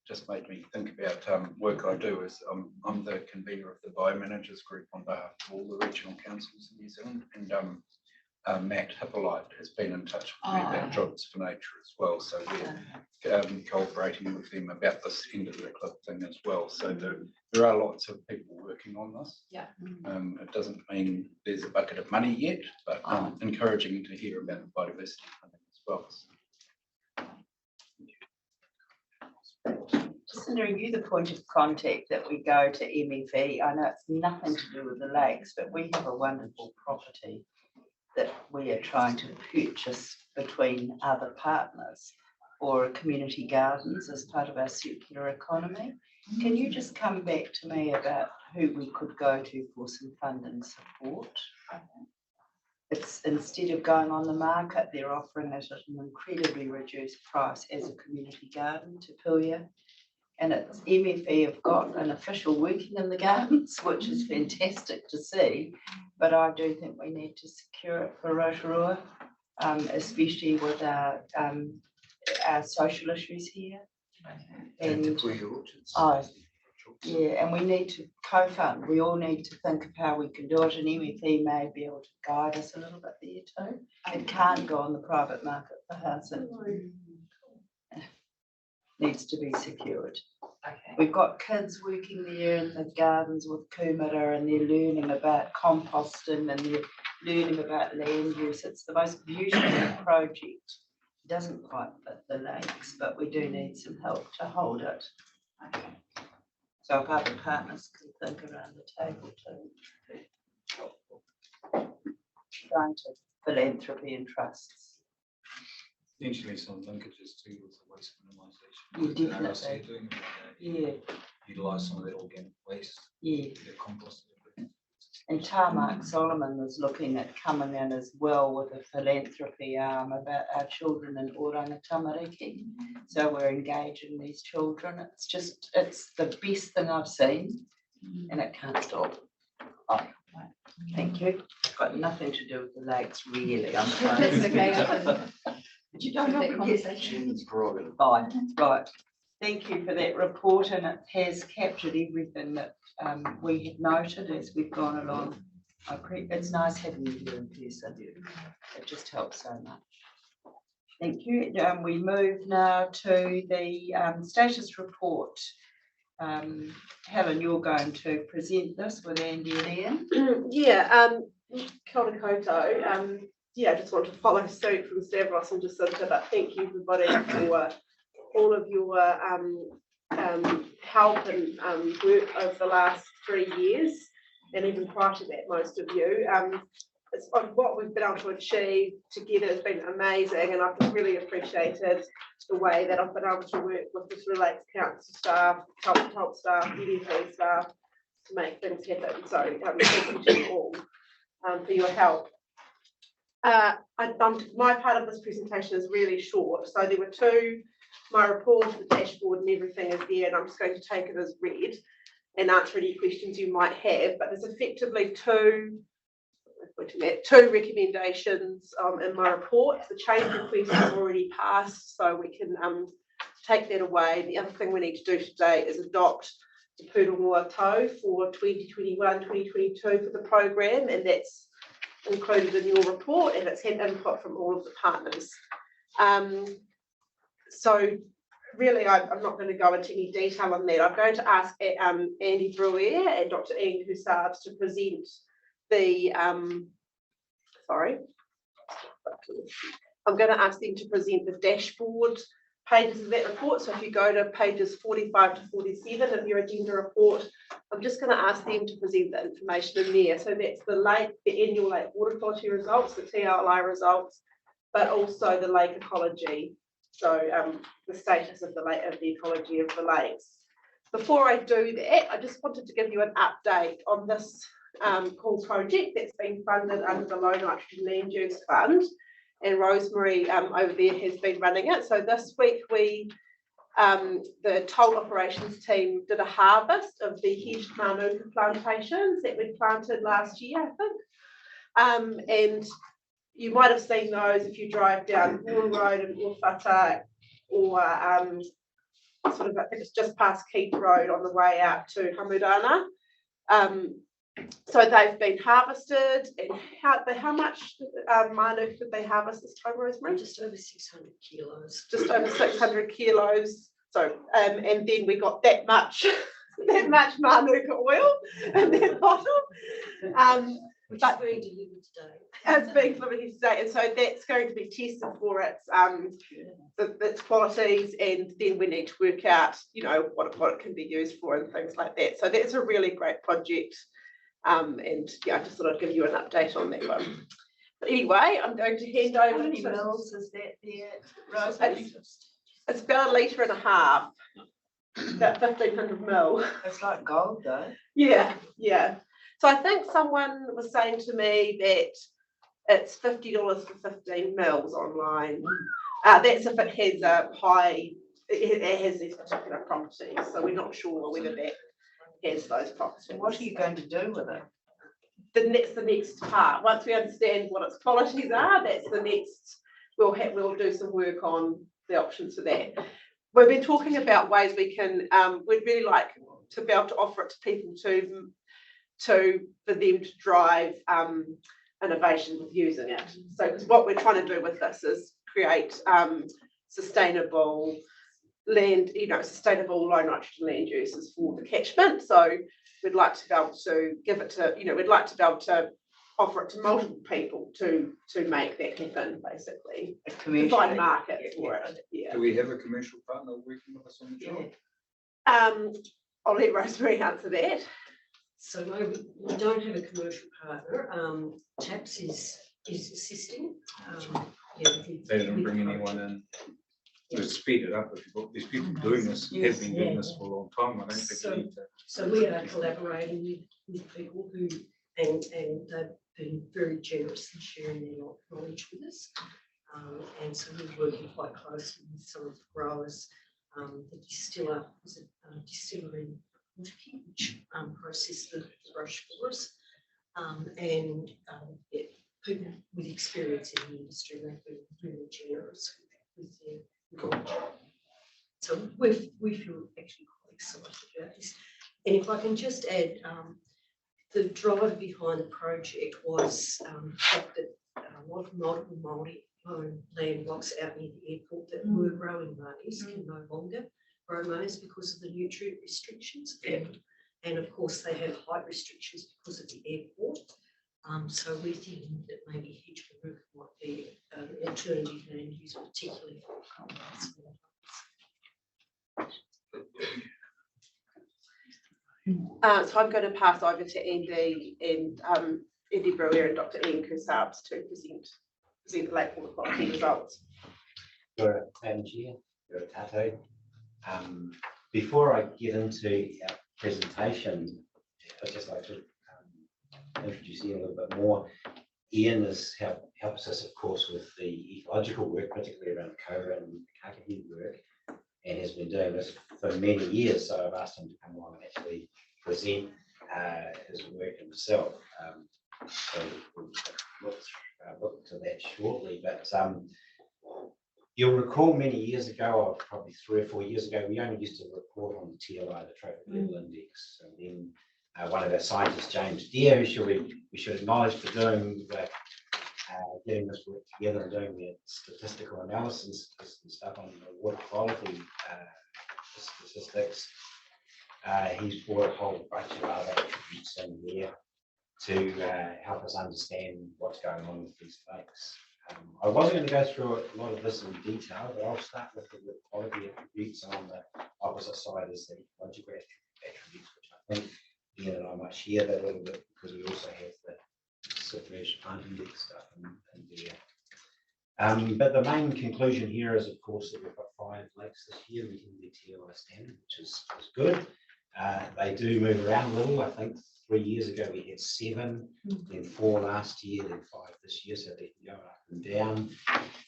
Just made me think about work I do. Is I'm the convener of the biomanagers group on behalf of all the regional councils in New Zealand, and Matt Hippolyte has been in touch with me about jobs for nature as well. So we're cooperating with them about this end of the cliff thing as well. So there are lots of people working on this. Yeah. It doesn't mean there's a bucket of money yet, but encouraging to hear about the biodiversity funding as well. Just wondering, you the point of contact that we go to MFE. I know it's nothing to do with the lakes, but we have a wonderful property that we are trying to purchase between other partners or community gardens as part of our circular economy. Can you just come back to me about who we could go to for some funding support? It's instead of going on the market, they're offering it at an incredibly reduced price as a community garden to Puya. And it's MFE have got an official working in the gardens, which is fantastic to see. But I do think we need to secure it for Rotorua, especially with our social issues here. And yeah, and we need to co-fund. We all need to think of how we can do it, and MFE may be able to guide us a little bit there too. It can't go on the private market for housing. Needs to be secured. Okay. We've got kids working there in the gardens with kumara, and they're learning about composting and they're learning about land use. It's the most beautiful project. It doesn't quite fit the lakes, but we do need some help to hold it. Okay. So if other partners can think around the table too. Trying to philanthropy and trusts. Potentially some linkages too with the waste minimisation. Yeah, definitely. Yeah. Utilise some of that organic waste. Yeah. Get composted. And Mark Solomon was looking at coming in as well with a philanthropy arm about our children in Oranga Tamariki. So we're engaging these children. It's the best thing I've seen, and it can't stop. Thank you. Got nothing to do with the lakes, really. I'm That's okay. But you don't That have conversation. Fine, right. Thank you for that report, and it has captured everything that we had noted as we've gone along. It's nice having you here in person. It just helps so much. Thank you. We move now to the status report. Helen, you're going to present this with Andy and Ian. Yeah, kia ora koutou. Yeah, I just want to follow suit from Stavros and Jacinta, but thank you everybody for all of your help and work over the last 3 years, and even prior to that, most of you. It's what we've been able to achieve together has been amazing, and I've just really appreciated the way that I've been able to work with this Relates Council staff, help staff, UDP staff to make things happen. So thank you to you all for your help. My part of this presentation is really short. So there were two, my report, the dashboard and everything is there, and I'm just going to take it as read and answer any questions you might have. But there's effectively two recommendations in my report. The change request has already passed, so we can take that away. The other thing we need to do today is adopt the Pūrongoa Tau for 2021-2022 for the program, and that's included in your report, and it's had input from all of the partners. So really, I'm not going to go into any detail on that. I'm going to ask Andy Brewer and Dr. Ian Hussards to present the, I'm going to ask them to present the dashboard pages of that report. So if you go to pages 45 to 47 of your agenda report, I'm just going to ask them to present the information in there. So that's the annual lake water quality results, the TLI results, but also the lake ecology. So the status of the lake, of the ecology of the lakes. Before I do that, I just wanted to give you an update on this called project that's been funded under the Low Nitrogen Land Use Fund, and Rosemary over there has been running it. So this week the toll operations team did a harvest of the hedged manuka plantations that we planted last year, I think. And you might have seen those if you drive down Horn Road in Uwhata, or sort of, I think it's just past Keith Road on the way out to Hamudana. So they've been harvested, and how much manuka did they harvest this time, Rosemary? Just over 600 kilos. Just over 600 kilos. So and then we got that much manuka oil in that bottle. Which is being delivered today. It's being delivered here today, and so that's going to be tested for its qualities, and then we need to work out, you know, what it can be used for and things like that. So that's a really great project. And yeah, I just thought I'd give you an update on that one. But anyway, I'm going to hand over. How many to mils is that there, Rosemary? It's about 1.5 litres, about 1,500 mil. It's like gold though. Yeah. So I think someone was saying to me that it's $50 for 15 mils online. That's if it has a high, it has these particular properties. So we're not sure whether that has those properties. What are you going to do with it? That's the next part. Once we understand what its qualities are, that's the next. We'll do some work on the options for that. We've been talking about ways we can. We'd really like to be able to offer it to people for them to drive innovation with using it. So, because what we're trying to do with this is create sustainable land, sustainable low nitrogen land uses for the catchment. So we'd like to be able to give it to, we'd like to be able to offer it to multiple people to make that happen, basically. To find a market for it. Yeah. Do we have a commercial partner working with us on the job? I'll let Rosemary answer that. So no, we don't have a commercial partner. TAPS is assisting. They didn't bring anyone in to speed it up. If you've got these people doing this, have been doing this for a long time, I don't think you need to. So we are collaborating with people who, and they've been very generous in sharing their knowledge with us. And so we're working quite closely with some of the growers. The distiller is a distillery in Tikitaku, which process the thrush for us. Yeah, people with experience in the industry, they've been really generous with their knowledge. So we feel actually quite excited about this. And if I can just add, the driver behind the project was the fact that a lot of multiple Māori-owned land blocks out near the airport that were growing maize can no longer grow maize because of the nutrient restrictions. And of course, they have height restrictions because of the airport. So we're thinking that maybe Hedgeburg might be an alternative land use, particularly for compost. So I'm going to pass over to Andy and Andy Brewer and Dr. Ian Kersarps to present the lake water quality results. Madam Chair, Tato. Before I get into our presentation, I'd just like to introduce Ian a little bit more. Ian helps us, of course, with the ecological work, particularly around Cobra and Kakahi work, and has been doing this for many years. So I've asked him to come along and actually present his work himself. So we'll look to that shortly. But you'll recall many years ago, or probably 3 or 4 years ago, we only used to report on the TLI, the Trophic Level Index. And then one of our scientists, James Deere, who we should acknowledge for doing getting this work together and doing the statistical analysis and stuff on the water quality statistics. He's brought a whole bunch of other attributes in there to help us understand what's going on with these lakes. I wasn't going to go through a lot of this in detail, but I'll start with the water quality attributes, and on the opposite side is the ecological attributes, which I think Ian and I might share that a little bit because we also have the submerged plant index stuff in there. But the main conclusion here is, of course, that we've got 5 lakes this year meeting the TLI standard, which is good. They do move around a little. I think 3 years ago we had 7, then 4 last year, then 5 this year, so they can go up and down,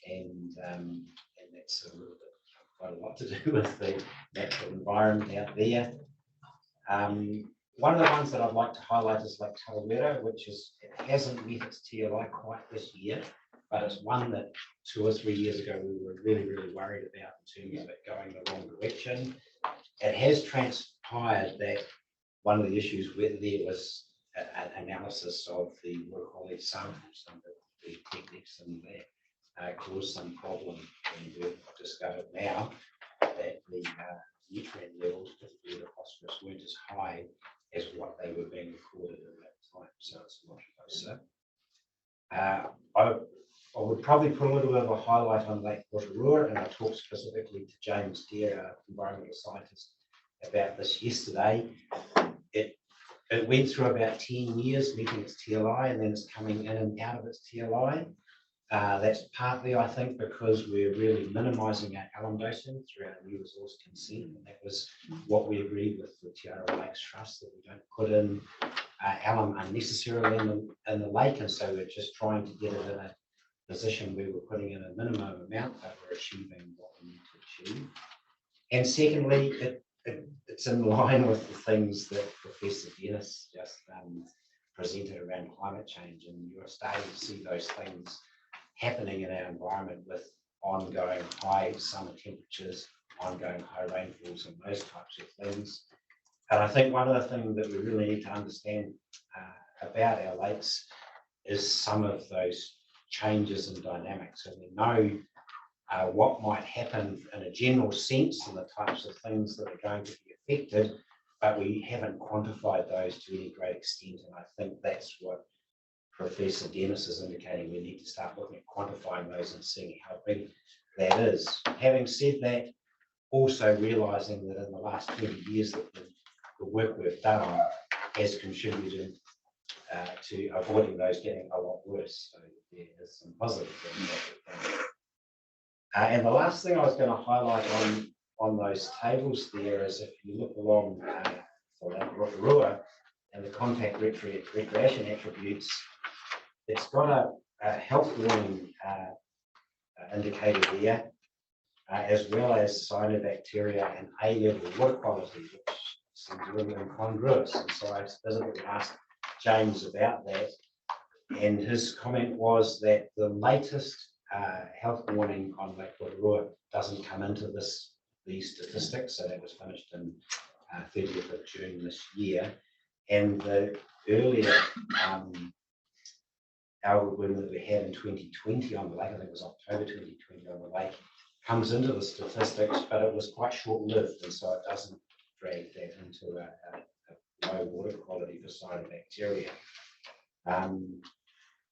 and that's a little bit quite a lot to do with the natural environment out there. One of the ones that I'd like to highlight is Lake Tarawera, which it hasn't met its TLI quite this year, but it's one that 2 or 3 years ago we were really, really worried about in terms of it going the wrong direction. It has transpired that one of the issues with there was an analysis of the water quality samples and the techniques in there caused some problem, and we've discovered now that the nutrient levels, particularly the phosphorus, weren't as high as what they were being recorded at that time, so it's a lot closer. I would probably put a little bit of a highlight on Lake Rotorua, and I talked specifically to James Deere, our environmental scientist, about this yesterday. It went through about 10 years meeting its TLI, and then it's coming in and out of its TLI. That's partly, I think, because we're really minimising our alum dosing through our new resource consent, and that was what we agreed with the Te Arawa Lakes Trust, that we don't put in alum unnecessarily in the lake, and so we're just trying to get it in a position where we're putting in a minimum amount, but we're achieving what we need to achieve. And secondly, it's in line with the things that Professor Dennis just presented around climate change, and you're starting to see those things happening in our environment with ongoing high summer temperatures, ongoing high rainfalls, and those types of things. And I think one of the things that we really need to understand about our lakes is some of those changes in dynamics, and we know what might happen in a general sense and the types of things that are going to be affected, but we haven't quantified those to any great extent, and I think that's what Professor Dennis is indicating. We need to start looking at quantifying those and seeing how big that is. Having said that, also realising that in the last 20 years that the work we've done has contributed to avoiding those getting a lot worse. So there is some positive things that we've done. And the last thing I was going to highlight on those tables there is if you look along for Lake Rotorua and the contact recreation attributes, it's got a health warning indicator there, as well as cyanobacteria and A-level water quality, which seems really incongruous. And so I specifically asked James about that. And his comment was that the latest health warning on Lake Rotorua doesn't come into these statistics. So that was finished in 30th of June this year. And the earlier algae bloom that we had in 2020 on the lake, I think it was October 2020 on the lake, comes into the statistics, but it was quite short-lived, and so it doesn't drag that into a low water quality for cyanobacteria.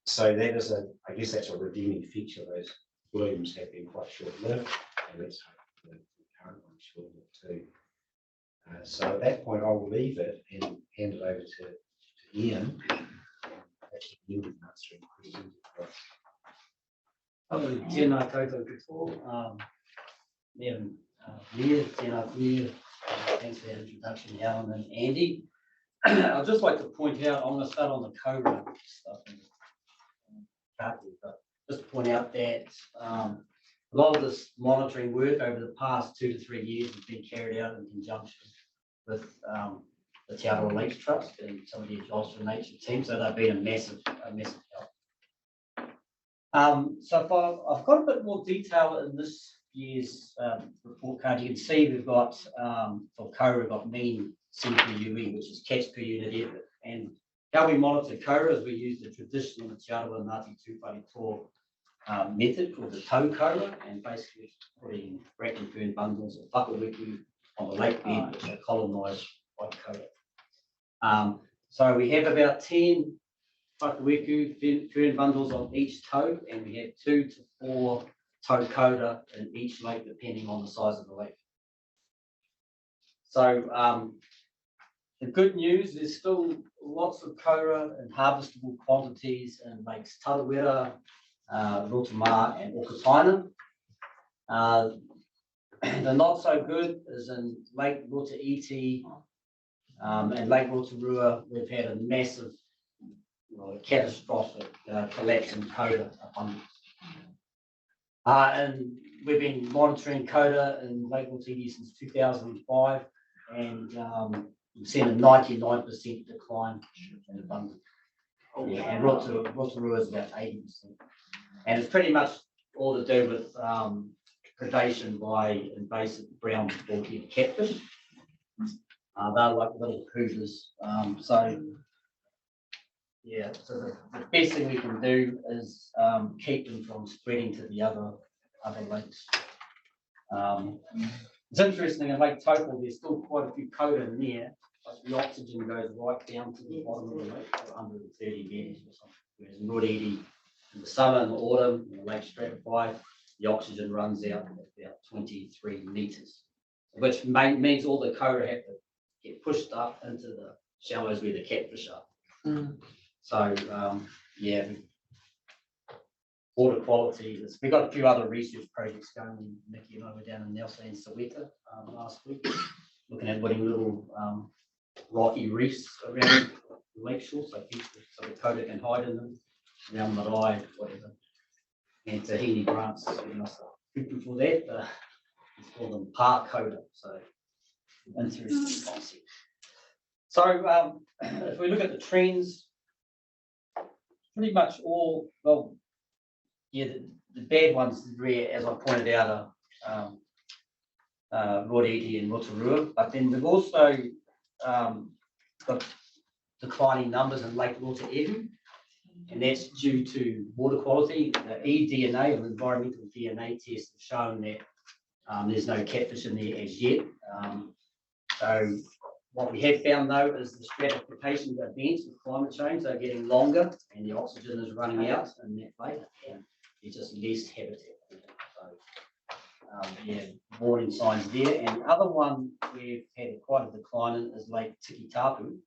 So that is I guess that's a redeeming feature. Those blooms have been quite short-lived, and let's hope the current one short-lived too. So at that point, I will leave it and hand it over to Ian. Ian can answer any questions. Tēnā koutou katoa. Leah, tēnā kuia. Thanks for that introduction, Helen and Andy. I'd just like to point out, I'm going to start on the COBRA stuff. But just to point out that a lot of this monitoring work over the past 2 to 3 years has been carried out in conjunction with the Te Arawa Lakes Trust and some of the Jobs for Nature team, so they've been a massive help. So I've got a bit more detail in this year's report card. You can see we've got, for CORA, we've got mean CPUE, which is catch per unit effort. And how we monitor CORA is we use the traditional Te Arawa Ngāti Tūwhare method called the tau CORA, and basically putting bracken fern bundles of whakaweku on the lake bed, which are colonised by CORA. So we have about 10 whakaweku fern bundles on each toe, and we have 2 to 4 tau CORA in each lake, depending on the size of the lake. So the good news, there's still lots of CORA in harvestable quantities in lakes Tarawera, Rotorua and Okataina. The not so good is in Lake Rotoiti and Lake Rotorua. We've had a massive, catastrophic collapse in CORA abundance. And we've been monitoring CORA in Lake Rotoiti since 2005, and we've seen a 99% decline in abundance. And Rotorua is about 80%. And it's pretty much all to do with predation by invasive brown bald-head catfish. They're like little hoovers. So the best thing we can do is keep them from spreading to the other lakes. It's interesting, in Lake Taupo, there's still quite a few CORA in there, but the oxygen goes right down to the bottom of the lake, 130 metres or something. Whereas in Rotorua, in the summer and the autumn, when the lake stratifies, the oxygen runs out at about 23 metres, which means all the CORA have to get pushed up into the shallows where the catfish are. So, water quality. We've got a few other research projects going. Nikki and I were down in Nelson and Soweto last week, looking at putting little rocky reefs around the lakeshore, so the CORA can hide in them, around Marae, whatever. And Tahini grants giving us a coupon for that. It's called them park CORA, so interesting concept. So if we look at the trends, pretty much all, the bad ones, as I pointed out, are Rotorua and Rotorua, but then we've also got declining numbers in Lake Rotorua, and that's due to water quality. The eDNA, or environmental DNA tests, have shown that there's no catfish in there as yet. So what we have found, though, is the stratification events with climate change are getting longer, and the oxygen is running out in that lake, and there's just less habitat. So, warning signs there. And the other one we've had quite a decline in is Lake Tikitaku,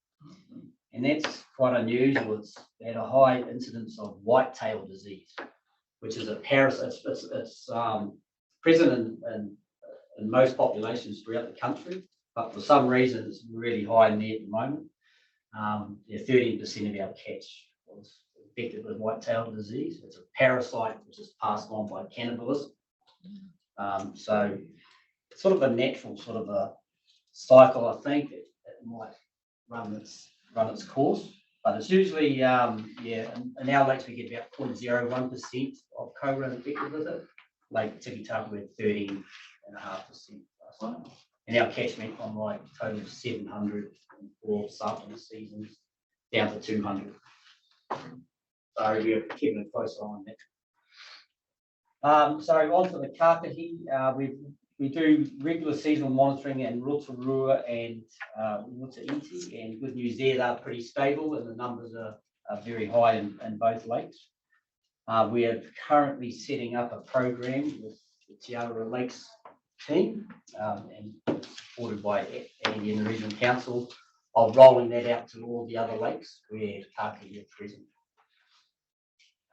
and that's quite unusual. It's had a high incidence of whitetail disease, which is a parasite. It's present in most populations throughout the country, but for some reason it's really high in there at the moment. 13% of our catch was infected with whitetail disease. It's a parasite which is passed on by cannibalism. So it's sort of a natural sort of a cycle, I think. It might run its course. But it's usually, yeah, in our lakes, we get about 0.01% of cobra infected with it. Like Tikitaku, we're 13.5%. And our catchment from like total of 700 for sampling seasons down to 200. So we're keeping a close eye on that. So on to the kākahi, we do regular seasonal monitoring in Rotorua and Iti, and good news there, they're pretty stable and the numbers are very high in both lakes. We are currently setting up a program with the Te Arawa Lakes team and supported by Andy and the Regional Council of rolling that out to all the other lakes where kākahi are present.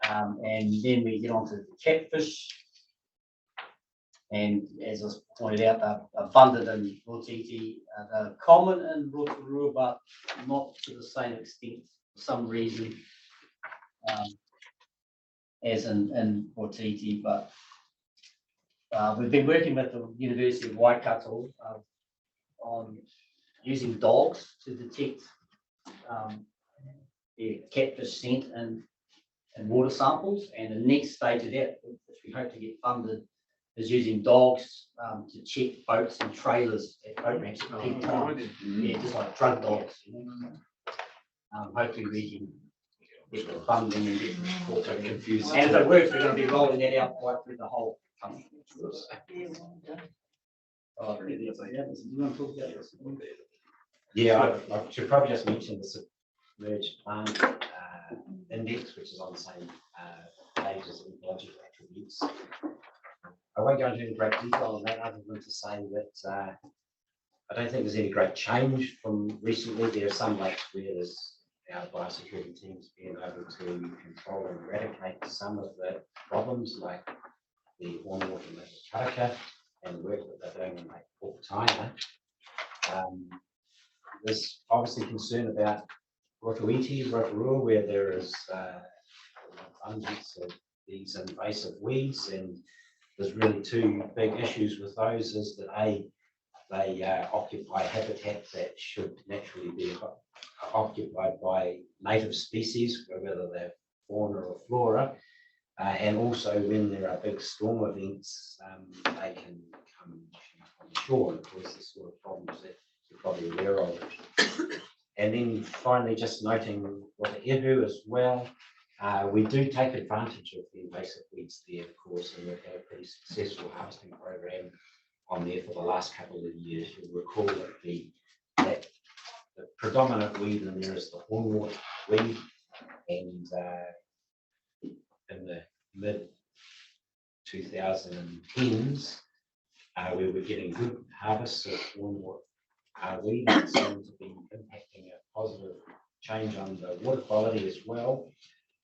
And then we get on to the catfish. And as was pointed out, they're abundant in Rotiti. They're common in Rotorua, but not to the same extent for some reason as in Rotiti. But we've been working with the University of Waikato on using dogs to detect the catfish scent and water samples. And the next stage of that, which we hope to get funded, is using dogs to check boats and trailers at boat ramps at peak time. Yeah, just like drug dogs. You know? Hopefully we can get the funding and get also confused. And if it works, we're going to be rolling that out right through the whole country. Yeah, I should probably just mention the submerged plant index, which is on the same page as ecological attributes. I won't go into any great detail on that, other than to say that I don't think there's any great change from recently. There are some lakes where there's our biosecurity teams being able to control and eradicate some of the problems, like the hornwater in Lake Karaka and the work that they're doing in Lake Portaina. There's obviously concern about Rotorua, where there is abundance of these invasive weeds, and there's really two big issues with those. Is that they occupy habitat that should naturally be occupied by native species, whether they're fauna or flora, and also when there are big storm events, they can come on the shore and cause the sort of problems that you're probably aware of. And then finally, just noting Rotorua as well, we do take advantage of the invasive weeds there, of course, and we've had a pretty successful harvesting program on there for the last couple of years. You'll recall that the predominant weed in there is the hornwort weed, and in the mid-2010s, we were getting good harvests of hornwort weed, and seemed to be impacting a positive change on the water quality as well.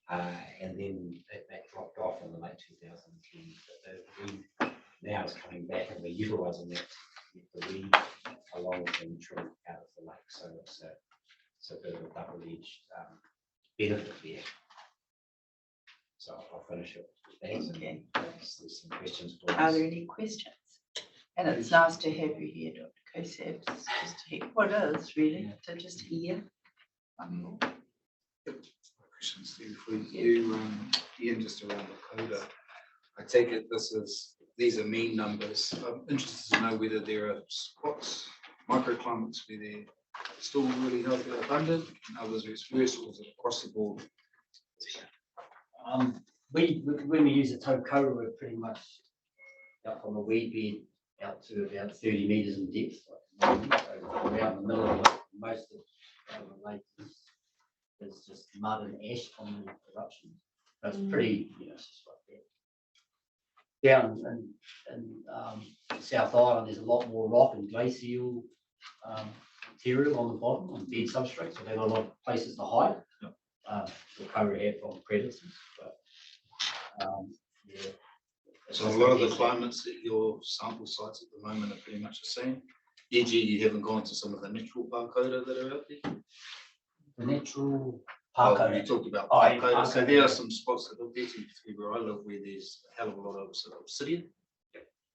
And then that dropped off in the late 2010s. But the weed now is coming back, and we're utilising that to get the weed along with the nutrient out of the lake. So it's a bit of a double-edged benefit there. So I'll finish it with that. Okay. There's some questions for us. Are there any questions? And it's nice to have you here, Dr. Kosef, just to hear what it is really, to just hear. Question, Steve, for you, Ian, just around the coda. I take it these are mean numbers. I'm interested to know whether there are spots, microclimates where they're still really healthy and abundant, and others where it's worse, or is it across the board? When we use a tokora, we're pretty much up from a weed bed out to about 30 metres in depth. So around the middle of it, most of the lake is just mud and ash from the eruption. So it's pretty, it's just like that. Down in South Island, there's a lot more rock and glacial material on the bottom, on bed substrate, so there are a lot of places to hide. The cobra have from predators, but yeah. So a lot of the climates at your sample sites at the moment are pretty much the same. E.g., you haven't gone to some of the natural parcoda that are out there? The natural parcoda. You talked about parcoda. So there are some spots that are better where I live, where there's a hell of a lot of sort of obsidian.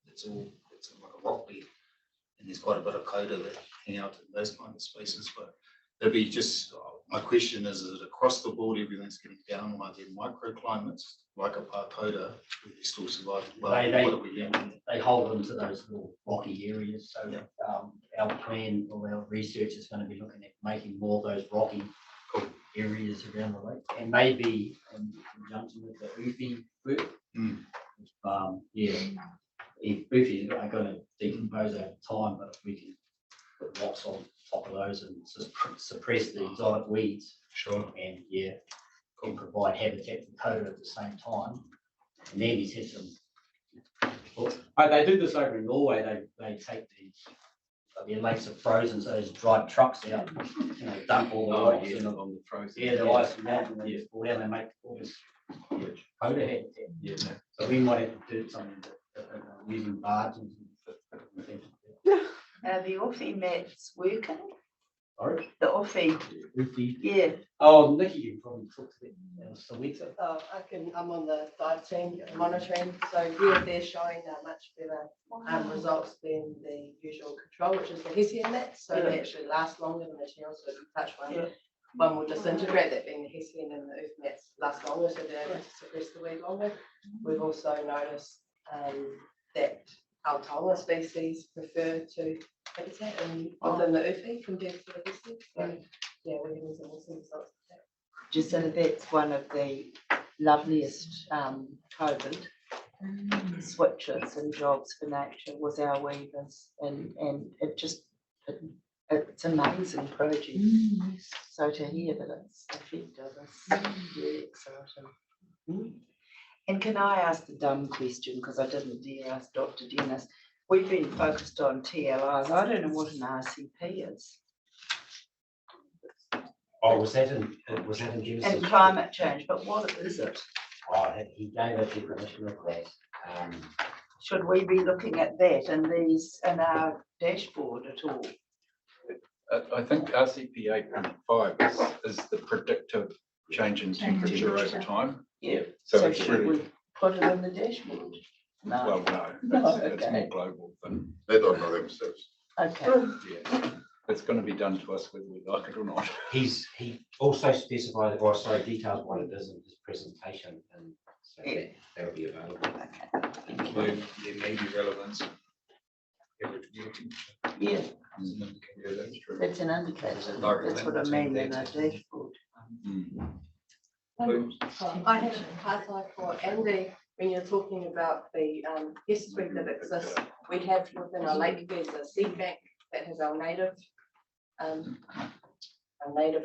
It's like a rock bed, and there's quite a bit of coda that hang out in those kind of spaces. But it'd be just, my question is it across the board, everything's getting down, like in microclimates, like a Parkoda, we still survive? Well, what are we doing? They hold them to those little rocky areas, so our plan or our research is going to be looking at making more of those rocky areas around the lake, and maybe in conjunction with the Ufi work. Ufi are going to decompose over time, but if we can put rocks on top of those and suppress the exotic weeds. Sure. And can provide habitat for Coda at the same time. And then he's had some. Well, they do this over in Norway. They take the lakes are frozen, so there's drive trucks out, dump all the rocks in on the frozen. the ice and that, and they just pull out and they make all this Coda habitat. So we might have to do something using barges and things. Are the Offie mats working? Sorry? The Offie. Yeah. Oh, Nikki, you probably talk to them. Sawita. Oh, I'm on the dive team monitoring, so yeah, they're showing much better results than the usual control, which is the Hessian nets. So they actually last longer than the channel. So if you touch one, one will disintegrate, that being the Hessian, and the earth nets last longer, so they're able to suppress the weed longer. We've also noticed that Algae species prefer to habitat within the Ufi compared to the Hessian. So yeah, we're getting some awesome results with that. Just so that's one of the loveliest COVID switches and jobs for nature was our weavers, and it just it's amazing project. So to hear that it's effective is really exciting. And can I ask the dumb question, because I didn't dare ask Dr. Dennis. We've been focused on TLRs. I don't know what an RCP is. Oh, was that in Genesis? And climate change, but what is it? Oh, he gave a definition of that. Should we be looking at that in our dashboard at all? I think RCP 8.5 is the predictive change in temperature over time. Yeah. So it's should really, we put it in the dashboard? No. well, no, it's more global than. They don't know themselves. Okay. Yeah, it's going to be done to us whether we like it or not. He also specified, or sorry, detailed what it is in his presentation, and so that'll be available. Okay. There may be relevance. Yeah. That's true. That's an indicator. That's what I mean in our dashboard. I have a pathway for Andy. When you're talking about the history that exists, we have within our lake there's a seed bank that has our native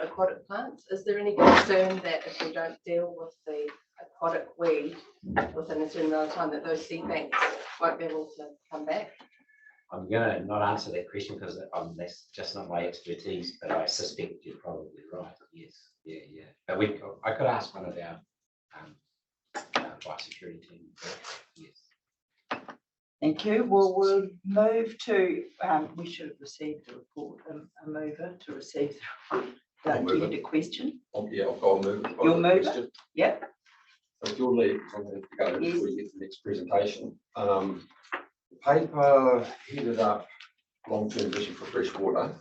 aquatic plants. Is there any concern that if we don't deal with the aquatic weed within a certain amount of time, that those seed banks won't be able to come back? I'm going to not answer that question because that's just not my expertise, but I suspect you're probably right. Yes, yeah. But I could ask one of our biosecurity team. Yes. Thank you. Well, we'll move to, we should have received the report, a mover to receive the report. Do you have a question? Yeah, I'll move. You'll move it? Yep. With your leave, I'm going to go before you get to the next presentation. The paper headed up long-term vision for freshwater,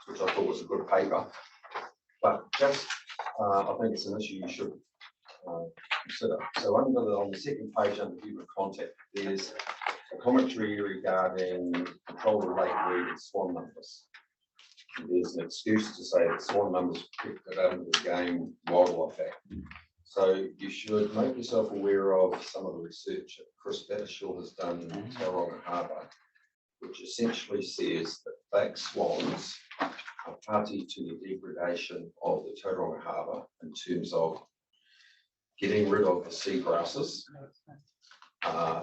which I thought was a good paper, but just I think it's an issue you should consider. So on the second page under human contact, there's a commentary regarding control of lake weed and swan numbers. There's an excuse to say that swan numbers protected under the Game Wildlife Act. So you should make yourself aware of some of the research that Chris Battershaw has done in Tauranga Harbour, which essentially says that black swans are party to the degradation of the Tauranga Harbour in terms of getting rid of the seagrasses,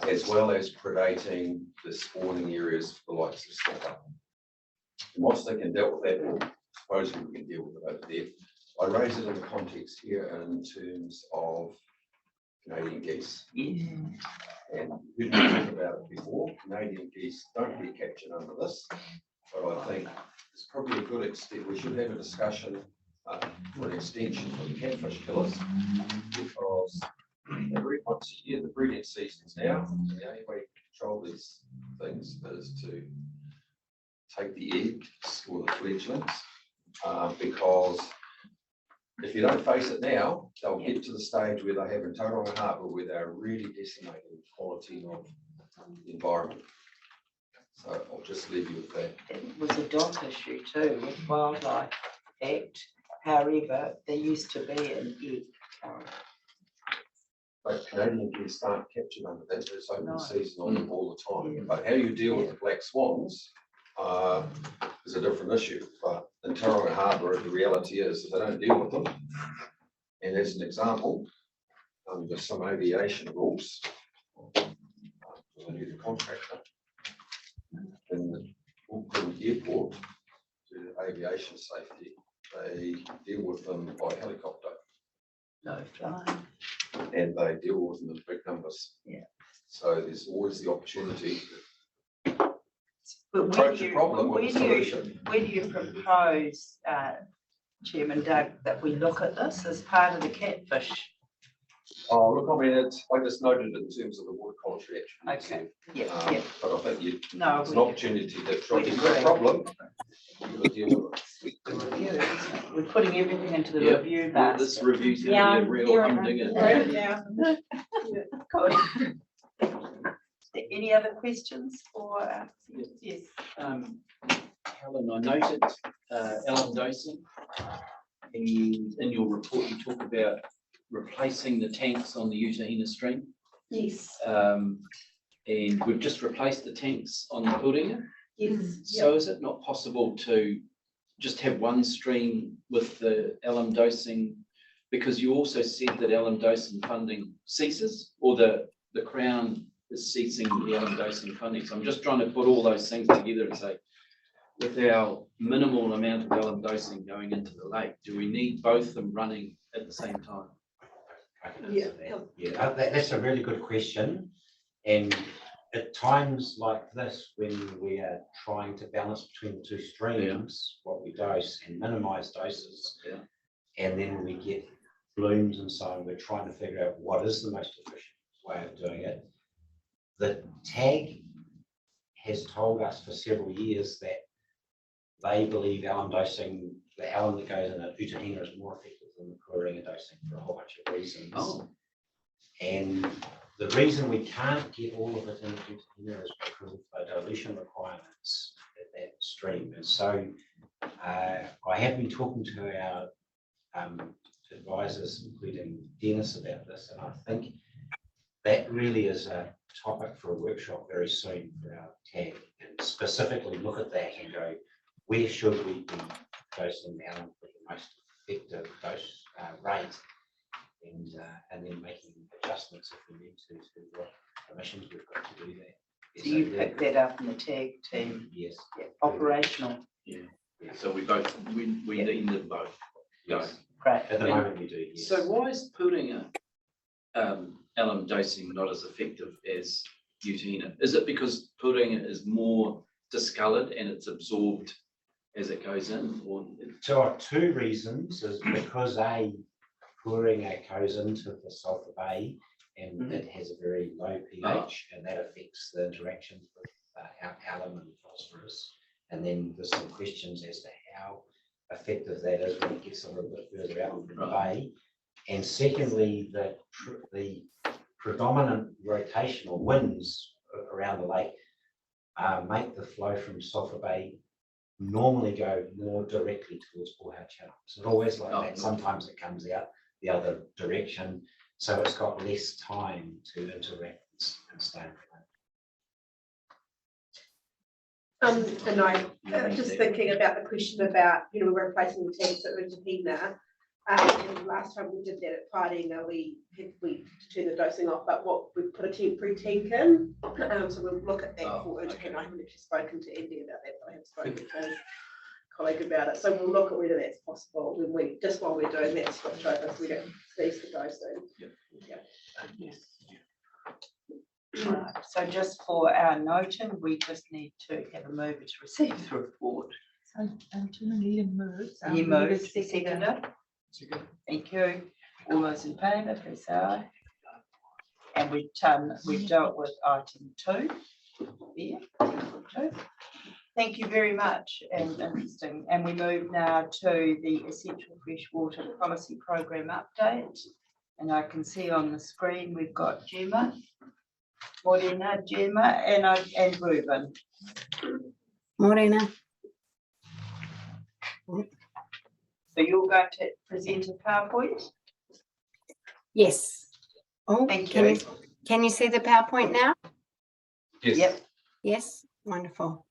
as well as predating the spawning areas for the likes of snapper. And once they can deal with that, well, supposedly we can deal with it over there. I raise it in the context here in terms of Canadian geese. And we've talked about it before. Canadian geese don't get captured under this, but I think it's probably a good extent. We should have a discussion for an extension for the catfish killers, because they breed once a year. The breeding season's now, and the only way to control these things is to take the eggs or the fledglings, because if you don't face it now, they'll get to the stage where they have in Tauranga Harbour where they're really decimating the quality of the environment. So I'll just leave you with that. It was a dock issue too with Wildlife Act. However, there used to be an egg. But Canadian geese aren't captured under that, there's open No. season on them all the time. But how you deal with the black swans is a different issue. But in Tauranga Harbour, the reality is if they don't deal with them, and as an example, under some aviation rules, I need a contractor in the Auckland Airport to aviation safety, they deal with them by helicopter. No flying. And they deal with them in big numbers. Yeah. So there's always the opportunity to But approach a problem with a solution. when do you propose, Chairman Doug, that we look at this as part of the catfish? Oh, look, I mean, I just noted it in terms of the water quality attributes. Okay, yeah. But I think it's an opportunity to, if you've got a problem, you've got to deal with it. The review, isn't it? We're putting everything into the Yeah, review well, basket. this review's gonna be a real humdinger. Good. Any other questions for, yes? Helen, I noted Alan Dosing, and in your report you talk about replacing the tanks on the Utahina stream. Yes. And we've just replaced the tanks on the Puringa. Yes. So is it not possible to just have one stream with the LM dosing? Because you also said that LM dosing funding ceases, or the Crown is ceasing the LM dosing funding. So I'm just trying to put all those things together and say, with our minimal amount of LM dosing going into the lake, do we need both of them running at the same time? Yeah, that's a really good question. And at times like this, when we are trying to balance between the two streams, what we dose and minimize doses, and then we get blooms and so on, we're trying to figure out what is the most efficient way of doing it. The TAG has told us for several years that they believe alum dosing, the alum that goes in at Utahina is more effective than the Puringa dosing for a whole bunch of reasons. Oh. And the reason we can't get all of it in Utahina is because of the dilution requirements at that stream. And so I have been talking to our advisors, including Dennis, about this, and I think that really is a topic for a workshop very soon for our TAG, and specifically look at that and go, where should we be dosing alum with the most effective dose rate, and then making adjustments if we need to what emissions we've got to do that. So you pick that up in the TAG team? Yes. Yeah, operational. Yeah. So we need them both. Yes. Great. At the moment we do, yes. So why is Puringa alum dosing not as effective as Utahina? Is it because Puringa is more discoloured and it's absorbed as it goes in? Or So two reasons is because Puringa goes into the sulphur bay and it has a very low pH and that affects the interactions with alum and phosphorus. And then there's some questions as to how effective that is when it gets a little bit further out in the bay. And secondly, the predominant rotational winds around the lake make the flow from Sulphur Bay normally go more directly towards Bullhead Channel. So it's always like that. Sometimes it comes out the other direction. So it's got less time to interact and stay in And I'm just thinking about the question about, we're replacing the tanks at Utahina. And last time we did that at Paringa, we turned the dosing off, but we put a temporary tank in. So we'll look at that for Utahina. I haven't actually spoken to Andy about that, but I have spoken to his colleague about it. So we'll look at whether that's possible when just while we're doing that switch over, so we don't cease the dosing. Right. So just for our noting, we just need to have a mover to receive the report. So, Chairman moves. He moves, seconder. Thank you. All those in favour, please say aye. And we've dealt with item 2. There, 2. Thank you very much and interesting. And we move now to the Essential Freshwater Policy Program update. And I can see on the screen, we've got Gemma, Morena, Gemma, and Ruben. Morena. So you're going to present a PowerPoint? Yes. Oh, Thank can you. Can you see the PowerPoint now? Yes. Yep. Yes, wonderful.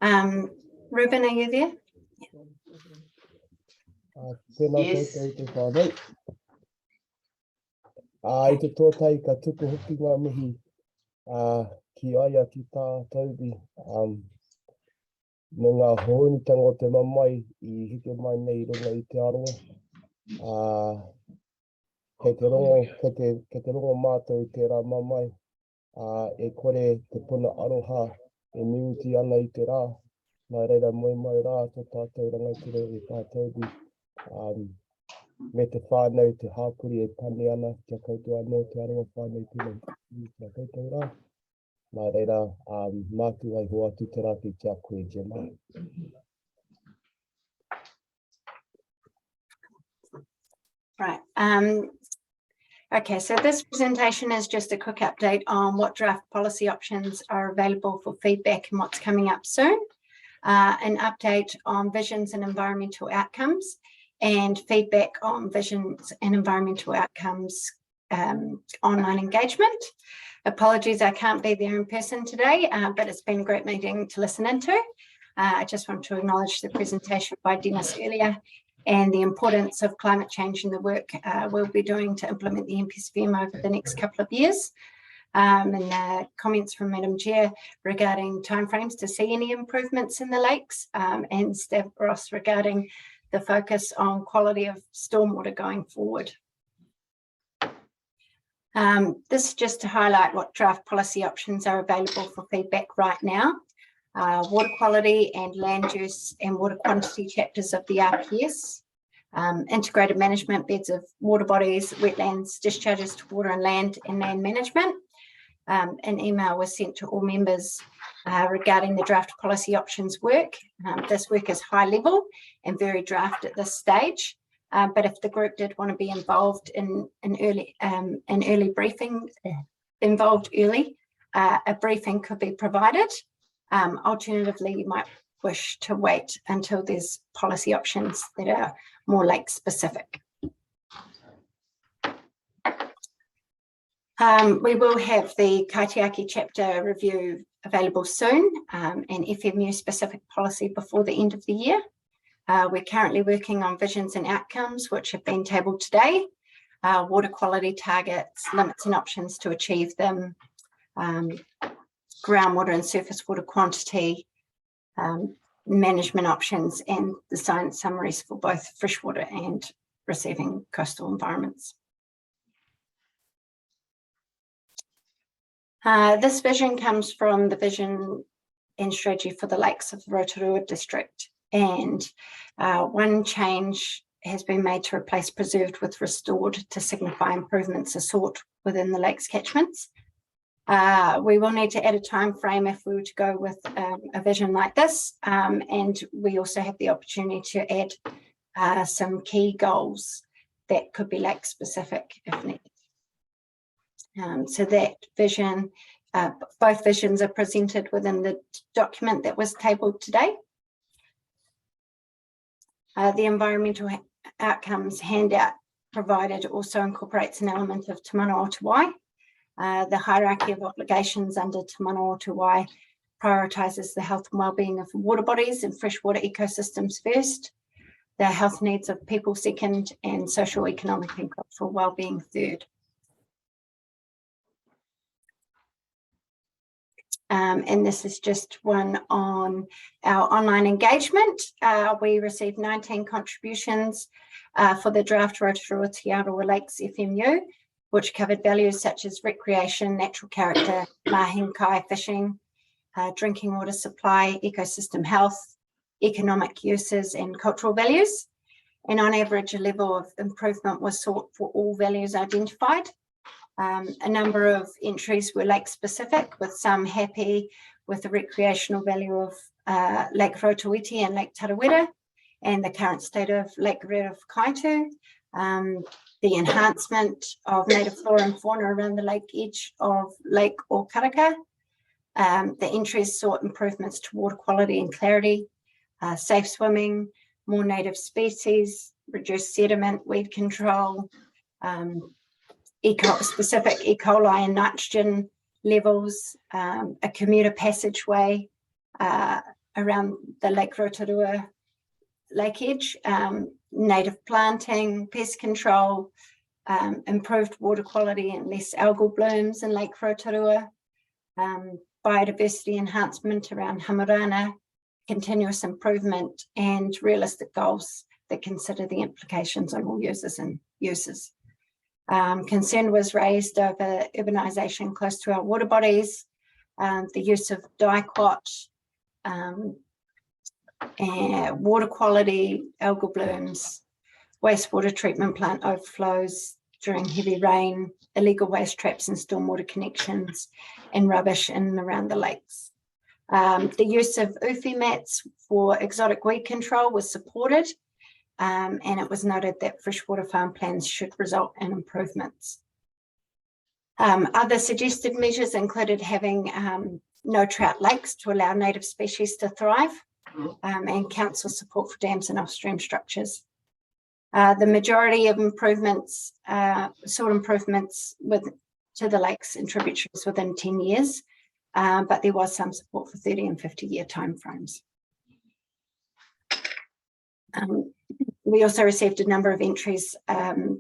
Ruben, are you there? Yes. I te tōtai ka tuku hoki ngā mihi ki aia ki tā taubi me ngā hoonitanga o te mamai I hike mai nei runga I te Arawa. Kei te rongo mātou I te rā mamai e kore te puna aroha e miuti ana I te rā. Nā reira moe mai rā tō tātou rangatira e tā taubi. Me te whānau te hāpuri e pane ana kia koutua anō te aronga whānau tino kia koutou rā. Nā reira, mātu ai hoa atu te rāti kia koe Gemma. Right. Okay, so this presentation is just a quick update on what draft policy options are available for feedback and what's coming up soon. An update on visions and environmental outcomes and feedback on visions and environmental outcomes online engagement. Apologies, I can't be there in person today, but it's been a great meeting to listen into. I just want to acknowledge the presentation by Dennis earlier and the importance of climate change and the work we'll be doing to implement the NPSVM over the next couple of years. And comments from Madam Chair regarding timeframes to see any improvements in the lakes, and Stavros regarding the focus on quality of stormwater going forward. This is just to highlight what draft policy options are available for feedback right now. Water quality and land use and water quantity chapters of the RPS, integrated management, beds of water bodies, wetlands, discharges to water and land management. An email was sent to all members regarding the draft policy options work. This work is high level and very draft at this stage. But if the group did want to be involved in an early briefing, a briefing could be provided. Alternatively, you might wish to wait until there's policy options that are more lake specific. We will have the Tikitaku chapter review available soon and FMU specific policy before the end of the year. We're currently working on visions and outcomes, which have been tabled today, water quality targets, limits and options to achieve them, groundwater and surface water quantity, management options, and the science summaries for both freshwater and receiving coastal environments. This vision comes from the vision and strategy for the lakes of the Rotorua district. And one change has been made to replace preserved with restored to signify improvements are sought within the lake's catchments. We will need to add a time frame if we were to go with a vision like this. And we also have the opportunity to add some key goals that could be lake specific if needed. So that vision, both visions are presented within the document that was tabled today. The environmental outcomes handout provided also incorporates an element of Te Mana o Te Wai. The hierarchy of obligations under Te Mana o Te Wai prioritises the health and wellbeing of water bodies and freshwater ecosystems first, the health needs of people second, and social, economic and cultural wellbeing third. And this is just one on our online engagement. We received 19 contributions for the draft Rotorua Te Arawa Lakes FMU, which covered values such as recreation, natural character, mahi-kai fishing, drinking water supply, ecosystem health, economic uses, and cultural values. And on average, a level of improvement was sought for all values identified. A number of entries were lake specific, with some happy with the recreational value of Lake Rotorua and Lake Tarawera, and the current state of Lake Rerewhakaitu, the enhancement of native flora and fauna around the lake edge of Lake Okaraka. The entries sought improvements to water quality and clarity, safe swimming, more native species, reduced sediment, weed control, specific E. coli and nitrogen levels, a commuter passageway around the Lake Rotorua lake edge, native planting, pest control, improved water quality and less algal blooms in Lake Rotorua, biodiversity enhancement around Hamarana, continuous improvement, and realistic goals that consider the implications on all users and uses. Concern was raised over urbanisation close to our water bodies, the use of dicot, water quality, algal blooms, wastewater treatment plant overflows during heavy rain, illegal waste traps and stormwater connections, and rubbish in and around the lakes. The use of UFI mats for exotic weed control was supported, and it was noted that freshwater farm plans should result in improvements. Other suggested measures included having no trout lakes to allow native species to thrive, and council support for dams and upstream structures. The majority of improvements sought improvements to the lakes and tributaries within 10 years, but there was some support for 30 and 50-year timeframes. We also received a number of entries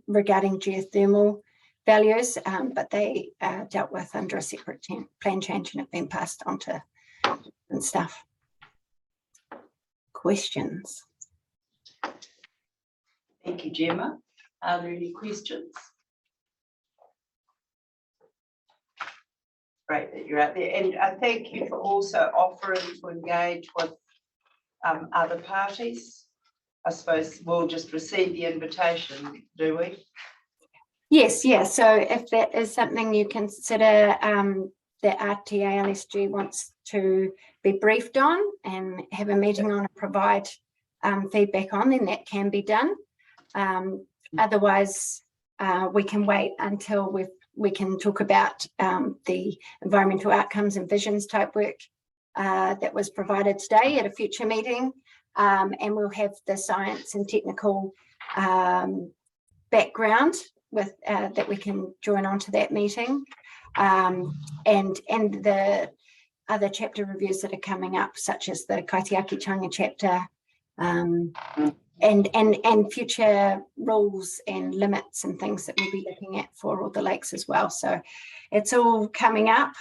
regarding geothermal values, but they dealt with under a separate plan change and have been passed on to and stuff. Questions? Thank you, Gemma. Are there any questions? Great that you're out there, and I thank you for also offering to engage with other parties. I suppose we'll just receive the invitation, do we? Yes, yes. So if that is something you consider that RTA LSG wants to be briefed on and have a meeting on and provide feedback on, then that can be done. Otherwise, we can wait until we can talk about the environmental outcomes and visions type work that was provided today at a future meeting, and we'll have the science and technical background with that we can join onto that meeting, and the other chapter reviews that are coming up, such as the Kaitiaki chapter, and future rules and limits and things that we'll be looking at for all the lakes as well. So it's all coming up,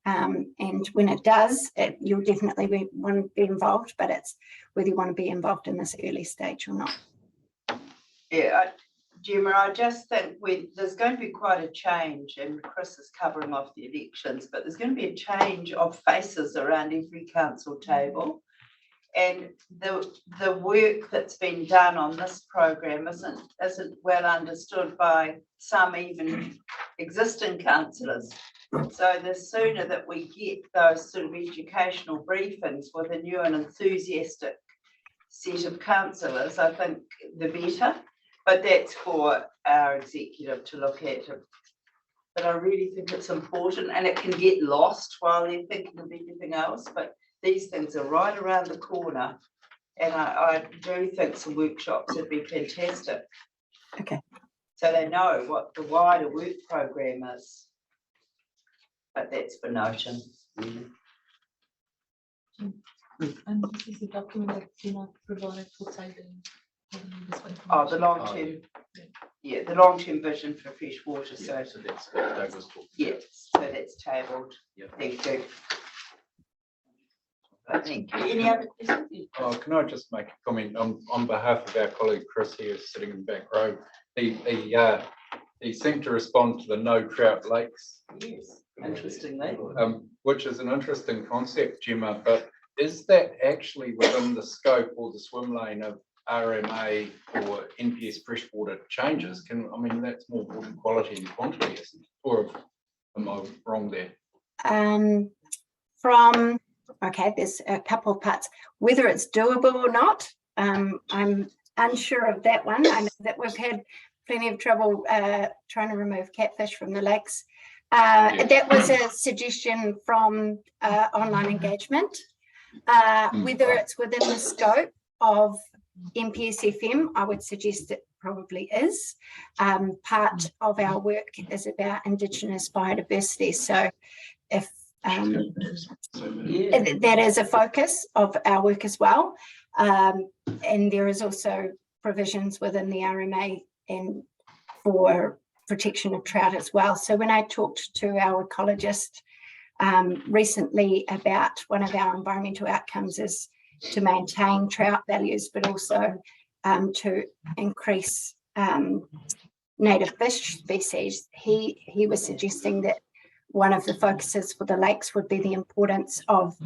and when it does, you'll definitely want to be involved, but it's whether you want to be involved in this early stage or not. Yeah, Gemma, I just think there's going to be quite a change, and Chris is covering off the elections, but there's going to be a change of faces around every council table. And the work that's been done on this program isn't well understood by some even existing councillors. So the sooner that we get those sort of educational briefings with a new and enthusiastic set of councillors, I think the better. But that's for our executive to look at. But I really think it's important, and it can get lost while they're thinking of everything else. But these things are right around the corner, and I do think some workshops would be fantastic. Okay. So they know what the wider work program is. But that's for noting. And this is the document that Tina provided for tabling. Oh, the long-term, yeah, the long-term vision for freshwater. So that's Douglas talking. Yes, so that's tabled. Yeah. Thank you. Thank you. Any other questions? Can I just make a comment on behalf of our colleague Chris here sitting in the back row? He seemed to respond to the no trout lakes. Yes, interestingly. Which is an interesting concept, Gemma, but is that actually within the scope or the swim lane of RMA or NPS freshwater changes? I mean, that's more water quality and quantity, isn't it? Or am I wrong there? From Okay, there's a couple of parts. Whether it's doable or not, I'm unsure of that one. I know that we've had plenty of trouble trying to remove catfish from the lakes. That was a suggestion from online engagement. Whether it's within the scope of MPSFM, I would suggest it probably is. Part of our work is about Indigenous biodiversity. So if that is a focus of our work as well. And there is also provisions within the RMA and for protection of trout as well. So when I talked to our ecologist recently about one of our environmental outcomes is to maintain trout values, but also to increase native fish species, he was suggesting that one of the focuses for the lakes would be the importance of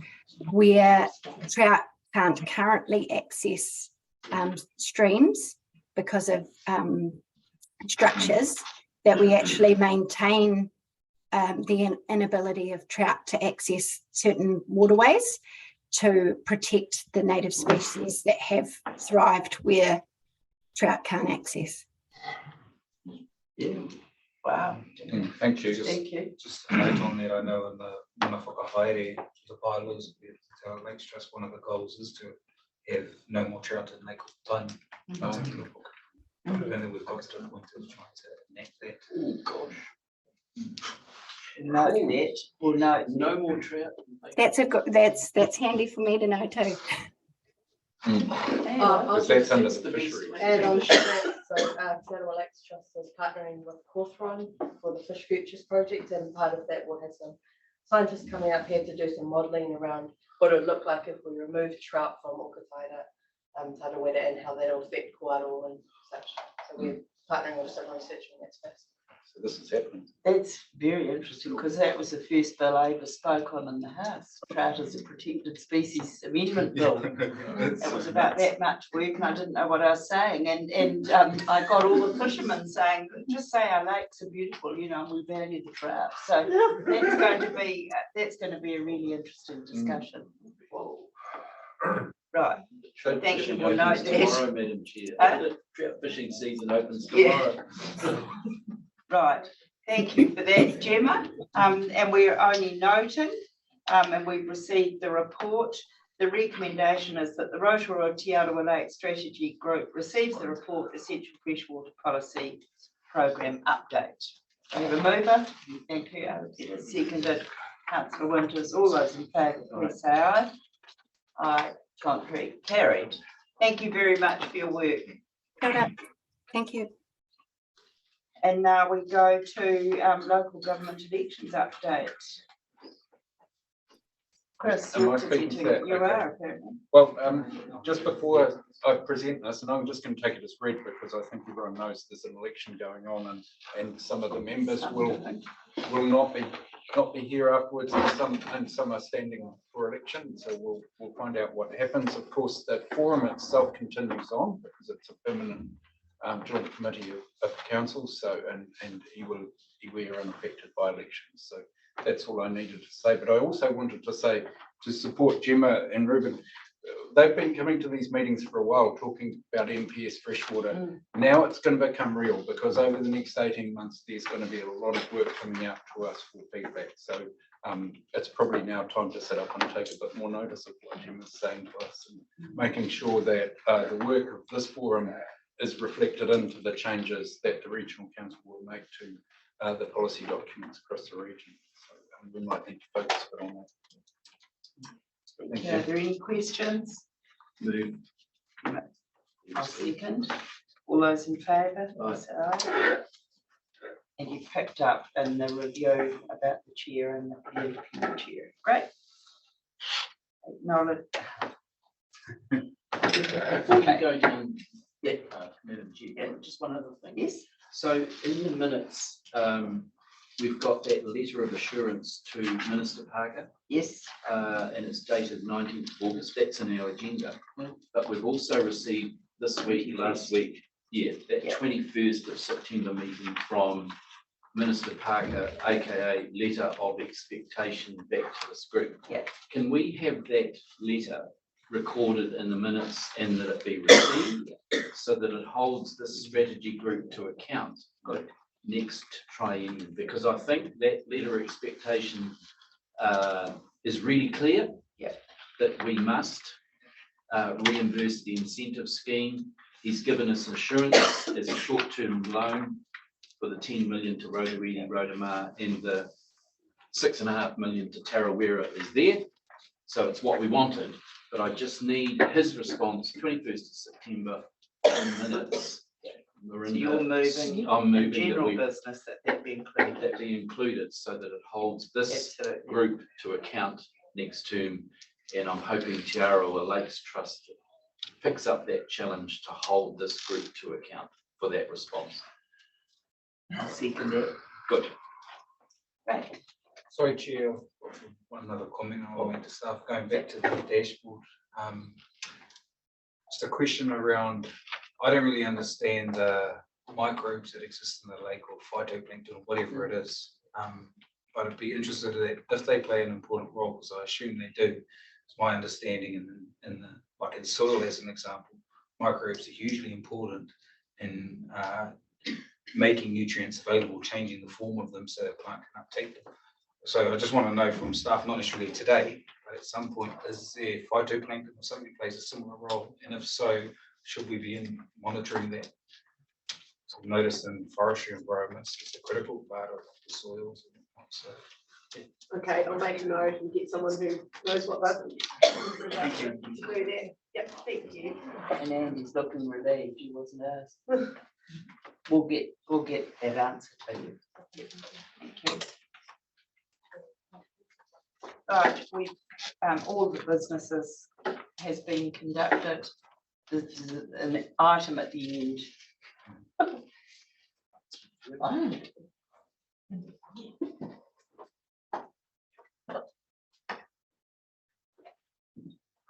where trout can't currently access streams because of structures, that we actually maintain the inability of trout to access certain waterways to protect the native species that have thrived where trout can't access. Yeah. Wow. Thank you. Thank you. Just a note on that, I know in the Manawhakahaere, the bylaws, our Lakes Trust, one of the goals is to have no more trout in Lake time. And then we've got to the point of trying to enact that. Oh, gosh. Note that, or no, No more trout. That's handy for me to know too. Because that's under the fishery. And on that, so Te Arawa Lakes Trust is partnering with Hawthorne for the Fish Futures project, and part of that will have some scientists coming up here to do some modelling around what it would look like if we remove trout from Okataira, Tarawera, and how that will affect Kuaro and such. So we're partnering with some research in that space. So this is happening. That's very interesting because that was the first bill I ever spoke on in the House. Trout as a protected species amendment bill. It was about that much work and I didn't know what I was saying. And I got all the fishermen saying, just say our lakes are beautiful, you know, and we value the trout. So that's going to be a really interesting discussion. Right. Thank you. We'll note tomorrow, Madam Chair. Trout fishing season opens tomorrow. Right, thank you for that, Gemma. And we're only noting, and we've received the report. The recommendation is that the Rotorua Te Arawa Lake Strategy Group receives the report, Essential Freshwater Policy Program Update. I have a mover. Thank you. Seconded, Councillor Winters. All those in favour, please say aye. Aye, contrary, carried. Thank you very much for your work. Thank you. And now we go to local government elections update. Chris, Am I speaking to that? you Okay. are apparently. Well, just before I present this, and I'm just going to take it as read because I think everyone knows there's an election going on, and some of the members will not be here afterwards, and some are standing for election. So we'll find out what happens. Of course, the forum itself continues on because it's a permanent joint committee of council. So and we are unaffected by elections. So that's all I needed to say. But I also wanted to say, to support Gemma and Ruben, they've been coming to these meetings for a while talking about MPS freshwater. Now it's going to become real because over the next 18 months there's going to be a lot of work coming out to us for feedback. So it's probably now time to sit up and take a bit more notice of what Gemma's saying to us and making sure that the work of this forum is reflected into the changes that the regional council will make to the policy documents across the region. So we might need to focus a bit on that. Thank you. Are there any questions? Move. I'll second. All those in favour? Say aye. And you picked up in the review about the chair and the deputy chair. Great. Acknowledge. Before you go down, Madam Chair. Yeah, just one other thing. Yes. So in the minutes, we've got that letter of assurance to Minister Parker. Yes. And it's dated 19th of August. That's in our agenda. But we've also received this week, last week, that 21st of September meeting from Minister Parker, aka letter of expectation back to this group. Yeah. Can we have that letter recorded in the minutes and that it be received so that it holds this strategy group to account next triennium? Because I think that letter of expectation is really clear. Yeah. That we must reimburse the incentive scheme. He's given us assurance as a short-term loan for the 10 million to Rotorua, Rotorua, and the 6.5 million to Tarawera is there. So it's what we wanted, but I just need his response, 21st of September, in minutes. We're in So you're moving. I'm moving General that business that be included. that be included so that it holds this Absolutely. group to account next term. And I'm hoping Te Arawa Lakes Trust picks up that challenge to hold this group to account for that response. I'll second it. Good. Right. Sorry, Chair, one other comment I'll make to staff, going back to the dashboard. Just a question around, I don't really understand the microbes that exist in the lake or phytoplankton or whatever it is. But I'd be interested in that if they play an important role, because I assume they do. It's my understanding in the, like in soil as an example, microbes are hugely important in making nutrients available, changing the form of them so that plant can uptake them. So I just want to know from staff, not necessarily today, but at some point, is there phytoplankton or something that plays a similar role? And if so, should we be monitoring that? So notice in forestry environments, it's a critical part of the soils. So, yeah. Okay, I'll make a note and get someone who knows what that is. Thank you. Through there. Yep, thank you. And Andy's looking relieved, he wasn't asked. We'll get that answer to you. Thank you. Right, we've, all the businesses has been conducted. This is an item at the end.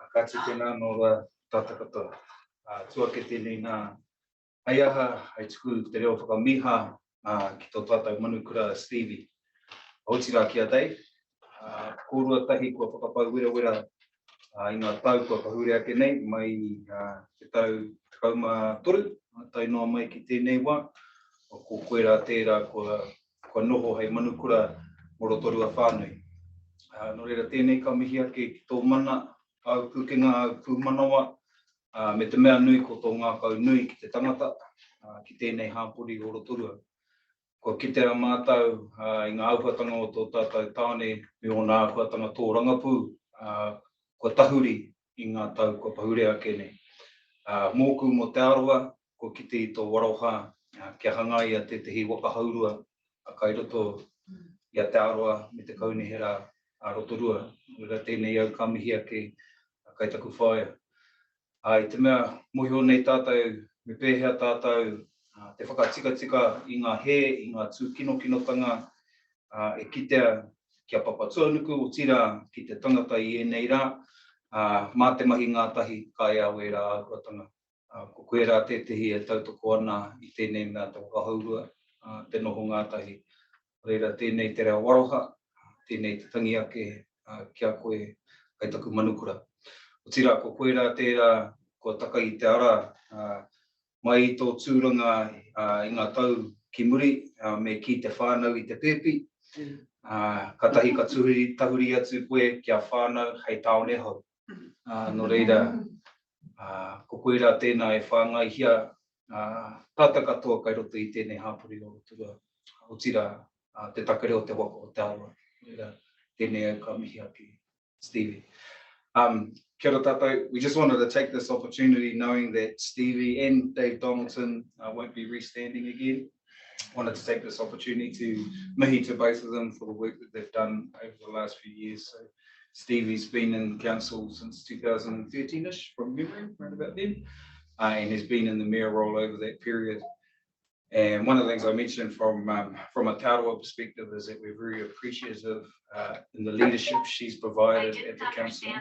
Kāti tēnā no rā tātakata. Tua ke tēnei nā aiaha ai tuku te reo whakamiha ki tō tātou manukura Stevie. Hauti rā kia tei. Kōrua tahi kua whakapau wera wera i ngā tau kua kahure ake nei mai te tau 13, tau noa mai ki tēnei wā. O ko koe rā tērā kua noho hei manukura mo Rotorua whānui. No reira tēnei ka mihi ake ki tō mana au kukenga au pūmanawa me te mea nui ko tō ngā kau nui ki te tangata ki tēnei hāpuri o Rotorua. Ko kitera mātou i ngā auhatanga o tō tātou tāne me o ngā auhatanga tō rangapū ko tahuri i ngā tau ko pahure ake nei. Mōku mo te Arawa ko kite i tō waroha kia hanga ia te tehi wakahaurua a kai roto ia te Arawa me te kaunihera a Rotorua. Ura tēnei au ka mihi ake a kai taku whaia. I te mea mohi o nei tātou me pēhea tātou te whakatika i ngā he, i ngā tū kino-kinotanga e kitea kia papatuanuku o tira ki te tangata i enei rā. Mā te mahi ngā tahi kai awe rā āhuatanga. Ko koe rā tētehi e tautoko ana i tēnei mea te wakahaurua, te noho ngā tahi. Reira tēnei te reo waroha, tēnei te tangi ake kia koe kai taku manukura. O tira ko koe rā tērā ko taka i te ara mai i tō tūranga i ngā tau ki muri me ki te whānau i te pēpi. Ka tahi ka tahuri atu koe kia whānau hei taone hau. No reira, ko koe rā tēnā e whāngai hia tāta katoa kai roto i tēnei hāpuri o Rotorua. O tira te takareo te wako o te Arawa. Reira, tēnei au ka mihi ake, Stevie. Kia ora tātou. We just wanted to take this opportunity knowing that Stevie and Dave Donaldson won't be restanding again. Wanted to take this opportunity to mihi to both of them for the work that they've done over the last few years. So Stevie's been in council since 2013-ish from memory, around about then, and has been in the mayor role over that period. And one of the things I mentioned from a Te Arawa perspective is that we're very appreciative in the leadership she's provided at the council.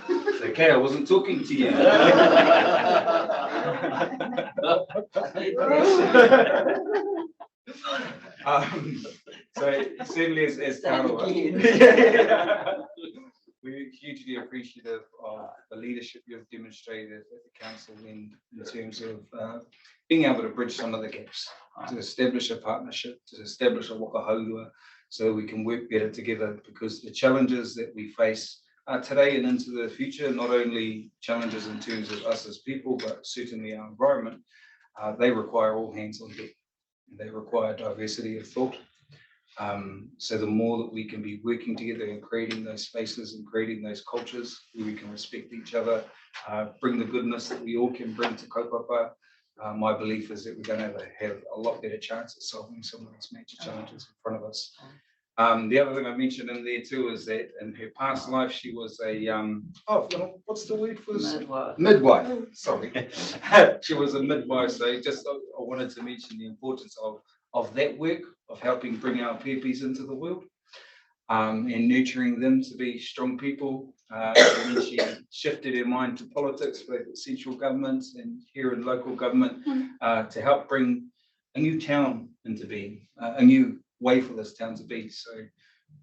It's okay, I wasn't talking to you. So certainly as Arawa, we're hugely appreciative of the leadership you've demonstrated at the council in terms of being able to bridge some of the gaps, to establish a partnership, to establish a wakahaua, so we can work better together, because the challenges that we face today and into the future, not only challenges in terms of us as people, but certainly our environment, they require all hands on deck. They require diversity of thought. So the more that we can be working together and creating those spaces and creating those cultures where we can respect each other, bring the goodness that we all can bring to kaupapa, my belief is that we're going to have a lot better chance at solving some of those major challenges in front of us. The other thing I mentioned in there too is that in her past life she was a what's the word for this? Midwife. Sorry, she was a midwife. So just I wanted to mention the importance of that work, of helping bring our puppies into the world, and nurturing them to be strong people. And then she shifted her mind to politics, both at central government and here in local government, to help bring a new town into being, a new way for this town to be. So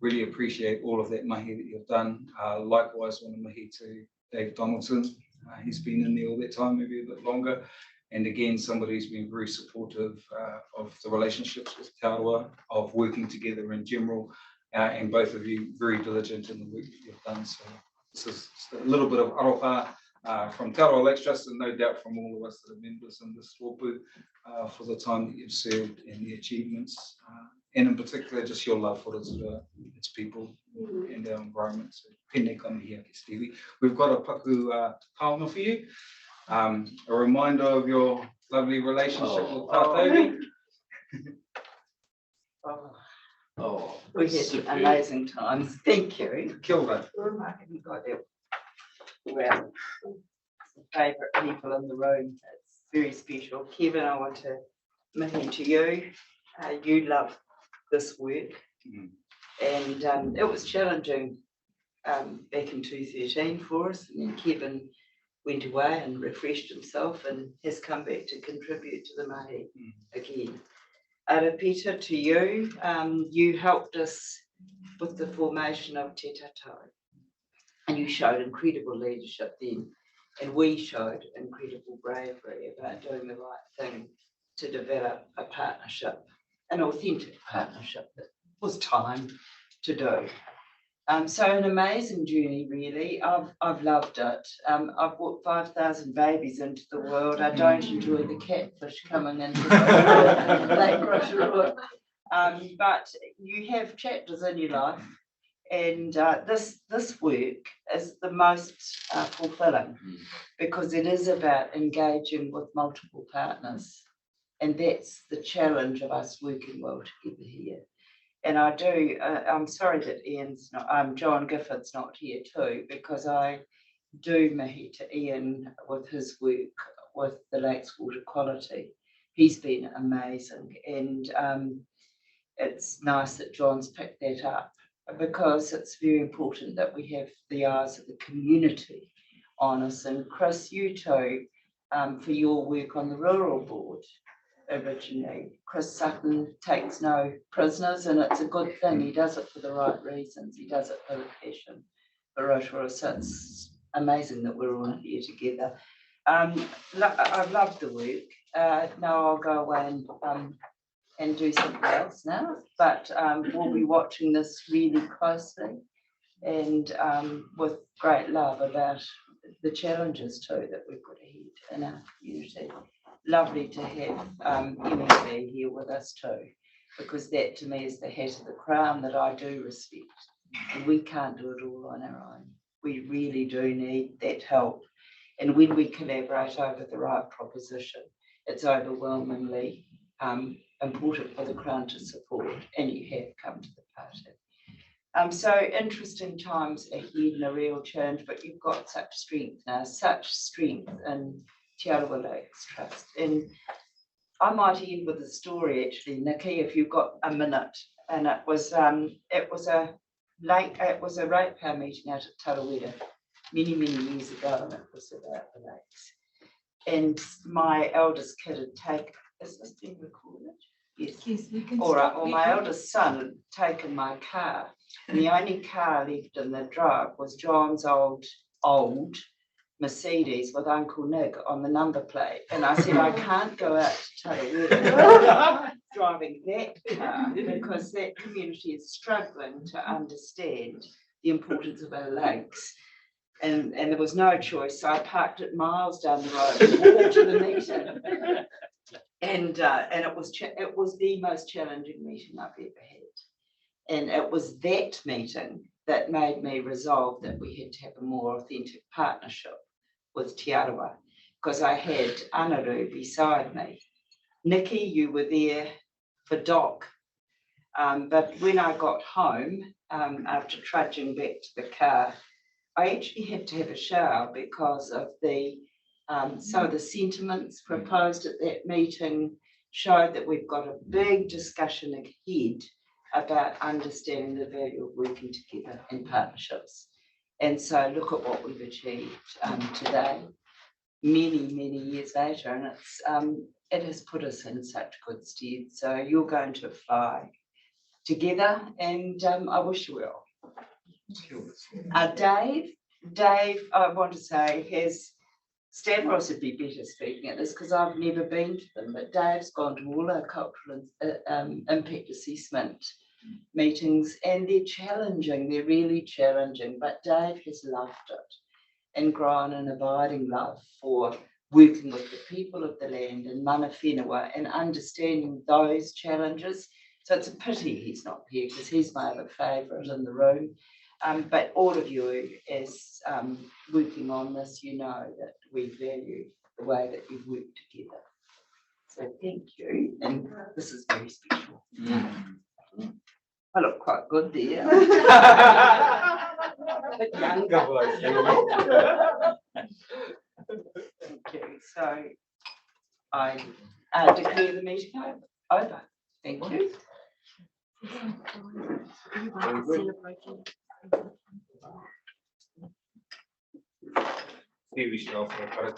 really appreciate all of that mahi that you've done. Likewise, one of mahi to Dave Donaldson. He's been in there all that time, maybe a bit longer. And again, somebody who's been very supportive of the relationships with Te Arawa, of working together in general, and both of you very diligent in the work that you've done. So this is a little bit of aroha from Te Arawa Lakes Trust, and no doubt from all of us that are members in this tōpū, for the time that you've served and the achievements, and in particular just your love for its people and our environment. So pēnei ka mihi ake, Stevie. We've got a paku taonga for you. A reminder of your lovely relationship with Tātauri. We had amazing times. Thank you. Kia ora. Well, favourite people in the room. It's very special. Kevin, I want to mihi to you. You love this work, and it was challenging back in 2013 for us, and then Kevin went away and refreshed himself and has come back to contribute to the mahi again. Arapita, to you, you helped us with the formation of Te Tatau, and you showed incredible leadership then, and we showed incredible bravery about doing the right thing to develop a partnership, an authentic partnership that was time to do. So an amazing journey, really. I've loved it. I've brought 5,000 babies into the world. I don't enjoy the catfish coming into the Lake Rotorua. But you have chapters in your life, and this work is the most fulfilling, because it is about engaging with multiple partners, and that's the challenge of us working well together here. And I do, I'm sorry that Ian's not, John Gifford's not here too, because I do mihi to Ian with his work with the Lakes water quality. He's been amazing, and it's nice that John's picked that up, because it's very important that we have the eyes of the community on us. And Chris, you too, for your work on the rural board. Originally, Chris Sutton takes no prisoners, and it's a good thing. He does it for the right reasons. He does it for the passion for Rotorua. So it's amazing that we're all here together. I've loved the work. Now I'll go away and do something else now, but we'll be watching this really closely, and with great love about the challenges too that we've got ahead in our community. Lovely to have MSB here with us too, because that to me is the hat of the crown that I do respect. And we can't do it all on our own. We really do need that help. And when we collaborate over the right proposition, it's overwhelmingly important for the crown to support, and you have come to the party. So interesting times ahead and a real challenge, but you've got such strength now, such strength in Te Arawa Lakes Trust. And I might end with a story actually, Nikki, if you've got a minute. And it was a ratepair meeting out at Tarawera many years ago, and it was about the lakes. And my eldest kid had taken, is this being recorded? Yes. Yes, we can. All right, stop well, it. my eldest son had taken my car, and the only car left in the drive was John's old Mercedes with Uncle Nick on the number plate. And I said, I can't go out to Tarawera driving that car because that community is struggling to understand the importance of our lakes. And there was no choice, so I parked it miles down the road and walked to the meeting. And it was the most challenging meeting I've ever had. And it was that meeting that made me resolve that we had to have a more authentic partnership with Te Arawa, because I had Anaru beside me. Nikki, you were there for Doc. But when I got home, after trudging back to the car, I actually had to have a shower because of some of the sentiments proposed at that meeting showed that we've got a big discussion ahead about understanding the value of working together in partnerships. And so look at what we've achieved today, many years later, and it has put us in such good stead. So you're going to fly together, and I wish you well. Dave, I want to say, Stavros would be better speaking at this because I've never been to them, but Dave's gone to all our cultural impact assessment meetings, and they're challenging, they're really challenging, but Dave has loved it and grown an abiding love for working with the people of the land in mana whenua and understanding those challenges. So it's a pity he's not here because he's my other favourite in the room. But all of you as working on this, you know that we value the way that you've worked together. So thank you, and this is very special. I look quite good there. Bit younger. Thank you. So I declare the meeting over. Thank you. Here we should offer a